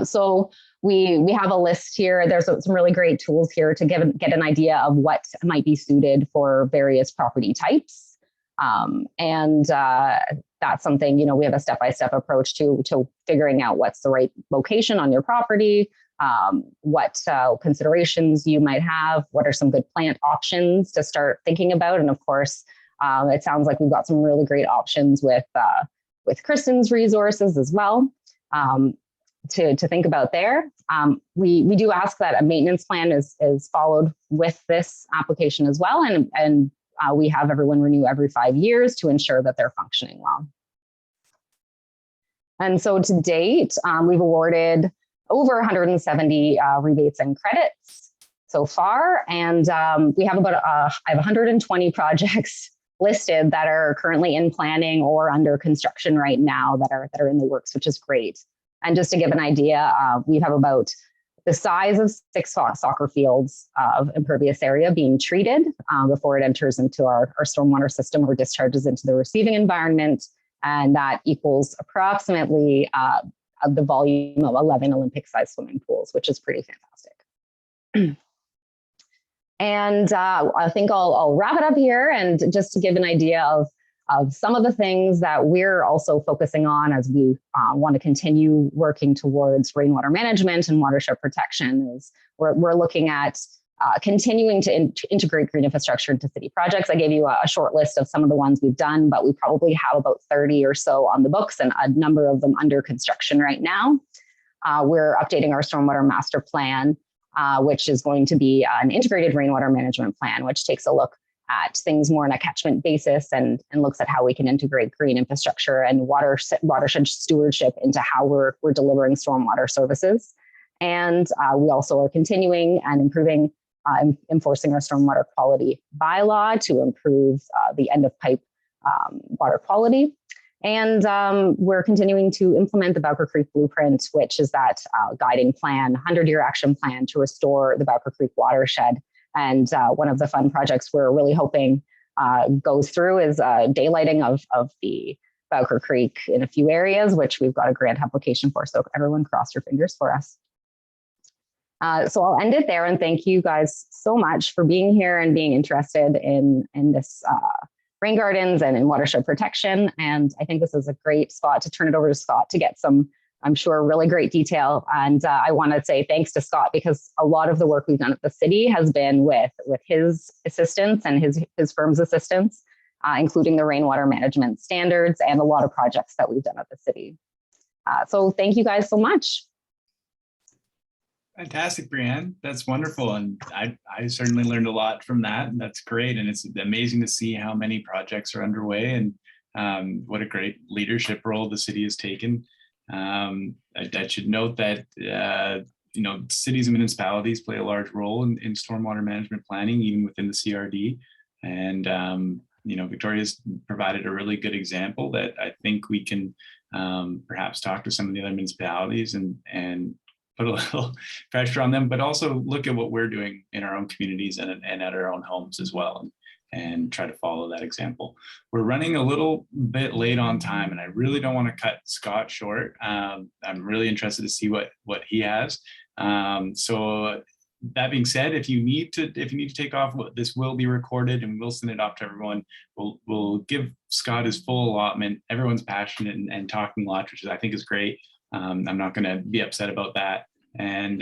So we have a list here. There's some really great tools here to get an idea of what might be suited for various property types. That's something, we have a step-by-step approach to figuring out what's the right location on your property, what considerations you might have, what are some good plant options to start thinking about. And of course, it sounds like we've got some really great options with Kristen's resources as well to think about there. We do ask that a maintenance plan is followed with this application as well. And we have everyone renew every 5 years to ensure that they're functioning well. And so to date, we've awarded over 170 rebates and credits so far. And we have I have 120 projects listed that are currently in planning or under construction right now that are in the works, which is great. And just to give an idea, we have about the size of 6 soccer fields of impervious area being treated before it enters into our stormwater system or discharges into the receiving environment. And that equals approximately the volume of 11 Olympic-sized swimming pools, which is pretty fantastic. And I think I'll wrap it up here, and just to give an idea of some of the things that we're also focusing on as we want to continue working towards rainwater management and watershed protection is we're looking at continuing to integrate green infrastructure into city projects. I gave you a short list of some of the ones we've done, but we probably have about 30 or so on the books and a number of them under construction right now. We're updating our stormwater master plan, which is going to be an integrated rainwater management plan, which takes a look at things more on a catchment basis and looks at how we can integrate green infrastructure and watershed stewardship into how we're delivering stormwater services. And we also are continuing and improving, enforcing our stormwater quality bylaw to improve the end of pipe water quality. And we're continuing to implement the Bowker Creek Blueprint, which is that guiding plan, 100-year action plan to restore the Bowker Creek watershed. And one of the fun projects we're really hoping goes through is daylighting of the Bowker Creek in a few areas, which we've got a grant application for. So everyone cross your fingers for us. So I'll end it there and thank you guys so much for being here and being interested in this rain gardens and in watershed protection. And I think this is a great spot to turn it over to Scott to get some, I'm sure, really great detail. And I want to say thanks to Scott, because a lot of the work we've done at the city has been with his assistance and his firm's assistance, including the rainwater management standards and a lot of projects that we've done at the city. So thank you guys so much. Fantastic, Brianne. That's wonderful. And I certainly learned a lot from that. And that's great. And it's amazing to see how many projects are underway and what a great leadership role the city has taken. I should note that, cities and municipalities play a large role in stormwater management planning, even within the CRD. And, Victoria's provided a really good example that I think we can perhaps talk to some of the other municipalities and put a little pressure on them, but also look at what we're doing in our own communities and at our own homes as well, and try to follow that example. We're running a little bit late on time, and I really don't want to cut Scott short. I'm really interested to see what he has. So that being said, if you need to take off, this will be recorded and we'll send it off to everyone. We'll give Scott his full allotment. Everyone's passionate and talking a lot, which I think is great. I'm not going to be upset about that. And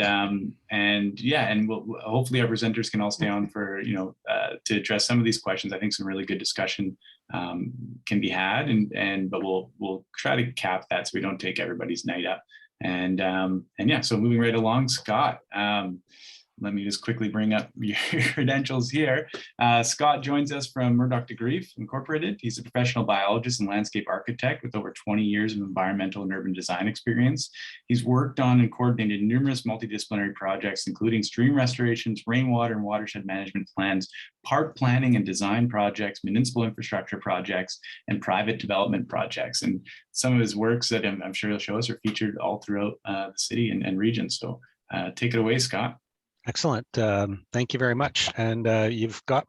we'll, hopefully our presenters can all stay on for, to address some of these questions. I think some really good discussion can be had, but we'll try to cap that so we don't take everybody's night up. So moving right along, Scott, let me just quickly bring up your credentials here. Scott joins us from Murdoch de Grief Incorporated. He's a professional biologist and landscape architect with over 20 years of environmental and urban design experience. He's worked on and coordinated numerous multidisciplinary projects, including stream restorations, rainwater and watershed management plans, park planning and design projects, municipal infrastructure projects, and private development projects. And some of his works that I'm sure he'll show us are featured all throughout the city and region. So take it away, Scott. Excellent. Thank you very much. And you've got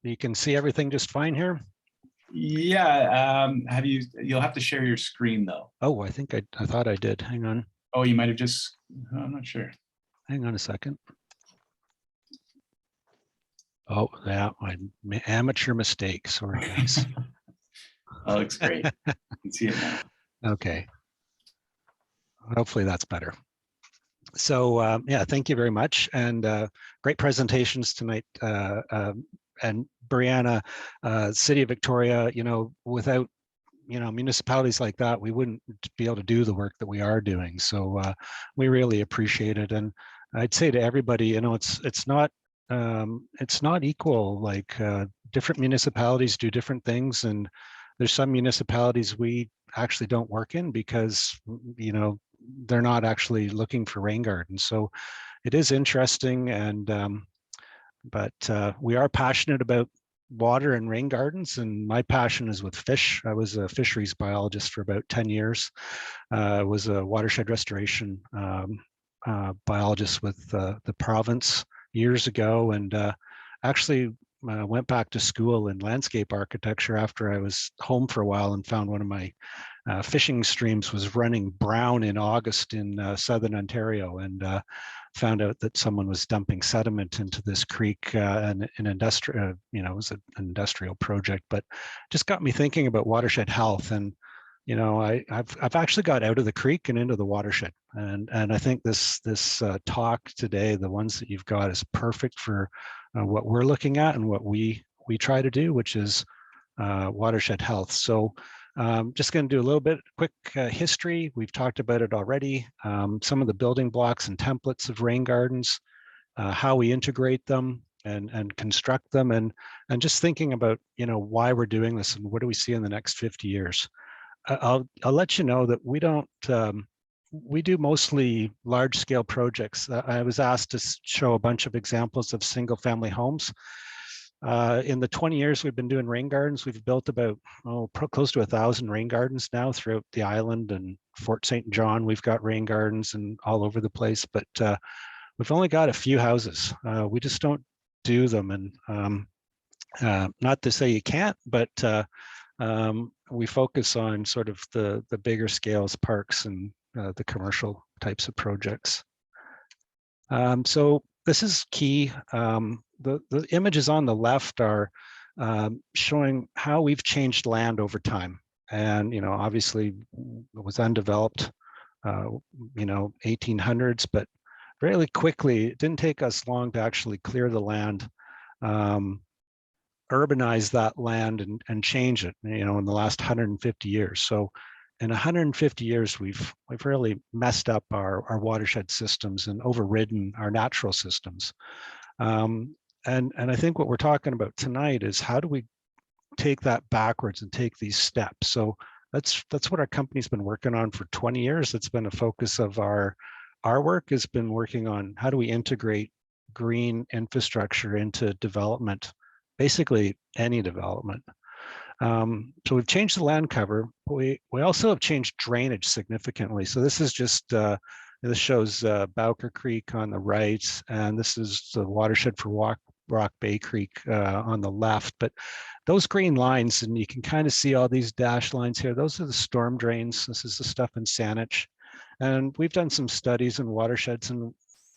you can see everything just fine here? Yeah. You'll have to share your screen though. Oh, I think I thought I did. Hang on. Oh, you might have just, I'm not sure. Hang on a second. Oh, yeah, my amateur mistake. Sorry, guys. That looks great. I can see it now. Okay. Hopefully that's better. So yeah, thank you very much, and great presentations tonight. And Brianna, City of Victoria, without municipalities like that, we wouldn't be able to do the work that we are doing. So we really appreciate it. And I'd say to everybody, it's not equal. Like different municipalities do different things, and there's some municipalities we actually don't work in because they're not actually looking for rain gardens. So it is interesting, and but we are passionate about water and rain gardens, and my passion is with fish. I was a fisheries biologist for about 10 years. I was a watershed restoration biologist with the province years ago, and actually went back to school in landscape architecture after I was home for a while, and found one of my fishing streams was running brown in August in southern Ontario, and found out that someone was dumping sediment into this creek, and an industrial, it was an industrial project, but just got me thinking about watershed health. And I've actually got out of the creek and into the watershed, and I think this talk today, the ones that you've got, is perfect for what we're looking at and what we try to do, which is watershed health. So just going to do a little bit quick history. We've talked about it already. Some of the building blocks and templates of rain gardens, how we integrate them and construct them, and just thinking about why we're doing this and what do we see in the next 50 years. I'll let you know that we don't. We do mostly large-scale projects. I was asked to show a bunch of examples of single-family homes. In the 20 years we've been doing rain gardens, we've built about close to 1,000 rain gardens now throughout the island, and Fort St. John, we've got rain gardens and all over the place, but we've only got a few houses. We just don't do them, and not to say you can't, but we focus on sort of the bigger scales, parks, and the commercial types of projects. So this is key. The images on the left are showing how we've changed land over time. And, obviously it was undeveloped, 1800s, but really quickly, it didn't take us long to actually clear the land, urbanize that land and change it, in the last 150 years. So in 150 years, we've really messed up our watershed systems and overridden our natural systems. And I think what we're talking about tonight is how do we take that backwards and take these steps. So that's what our company's been working on for 20 years. It's been a focus of our work, has been working on how do we integrate green infrastructure into development, basically any development. So we've changed the land cover, but we also have changed drainage significantly. So this is just, this shows Bowker Creek on the right, and this is the watershed for Rock Bay Creek on the left. But those green lines, and you can kind of see all these dashed lines here, those are the storm drains. This is the stuff in Saanich. And we've done some studies in watersheds, and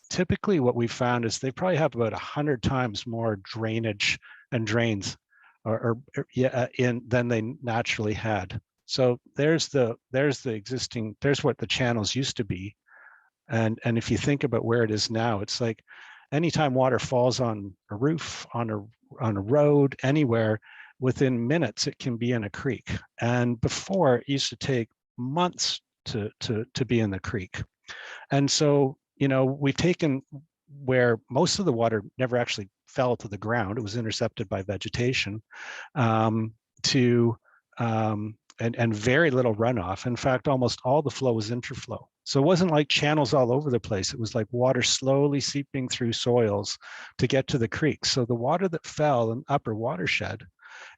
typically what we found is they probably have about 100 times more drainage and drains than they naturally had. So there's what the channels used to be. And if you think about where it is now, it's like anytime water falls on a roof, on a road, anywhere, within minutes it can be in a creek. And before, it used to take months to be in the creek. And so, we've taken where most of the water never actually fell to the ground, it was intercepted by vegetation, and very little runoff. In fact, almost all the flow was interflow. So it wasn't like channels all over the place. It was like water slowly seeping through soils to get to the creek. So the water that fell in upper watershed,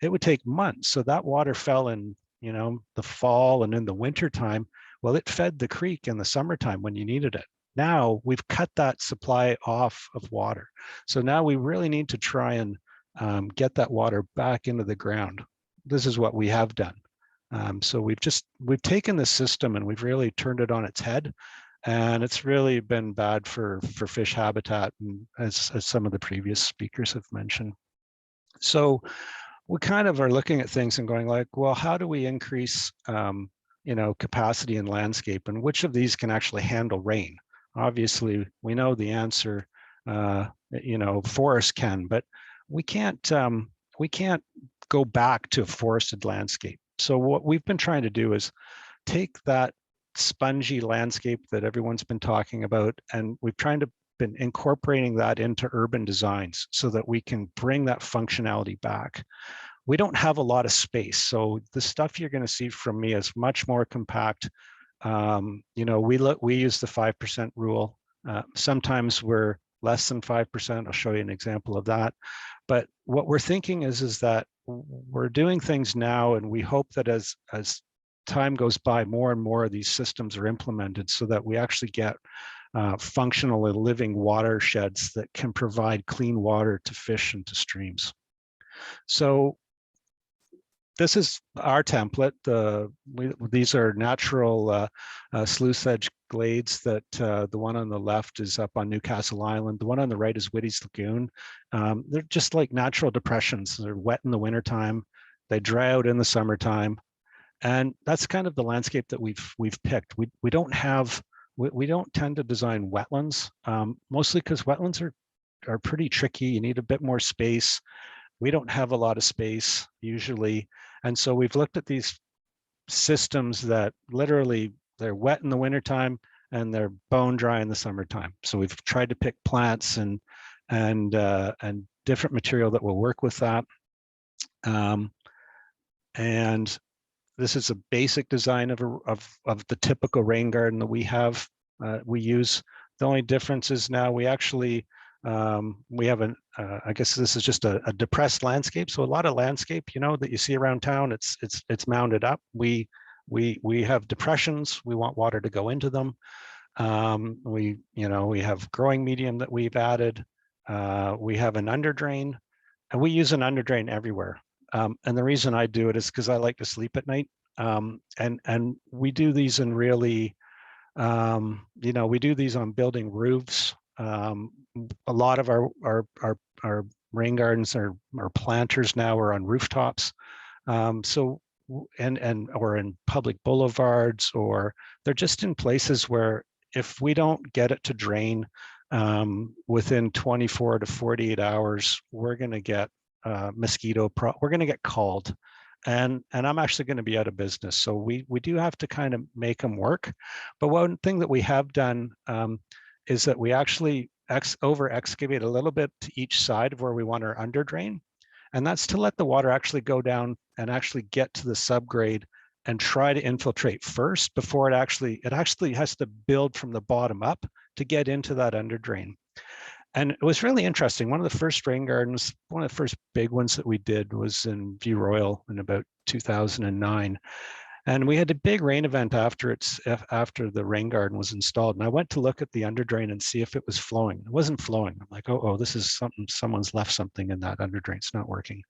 it would take months. So that water fell in, the fall and in the winter time. Well, it fed the creek in the summertime when you needed it. Now we've cut that supply off of water. So now we really need to try and get that water back into the ground. This is what we have done. So we've taken the system and we've really turned it on its head, and it's really been bad for fish habitat, and as some of the previous speakers have mentioned. So we kind of are looking at things and going like, well, how do we increase capacity in landscape, and which of these can actually handle rain? Obviously, we know the answer, forests can, but we can't go back to a forested landscape. So what we've been trying to do is take that spongy landscape that everyone's been talking about, and we've been incorporating that into urban designs so that we can bring that functionality back. We don't have a lot of space, so the stuff you're going to see from me is much more compact. We use the 5% rule. Sometimes we're less than 5%. I'll show you an example of that. But what we're thinking is that we're doing things now, and we hope that as time goes by, more and more of these systems are implemented so that we actually get functional and living watersheds that can provide clean water to fish and to streams. So this is our template. These are natural sluice edge glades that the one on the left is up on Newcastle Island. The one on the right is Whitty's Lagoon. They're just like natural depressions. They're wet in the wintertime. They dry out in the summertime. And that's kind of the landscape that we've picked. We don't tend to design wetlands, mostly because wetlands are pretty tricky. You need a bit more space. We don't have a lot of space usually. And so we've looked at these systems that literally they're wet in the wintertime and they're bone dry in the summertime. So we've tried to pick plants and different material that will work with that. And this is a basic design of the typical rain garden that we use. The only difference is now we actually we have I guess this is just a depressed landscape. So a lot of landscape, that you see around town, it's mounded up. We have depressions. We want water to go into them. We have growing medium that we've added. We have an underdrain, and we use an underdrain everywhere. And the reason I do it is because I like to sleep at night. And we do these in really, we do these on building roofs. A lot of our rain gardens or planters now are on rooftops. Or in public boulevards, or they're just in places where if we don't get it to drain within 24 to 48 hours, we're going to get we're going to get called, and I'm actually going to be out of business. So we do have to kind of make them work. But one thing that we have done is that we actually over excavate a little bit to each side of where we want our under drain. And that's to let the water actually go down and actually get to the subgrade and try to infiltrate first before it actually has to build from the bottom up to get into that under drain. And it was really interesting. One of the first rain gardens, one of the first big ones that we did was in View Royal in about 2009. And we had a big rain event after the rain garden was installed. And I went to look at the under drain and see if it was flowing. It wasn't flowing. I'm like, oh, this is something, someone's left something in that under drain. It's not working.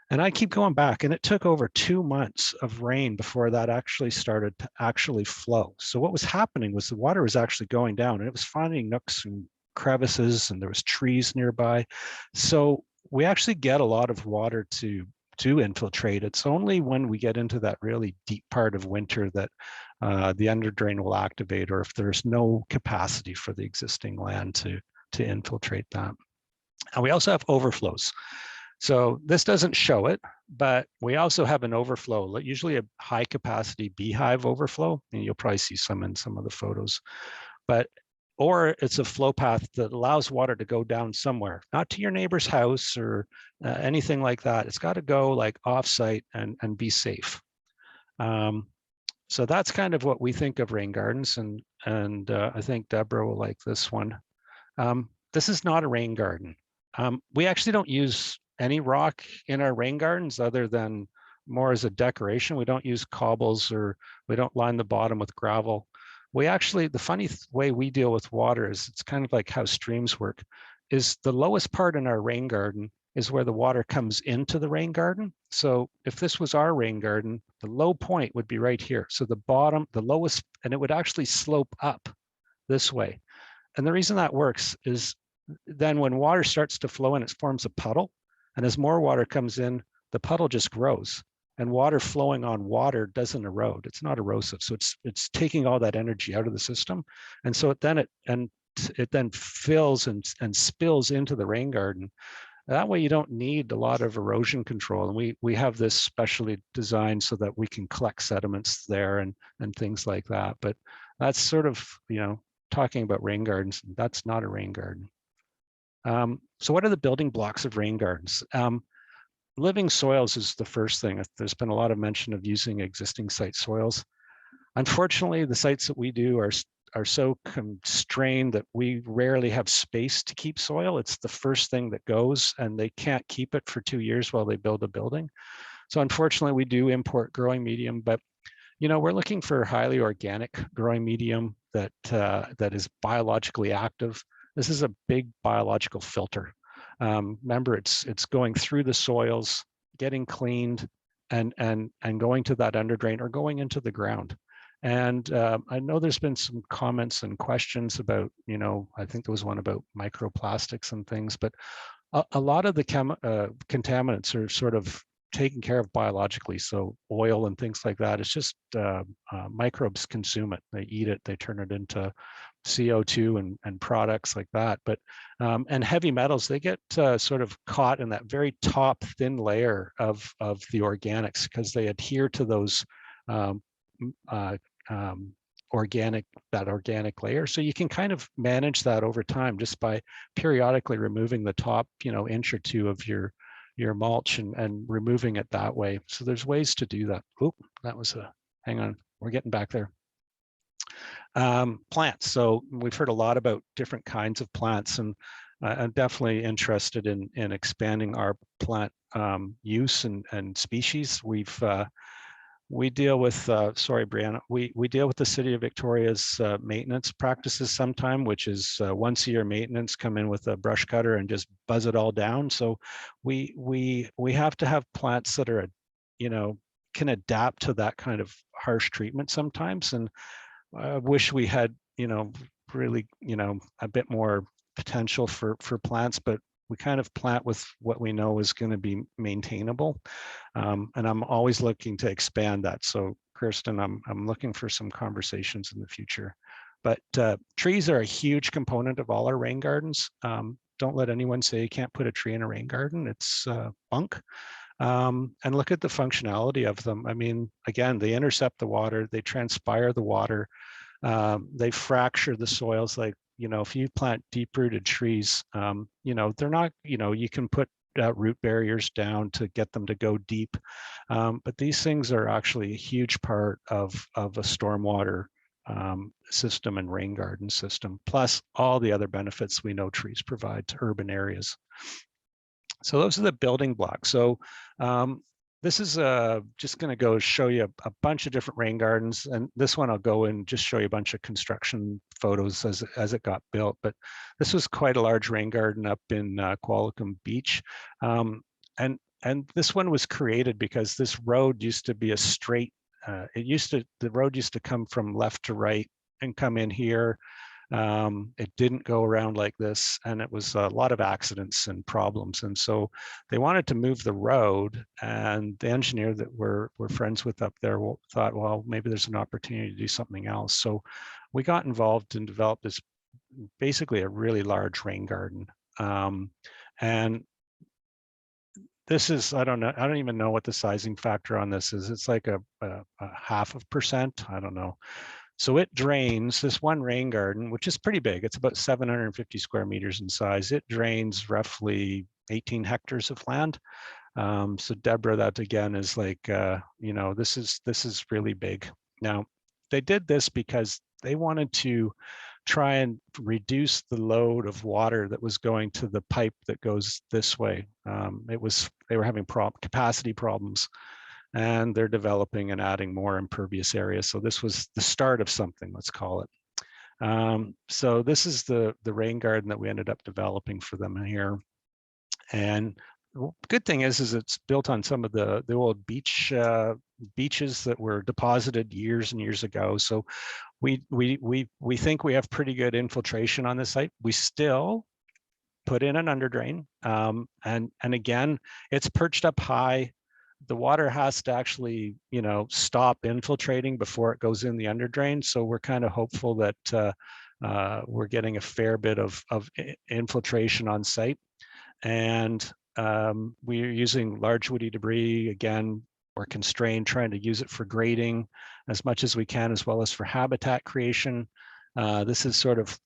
And I keep going back, and it took over 2 months of rain before that actually started to actually flow. So what was happening was the water was actually going down, and it was finding nooks and crevices, and there was trees nearby. So we actually get a lot of water to infiltrate. It's only when we get into that really deep part of winter that the under drain will activate, or if there's no capacity for the existing land to infiltrate that. And we also have overflows. So this doesn't show it, but we also have an overflow, usually a high capacity beehive overflow, and you'll probably see some in some of the photos. Or it's a flow path that allows water to go down somewhere, not to your neighbor's house or anything like that. It's got to go like offsite and be safe. So that's kind of what we think of rain gardens, and I think Deborah will like this one. This is not a rain garden. We actually don't use any rock in our rain gardens other than more as a decoration. We don't use cobbles, or we don't line the bottom with gravel. We actually, the funny way we deal with water is it's kind of like how streams work, is the lowest part in our rain garden is where the water comes into the rain garden. So if this was our rain garden, the low point would be right here. So the bottom, the lowest, and it would actually slope up this way. And the reason that works is then when water starts to flow in, it forms a puddle. And as more water comes in, the puddle just grows. And water flowing on water doesn't erode. It's not erosive. So it's taking all that energy out of the system. And so it then fills and spills into the rain garden. That way you don't need a lot of erosion control. And we have this specially designed so that we can collect sediments there and things like that. But that's sort of, talking about rain gardens. That's not a rain garden. So what are the building blocks of rain gardens? Living soils is the first thing. There's been a lot of mention of using existing site soils. Unfortunately, the sites that we do are so constrained that we rarely have space to keep soil. It's the first thing that goes, and they can't keep it for 2 years while they build a building. So unfortunately, we do import growing medium, but we're looking for highly organic growing medium that is biologically active. This is a big biological filter. Remember, it's going through the soils, getting cleaned, and going to that under drain or going into the ground. And I know there's been some comments and questions about, I think there was one about microplastics and things, but a lot of the contaminants are sort of taken care of biologically. So oil and things like that, it's just microbes consume it. They eat it, they turn it into CO2 and products like that. But and heavy metals, they get sort of caught in that very top thin layer of the organics because they adhere to those organic layer. So you can kind of manage that over time just by periodically removing the top, inch or two of your mulch and removing it that way. So there's ways to do that. Oop, that was hang on, we're getting back there. Plants. So we've heard a lot about different kinds of plants, and I'm definitely interested in expanding our plant use and species. we deal with, sorry, Brianna, we deal with the City of Victoria's maintenance practices sometime, which is once a year maintenance, come in with a brush cutter and just buzz it all down. So we have to have plants that are, you know, can adapt to that kind of harsh treatment sometimes. And I wish we had, you know, really, you know, a bit more potential for plants, but we kind of plant with what we know is going to be maintainable. And I'm always looking to expand that. So Kirsten, I'm looking for some conversations in the future. But trees are a huge component of all our rain gardens. Don't let anyone say you can't put a tree in a rain garden. It's bunk. And look at the functionality of them. I mean, again, they intercept the water, they transpire the water, they fracture the soils. Like, you know, if you plant deep-rooted trees, you know, they're not, you know, you can put root barriers down to get them to go deep. But these things are actually a huge part of a stormwater system and rain garden system, plus all the other benefits we know trees provide to urban areas. So those are the building blocks. So this is just going to go show you a bunch of different rain gardens. And this one I'll go and just show you a bunch of construction photos as it got built. But this was quite a large rain garden up in Qualicum Beach. And this one was created because this road used to be a straight, the road used to come from left to right and come in here. It didn't go around like this, and it was a lot of accidents and problems. And so they wanted to move the road, and the engineer that we're friends with up there thought, well, maybe there's an opportunity to do something else. So we got involved and developed this, basically a really large rain garden. And this is, I don't even know what the sizing factor on this is. It's like a 0.5%, I don't know. So it drains, this one rain garden, which is pretty big. It's about 750 square meters in size. It drains roughly 18 hectares of land. So Deborah, that again is like, you know, this is really big. Now, they did this because they wanted to try and reduce the load of water that was going to the pipe that goes this way. They were having capacity problems, and they're developing and adding more impervious areas. So this was the start of something, let's call it. So this is the rain garden that we ended up developing for them here. And the good thing is it's built on some of the old beaches that were deposited years and years ago. So we think we have pretty good infiltration on this site. We still put in an underdrain, and again, it's perched up high. The water has to actually, you know, stop infiltrating before it goes in the underdrain. So we're kind of hopeful that we're getting a fair bit of infiltration on site. And we're using large woody debris. Again, we're constrained trying to use it for grading as much as we can, as well as for habitat creation. This is sort of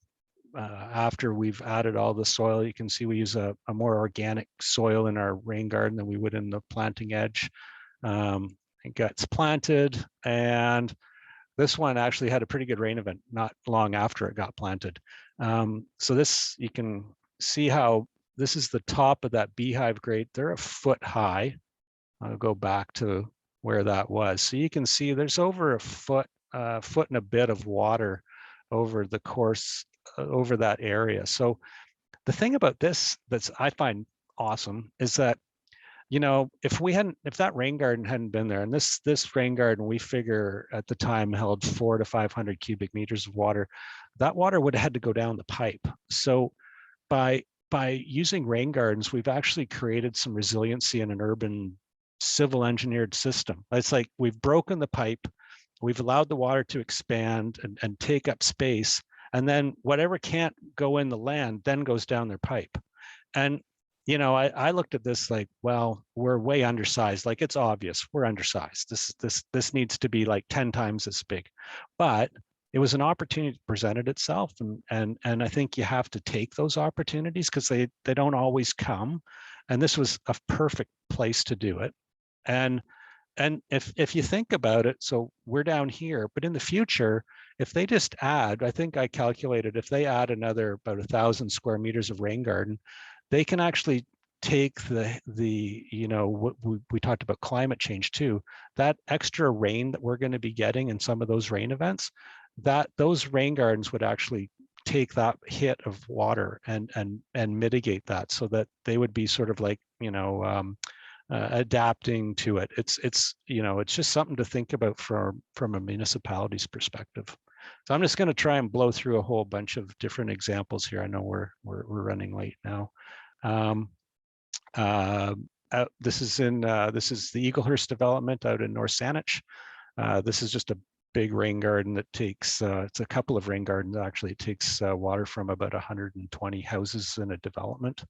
after we've added all the soil. You can see we use a more organic soil in our rain garden than we would in the planting edge. It gets planted, and this one actually had a pretty good rain event not long after it got planted. So this, you can see how this is the top of that beehive grate. They're a foot high. I'll go back to where that was. So you can see there's over a foot and a bit of water over the course over that area. So the thing about this that's I find awesome is that, you know, if that rain garden hadn't been there, and this rain garden we figure at the time held 400 to 500 cubic meters of water, that water would have had to go down the pipe. So by using rain gardens, we've actually created some resiliency in an urban civil engineered system. It's like we've broken the pipe, we've allowed the water to expand and take up space, and then whatever can't go in the land then goes down their pipe. And, you know, I looked at this like, well, we're way undersized. Like, it's obvious we're undersized. This needs to be like 10 times as big. But it was an opportunity that presented itself. And I think you have to take those opportunities because they don't always come. And this was a perfect place to do it. And if you think about it, so we're down here, but in the future, if they just add, I think I calculated, if they add another about 1,000 square meters of rain garden, they can actually take the you know, what we talked about climate change too, that extra rain that we're going to be getting in some of those rain events, that those rain gardens would actually take that hit of water and mitigate that, so that they would be sort of like, you know, adapting to it. It's you know, it's just something to think about from a municipality's perspective. So I'm just going to try and blow through a whole bunch of different examples here. I know we're running late now. This is the Eaglehurst development out in North Saanich. This is just a big rain garden that takes, it's a couple of rain gardens actually. It takes water from about 120 houses in a development.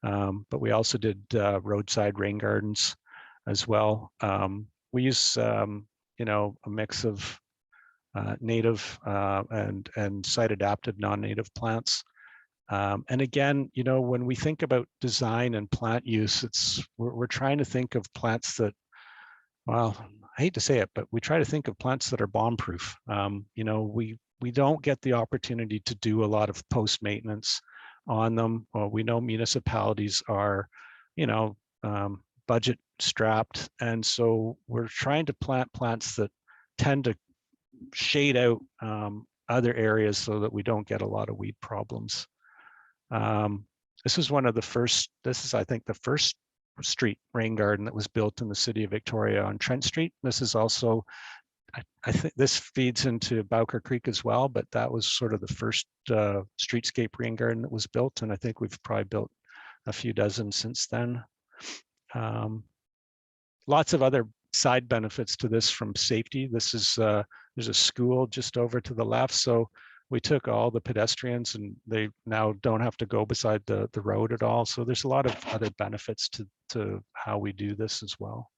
But we also did roadside rain gardens as well. We use, you know, a mix of native and site adapted non-native plants. And again, you know, when we think about design and plant use, we're trying to think of plants that, well, I hate to say it, but we try to think of plants that are bomb-proof. You know, we don't get the opportunity to do a lot of post-maintenance on them. Well, we know municipalities are, you know, budget strapped, and so we're trying to plant plants that tend to shade out other areas so that we don't get a lot of weed problems. This is one of the first, this is, I think, the first street rain garden that was built in the city of Victoria on Trent Street. This is also, I think this feeds into Bowker Creek as well, but that was sort of the first streetscape rain garden that was built. And I think we've probably built a few dozen since then. Lots of other side benefits to this from safety. This is, there's a school just over to the left. So we took all the pedestrians and they now don't have to go beside the road at all. So there's a lot of other benefits to how we do this as well.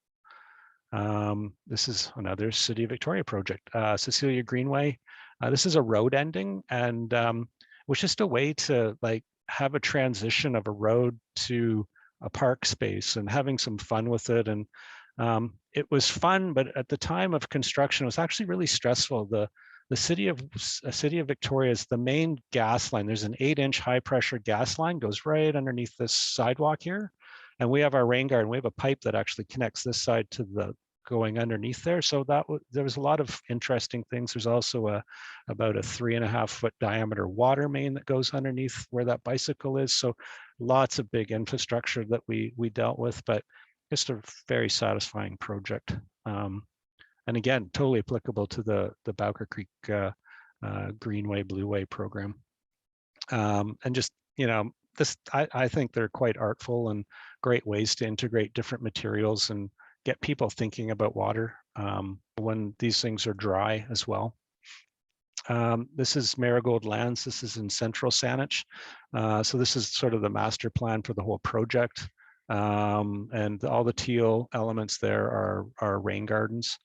This is another City of Victoria project, Cecilia Greenway. This is a road ending, and was just a way to like have a transition of a road to a park space and having some fun with it. And it was fun, but at the time of construction, it was actually really stressful. The city of Victoria's, the main gas line, there's an 8-inch high pressure gas line goes right underneath this sidewalk here. And we have our rain garden. We have a pipe that actually connects this side to the going underneath there. So there was a lot of interesting things. There's also about a 3.5-foot diameter water main that goes underneath where that bicycle is. So lots of big infrastructure that we dealt with, but just a very satisfying project. And again, totally applicable to the Bowker Creek Greenway Blueway program. And just, you know, this, I think they're quite artful and great ways to integrate different materials and get people thinking about water when these things are dry as well. This is Marigold Lands. This is in Central Saanich. So this is sort of the master plan for the whole project. And all the teal elements there are rain gardens.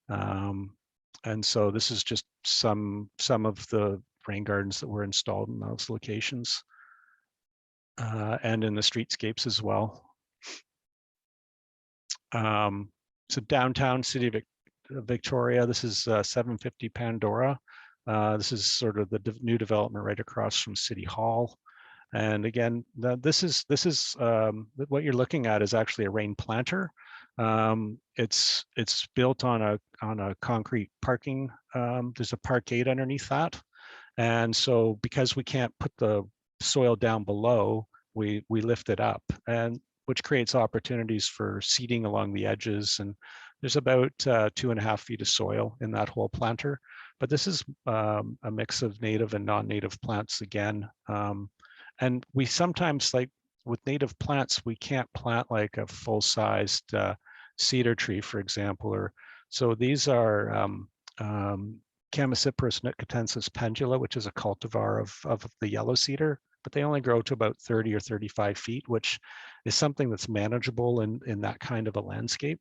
And so this is just some of the rain gardens that were installed in those locations and in the streetscapes as well. So downtown City of Victoria, this is 750 Pandora. This is sort of the new development right across from City Hall. And again, this is what you're looking at is actually a rain planter. It's built on a concrete parking. There's a parkade underneath that, and so because we can't put the soil down below, we lift it up, and which creates opportunities for seeding along the edges. And there's about 2.5 feet of soil in that whole planter. But this is a mix of native and non-native plants again. And we sometimes, like with native plants, we can't plant like a full-sized cedar tree, for example. Or so these are Chamaecyparis nootkitensis pendula, which is a cultivar of the yellow cedar, but they only grow to about 30 or 35 feet, which is something that's manageable in that kind of a landscape.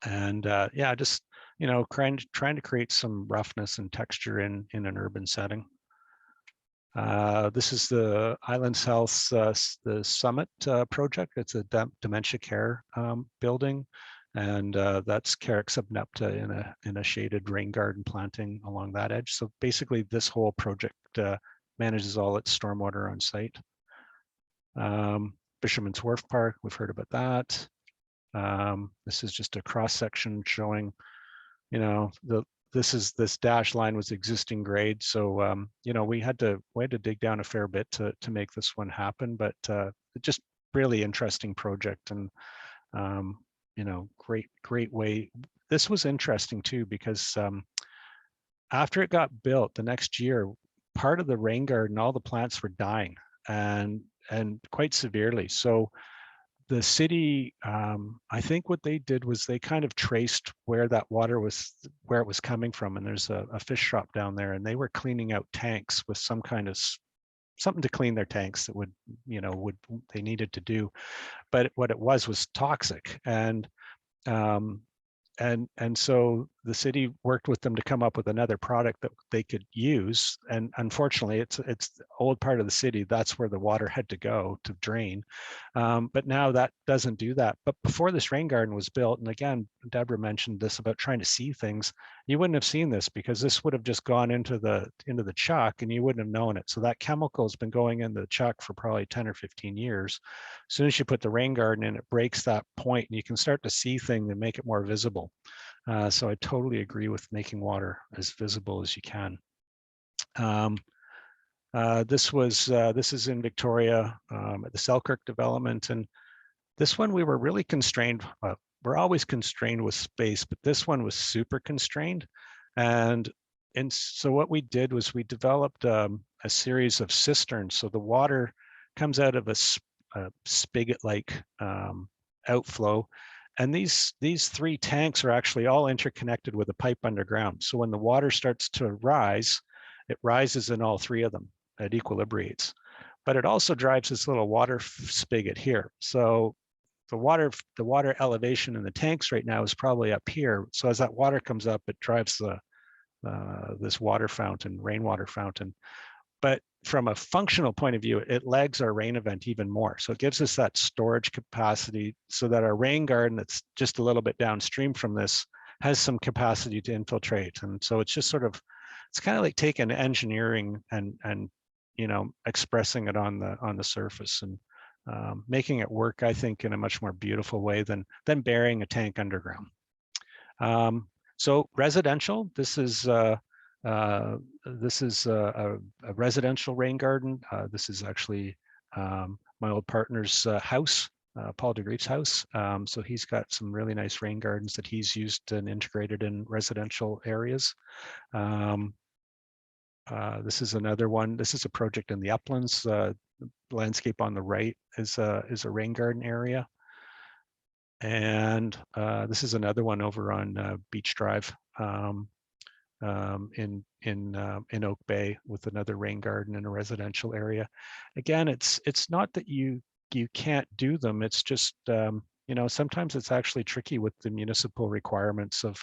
And yeah, just, you know, trying to create some roughness and texture in an urban setting. This is the Islands Health, the Summit project. It's a dementia care building, and that's Carex subnepta in a shaded rain garden planting along that edge. So basically, this whole project manages all its stormwater on site. Fisherman's Wharf Park, we've heard about that. This is just a cross section showing, you know, this dash line was existing grade. So, you know, we had to dig down a fair bit to make this one happen, but just really interesting project. And, you know, great way. This was interesting too, because after it got built the next year, part of the rain garden, all the plants were dying and quite severely. So the city, I think what they did was they kind of traced where that water was, where it was coming from. And there's a fish shop down there, and they were cleaning out tanks with some kind of something to clean their tanks that would, you know, they needed to do. But what it was toxic. And so the city worked with them to come up with another product that they could use. And unfortunately, it's the old part of the city. That's where the water had to go to drain. But now that doesn't do that. But before this rain garden was built, and again, Deborah mentioned this about trying to see things, you wouldn't have seen this because this would have just gone into the chuck and you wouldn't have known it. So that chemical has been going in the chuck for probably 10 or 15 years. As soon as you put the rain garden in, it breaks that point and you can start to see things and make it more visible. So I totally agree with making water as visible as you can. This is in Victoria at the Selkirk development, and this one we were really constrained. We're always constrained with space, but this one was super constrained. And so what we did was we developed a series of cisterns. So the water comes out of a spigot-like outflow. And these 3 tanks are actually all interconnected with a pipe underground. So when the water starts to rise, it rises in all 3 of them. It equilibrates. But it also drives this little water spigot here. So the water elevation in the tanks right now is probably up here. So as that water comes up, it drives this water fountain, rainwater fountain. But from a functional point of view, it lags our rain event even more. So it gives us that storage capacity so that our rain garden that's just a little bit downstream from this has some capacity to infiltrate. And so it's just sort of, it's kind of like taking engineering and you know, expressing it on the surface and making it work, I think, in a much more beautiful way than burying a tank underground. So residential, this is a residential rain garden. This is actually my old partner's house, Paul DeGrief's house. So he's got some really nice rain gardens that he's used and integrated in residential areas. This is another one. This is a project in the uplands. Landscape on the right is a rain garden area. And this is another one over on Beach Drive. In Oak Bay with another rain garden in a residential area. Again, it's not that you can't do them. It's just you know, sometimes it's actually tricky with the municipal requirements of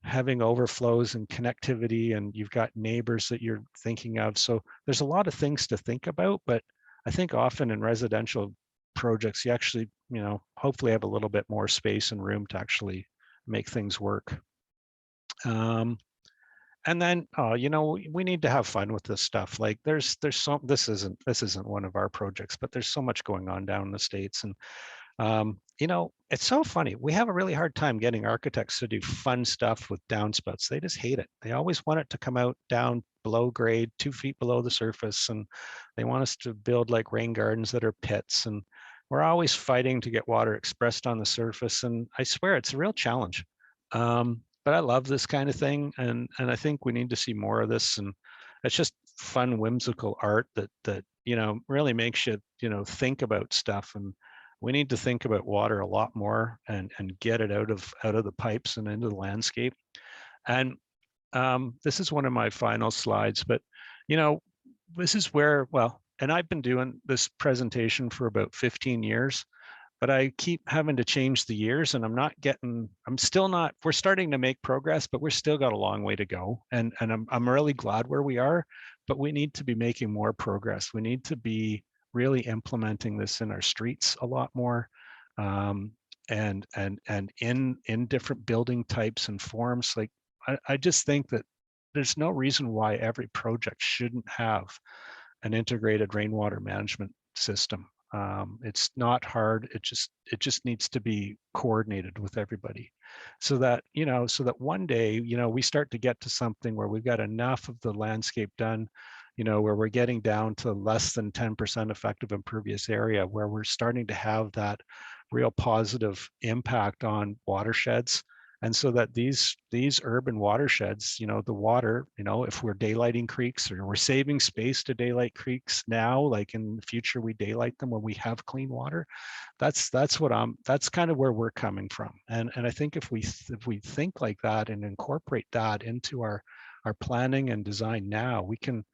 having overflows and connectivity, and you've got neighbors that you're thinking of. So there's a lot of things to think about, but I think often in residential projects, you actually, you know, hopefully have a little bit more space and room to actually make things work. And then, you know, we need to have fun with this stuff. Like there's so, this isn't one of our projects, but there's so much going on down in the States. And, you know, it's so funny. We have a really hard time getting architects to do fun stuff with downspouts. They just hate it. They always want it to come out down below grade, 2 feet below the surface. And they want us to build like rain gardens that are pits. And we're always fighting to get water expressed on the surface. And I swear it's a real challenge. But I love this kind of thing, and I think we need to see more of this. And it's just fun, whimsical art that you know, really makes you, you know, think about stuff. And we need to think about water a lot more and get it out of the pipes and into the landscape. And this is one of my final slides, but you know, this is where, well, and I've been doing this presentation for about 15 years. But I keep having to change the years, and we're starting to make progress, but we're still got a long way to go. And I'm really glad where we are, but we need to be making more progress. We need to be really implementing this in our streets a lot more, and in different building types and forms. Like I just think that there's no reason why every project shouldn't have an integrated rainwater management system. It's not hard. It just needs to be coordinated with everybody, so that so that one day we start to get to something where we've got enough of the landscape done, where we're getting down to less than 10% effective impervious area, where we're starting to have that real positive impact on watersheds. And so that these urban watersheds, the water, if we're daylighting creeks or we're saving space to daylight creeks now, like in the future we daylight them when we have clean water. That's kind of where we're coming from. And I think if we think like that and incorporate that into our planning and design now, we can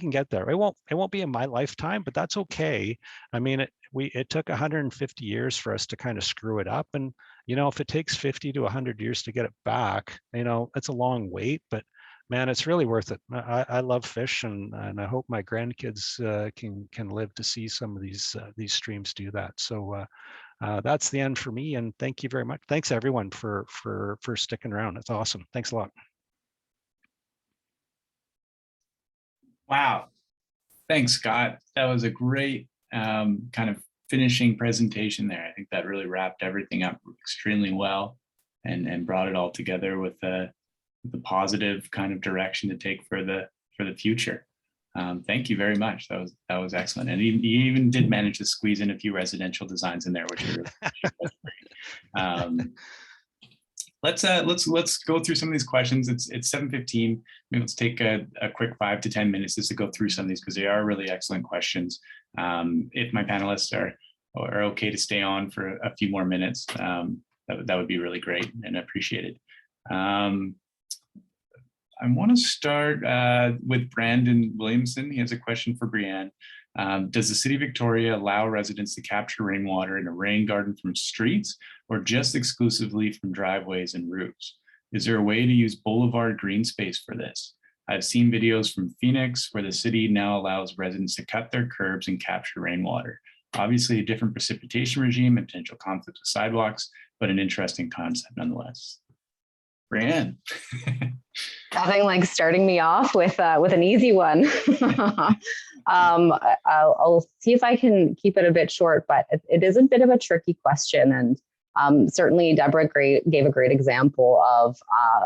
get there. It won't be in my lifetime, but that's okay. I mean, it took 150 years for us to kind of screw it up. And, if it takes 50 to 100 years to get it back, it's a long wait, but man, it's really worth it. I love fish, and I hope my grandkids can live to see some of these streams do that. So that's the end for me. And thank you very much. Thanks everyone for sticking around. It's awesome. Thanks a lot. Wow. Thanks, Scott. That was a great kind of finishing presentation there. I think that really wrapped everything up extremely well and brought it all together with the positive kind of direction to take for the future. Thank you very much. That was excellent. And you even did manage to squeeze in a few residential designs in there, which I really appreciate. Let's go through some of these questions. It's 7:15. Maybe let's take a quick 5 to 10 minutes just to go through some of these, because they are really excellent questions. If my panelists are okay to stay on for a few more minutes, that would be really great and appreciated. I want to start with Brandon Williamson. He has a question for Brianne. Does the City of Victoria allow residents to capture rainwater in a rain garden from streets, or just exclusively from driveways and roofs? Is there a way to use boulevard green space for this? I've seen videos from Phoenix where the city now allows residents to cut their curbs and capture rainwater. Obviously a different precipitation regime and potential conflict with sidewalks, but an interesting concept nonetheless. Brianne. Nothing like starting me off with an easy one. I'll see if I can keep it a bit short, but it is a bit of a tricky question. And certainly Deborah gave a great example of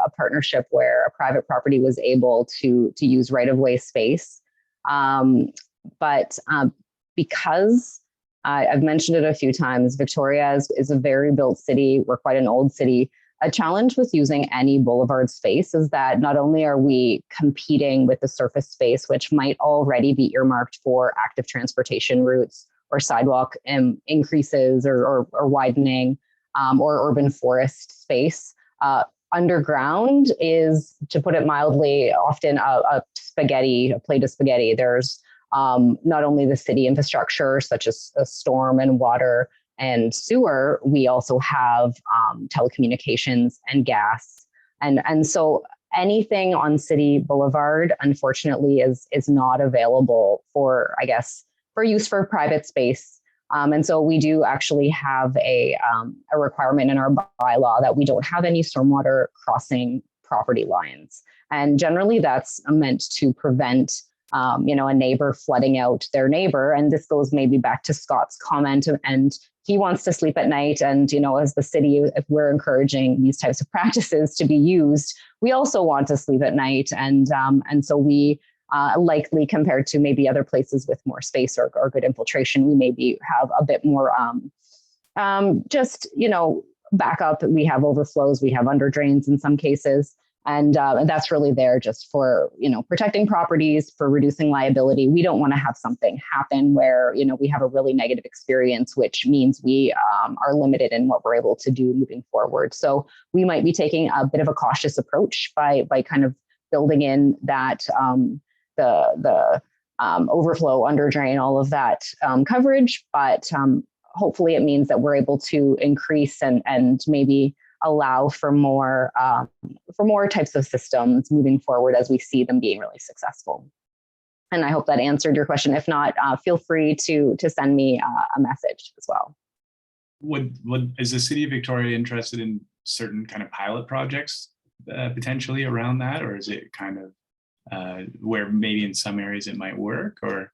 a partnership where a private property was able to use right-of-way space. But because I've mentioned it a few times, Victoria is a very built city. We're quite an old city. A challenge with using any boulevard space is that not only are we competing with the surface space, which might already be earmarked for active transportation routes or sidewalk increases or widening, or urban forest space. Underground is, to put it mildly, often a plate of spaghetti. There's not only the city infrastructure, such as storm and water and sewer, we also have telecommunications and gas. And so anything on City Boulevard, unfortunately, is not available for use for private space. And so we do actually have a requirement in our bylaw that we don't have any stormwater crossing property lines. And generally that's meant to prevent a neighbor flooding out their neighbor. And this goes maybe back to Scott's comment, and he wants to sleep at night. And, as the city, if we're encouraging these types of practices to be used, we also want to sleep at night. And so we likely, compared to maybe other places with more space or good infiltration, we maybe have a bit more backup. We have overflows, we have under drains in some cases. And that's really there just for, protecting properties, for reducing liability. We don't want to have something happen where, we have a really negative experience, which means we are limited in what we're able to do moving forward. So we might be taking a bit of a cautious approach by kind of building in that the overflow, under drain, all of that coverage. But hopefully it means that we're able to increase and maybe allow for more types of systems moving forward as we see them being really successful. And I hope that answered your question. If not, feel free to send me a message as well. Is the City of Victoria interested in certain kind of pilot projects potentially around that, or is it kind of where maybe in some areas it might work, or?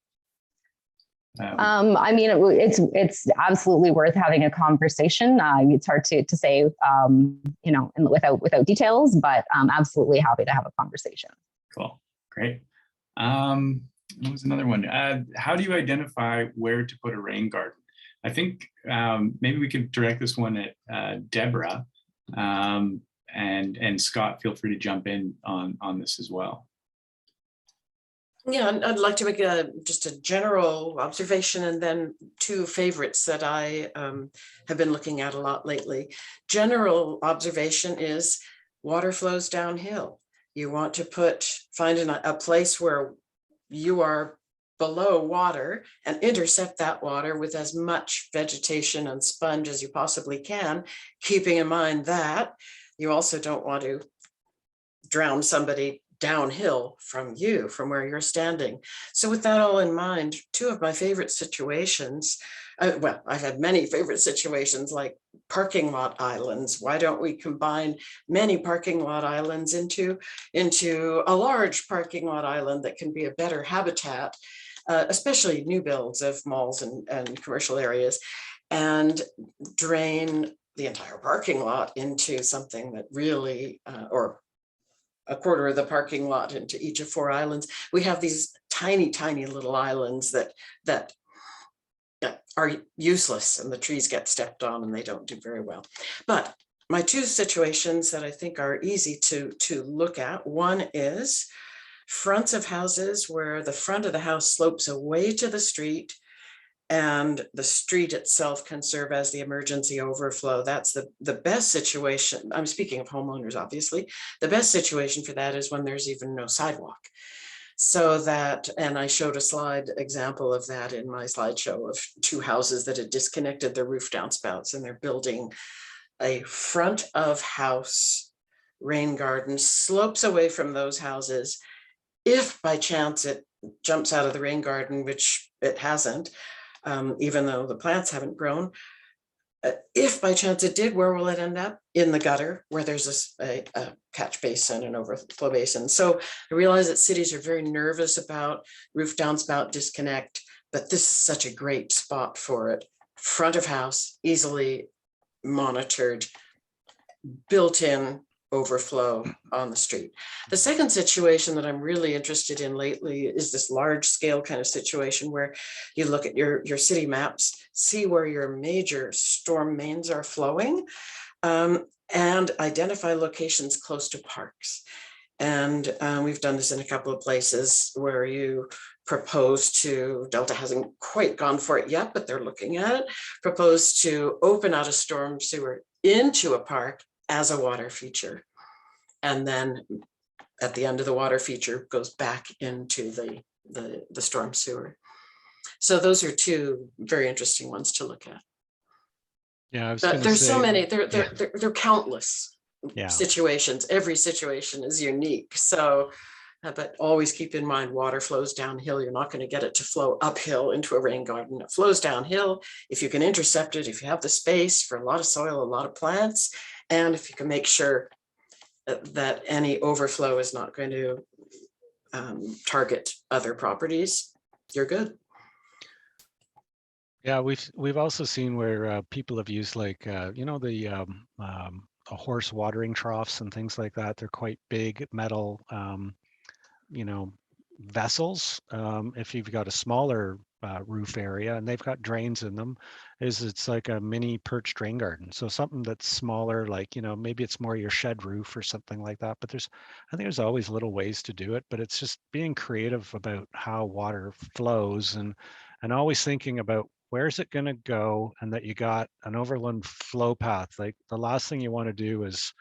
I mean, it's absolutely worth having a conversation. It's hard to say, you know, without details, but absolutely happy to have a conversation. Cool, great. What was another one? How do you identify where to put a rain garden? I think maybe we could direct this one at Deborah, and Scott, feel free to jump in on this as well. Yeah, I'd like to make just a general observation and then two favorites that I have been looking at a lot lately. General observation is water flows downhill. You want to find a place where you are below water and intercept that water with as much vegetation and sponge as you possibly can, keeping in mind that you also don't want to drown somebody downhill from where you're standing. So with that all in mind, two of my favorite situations, well, I've had many favorite situations like parking lot islands. Why don't we combine many parking lot islands into a large parking lot island that can be a better habitat, especially new builds of malls and commercial areas, and drain the entire parking lot into something that really, or a quarter of the parking lot into each of 4 islands. We have these tiny, tiny little islands that are useless, and the trees get stepped on and they don't do very well. But my two situations that I think are easy to look at, one is fronts of houses where the front of the house slopes away to the street and the street itself can serve as the emergency overflow. That's the best situation. I'm speaking of homeowners, obviously. The best situation for that is when there's even no sidewalk. So that, and I showed a slide example of that in my slideshow of 2 houses that had disconnected their roof downspouts, and they're building a front of house rain garden, slopes away from those houses. If by chance it jumps out of the rain garden, which it hasn't, even though the plants haven't grown, if by chance it did, where will it end up? In the gutter, where there's a catch basin and overflow basin. So I realize that cities are very nervous about roof downspout disconnect, but this is such a great spot for it. Front of house, easily monitored, built-in overflow on the street. The second situation that I'm really interested in lately is this large scale kind of situation where you look at your city maps, see where your major storm mains are flowing, and identify locations close to parks. And we've done this in a couple of places where you propose to, Delta hasn't quite gone for it yet, but they're looking at it, propose to open out a storm sewer into a park as a water feature. And then at the end of the water feature goes back into the storm sewer. So those are two very interesting ones to look at. Yeah, I was But there's say, so many, they're countless yeah. situations. Every situation is unique. So, but always keep in mind, water flows downhill. You're not going to get it to flow uphill into a rain garden. It flows downhill. If you can intercept it, if you have the space for a lot of soil, a lot of plants, and if you can make sure that any overflow is not going to target other properties, you're good. Yeah, we've also seen where people have used like you know, the horse watering troughs and things like that. They're quite big metal you know, vessels. If you've got a smaller roof area and they've got drains in them, it's like a mini perch drain garden. So something that's smaller, like, you know, maybe it's more your shed roof or something like that. But I think there's always little ways to do it, but it's just being creative about how water flows and always thinking about where's it going to go, and that you got an overland flow path. Like the last thing you want to do is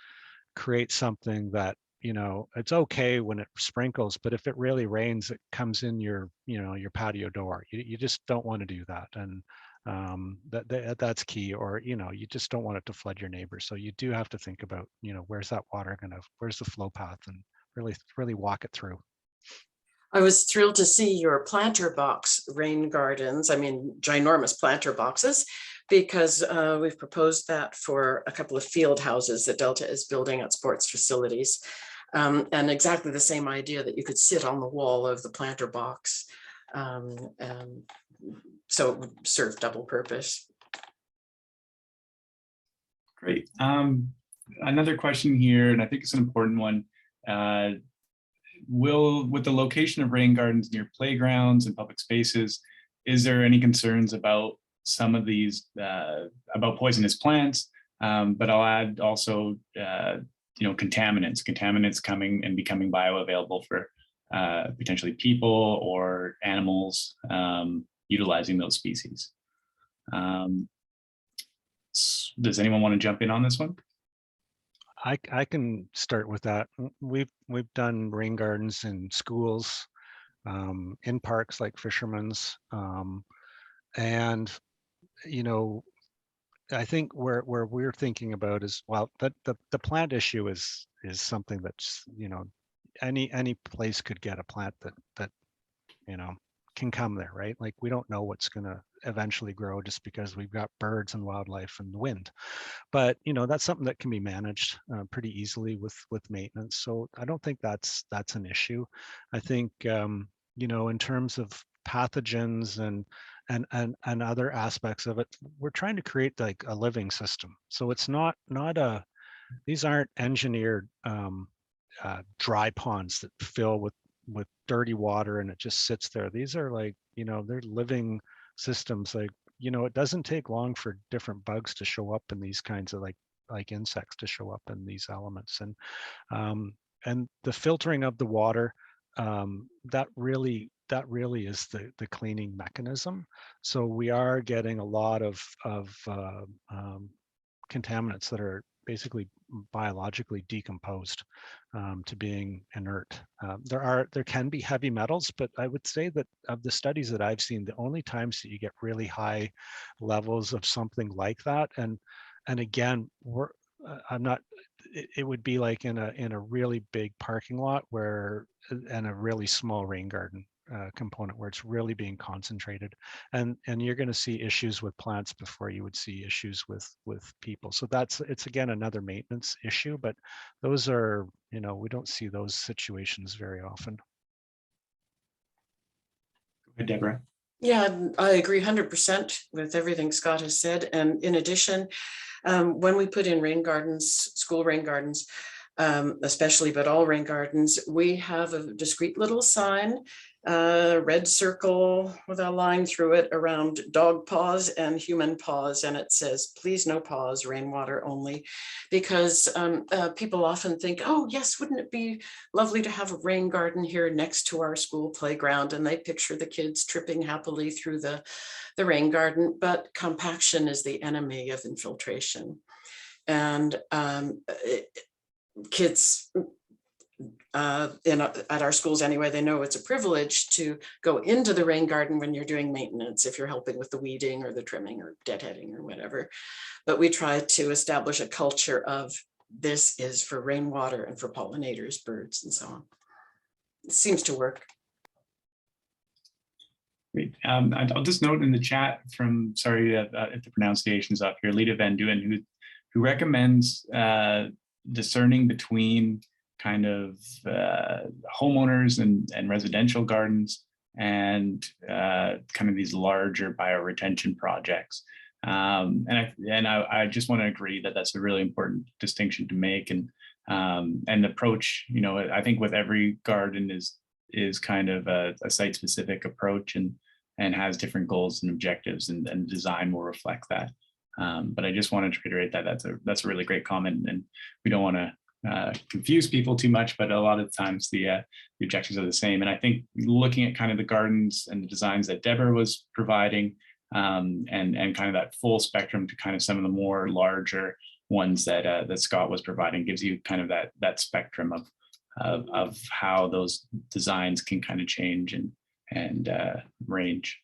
create something that, you know, it's okay when it sprinkles, but if it really rains, it comes in your, you know, your patio door. You just don't want to do that. And that's key. Or, you know, you just don't want it to flood your neighbors. So you do have to think about, you know, where's that water where's the flow path, and really walk it through. I was thrilled to see your planter box rain gardens. I mean, ginormous planter boxes, because we've proposed that for a couple of field houses that Delta is building at sports facilities. And exactly the same idea that you could sit on the wall of the planter box and So it would serve double purpose. Great. Another question here, and I think it's an important one. With the location of rain gardens near playgrounds and public spaces, is there any concerns about some of these, about poisonous plants? But I'll add also, contaminants coming and becoming bioavailable for potentially people or animals utilizing those species. Does anyone want to jump in on this one? I can start with that. We've done rain gardens in schools, in parks like Fisherman's, and I think where we're thinking about is, well, that the plant issue is something that's any place could get a plant that can come there, right? Like, we don't know what's going to eventually grow just because we've got birds and wildlife and the wind. But that's something that can be managed pretty easily with maintenance. So I don't think that's an issue. I think in terms of pathogens and other aspects of it, we're trying to create like a living system. So it's not these aren't engineered dry ponds that fill with dirty water and it just sits there. These are like, they're living systems. Like, it doesn't take long for different bugs to show up in these kinds of like insects to show up in these elements. And the filtering of the water, that really is the cleaning mechanism. So we are getting a lot of contaminants that are basically biologically decomposed to being inert. There can be heavy metals, but I would say that of the studies that I've seen, the only times that you get really high levels of something like that, and again, it would be like in a really big parking lot and a really small rain garden component where it's really being concentrated, and you're going to see issues with plants before you would see issues with people. So it's again another maintenance issue, but those are, we don't see those situations very often. Go ahead, Deborah. Yeah, I agree 100% with everything Scott has said. And in addition, when we put in rain gardens, school rain gardens, especially, but all rain gardens, we have a discreet little sign, red circle with a line through it around dog paws and human paws. And it says, please no paws, rainwater only, because people often think, oh yes, wouldn't it be lovely to have a rain garden here next to our school playground? And they picture the kids tripping happily through the rain garden, but compaction is the enemy of infiltration. And kids at our schools anyway, they know it's a privilege to go into the rain garden when you're doing maintenance, if you're helping with the weeding or the trimming or deadheading or whatever. But we try to establish a culture of this is for rainwater and for pollinators, birds, and so on. It seems to work. Great. I'll just note in the chat from, sorry if the pronunciation's up here, Lita Van Duyn, who recommends discerning between kind of homeowners and residential gardens and kind of these larger bioretention projects. And I just want to agree that that's a really important distinction to make. And the approach, I think with every garden is kind of a site-specific approach and has different goals and objectives, and design will reflect that. But I just wanted to reiterate that that's a really great comment, and we don't want to confuse people too much, but a lot of times the objectives are the same. And I think looking at kind of the gardens and the designs that Deborah was providing, and kind of that full spectrum to kind of some of the more larger ones that Scott was providing, gives you kind of that spectrum of how those designs can kind of change and range.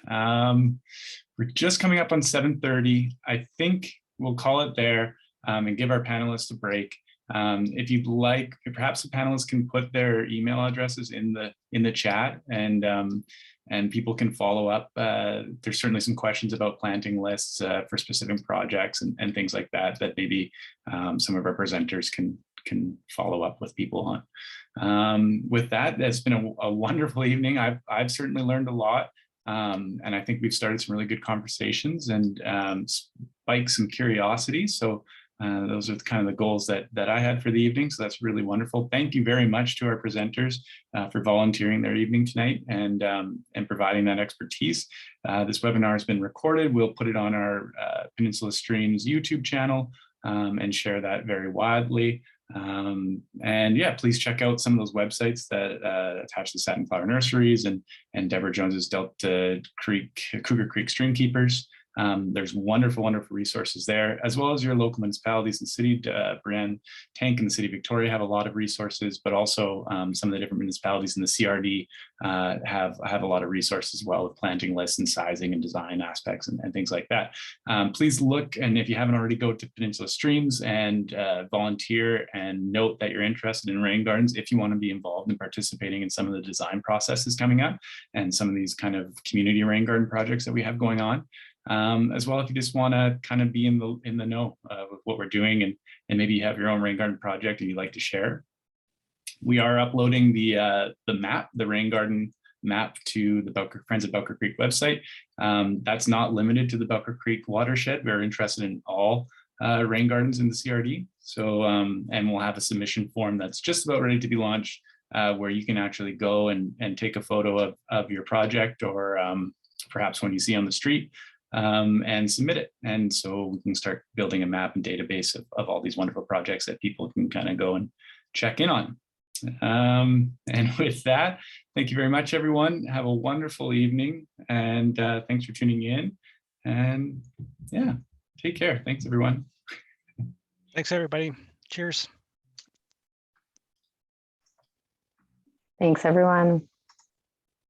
We're just coming up on 7:30. I think we'll call it there and give our panelists a break. If you'd like, perhaps the panelists can put their email addresses in the chat, and people can follow up. There's certainly some questions about planting lists for specific projects and things like that maybe some of our presenters can follow up with people on. With that, it's been a wonderful evening. I've certainly learned a lot. And I think we've started some really good conversations and spiked some curiosity. So those are kind of the goals that I had for the evening. So that's really wonderful. Thank you very much to our presenters for volunteering their evening tonight and providing that expertise. This webinar has been recorded. We'll put it on our Peninsula Streams YouTube channel and share that very widely. And yeah, please check out some of those websites that attach to Satin Flower Nurseries and Deborah Jones's Cougar Creek Stream Keepers. There's wonderful resources there, as well as your local municipalities and city. Brienne Tank and the City of Victoria have a lot of resources, but also some of the different municipalities in the CRD have a lot of resources as well, with planting lists and sizing and design aspects and things like that. Please look, and if you haven't already, go to Peninsula Streams and volunteer, and note that you're interested in rain gardens if you want to be involved in participating in some of the design processes coming up and some of these kind of community rain garden projects that we have going on. As well, if you just want to kind of be in the know with what we're doing, and maybe you have your own rain garden project and you'd like to share, we are uploading the rain garden map to the Friends of Belker Creek website. That's not limited to the Belker Creek watershed. We're interested in all rain gardens in the CRD. So, and we'll have a submission form that's just about ready to be launched, where you can actually go and take a photo of your project, or perhaps one you see on the street, and submit it. And so we can start building a map and database of all these wonderful projects that people can kind of go and check in on. And with that, thank you very much, everyone. Have a wonderful evening, and thanks for tuning in. And yeah, take care. Thanks, everyone. Thanks, everybody. Cheers. Thanks, everyone.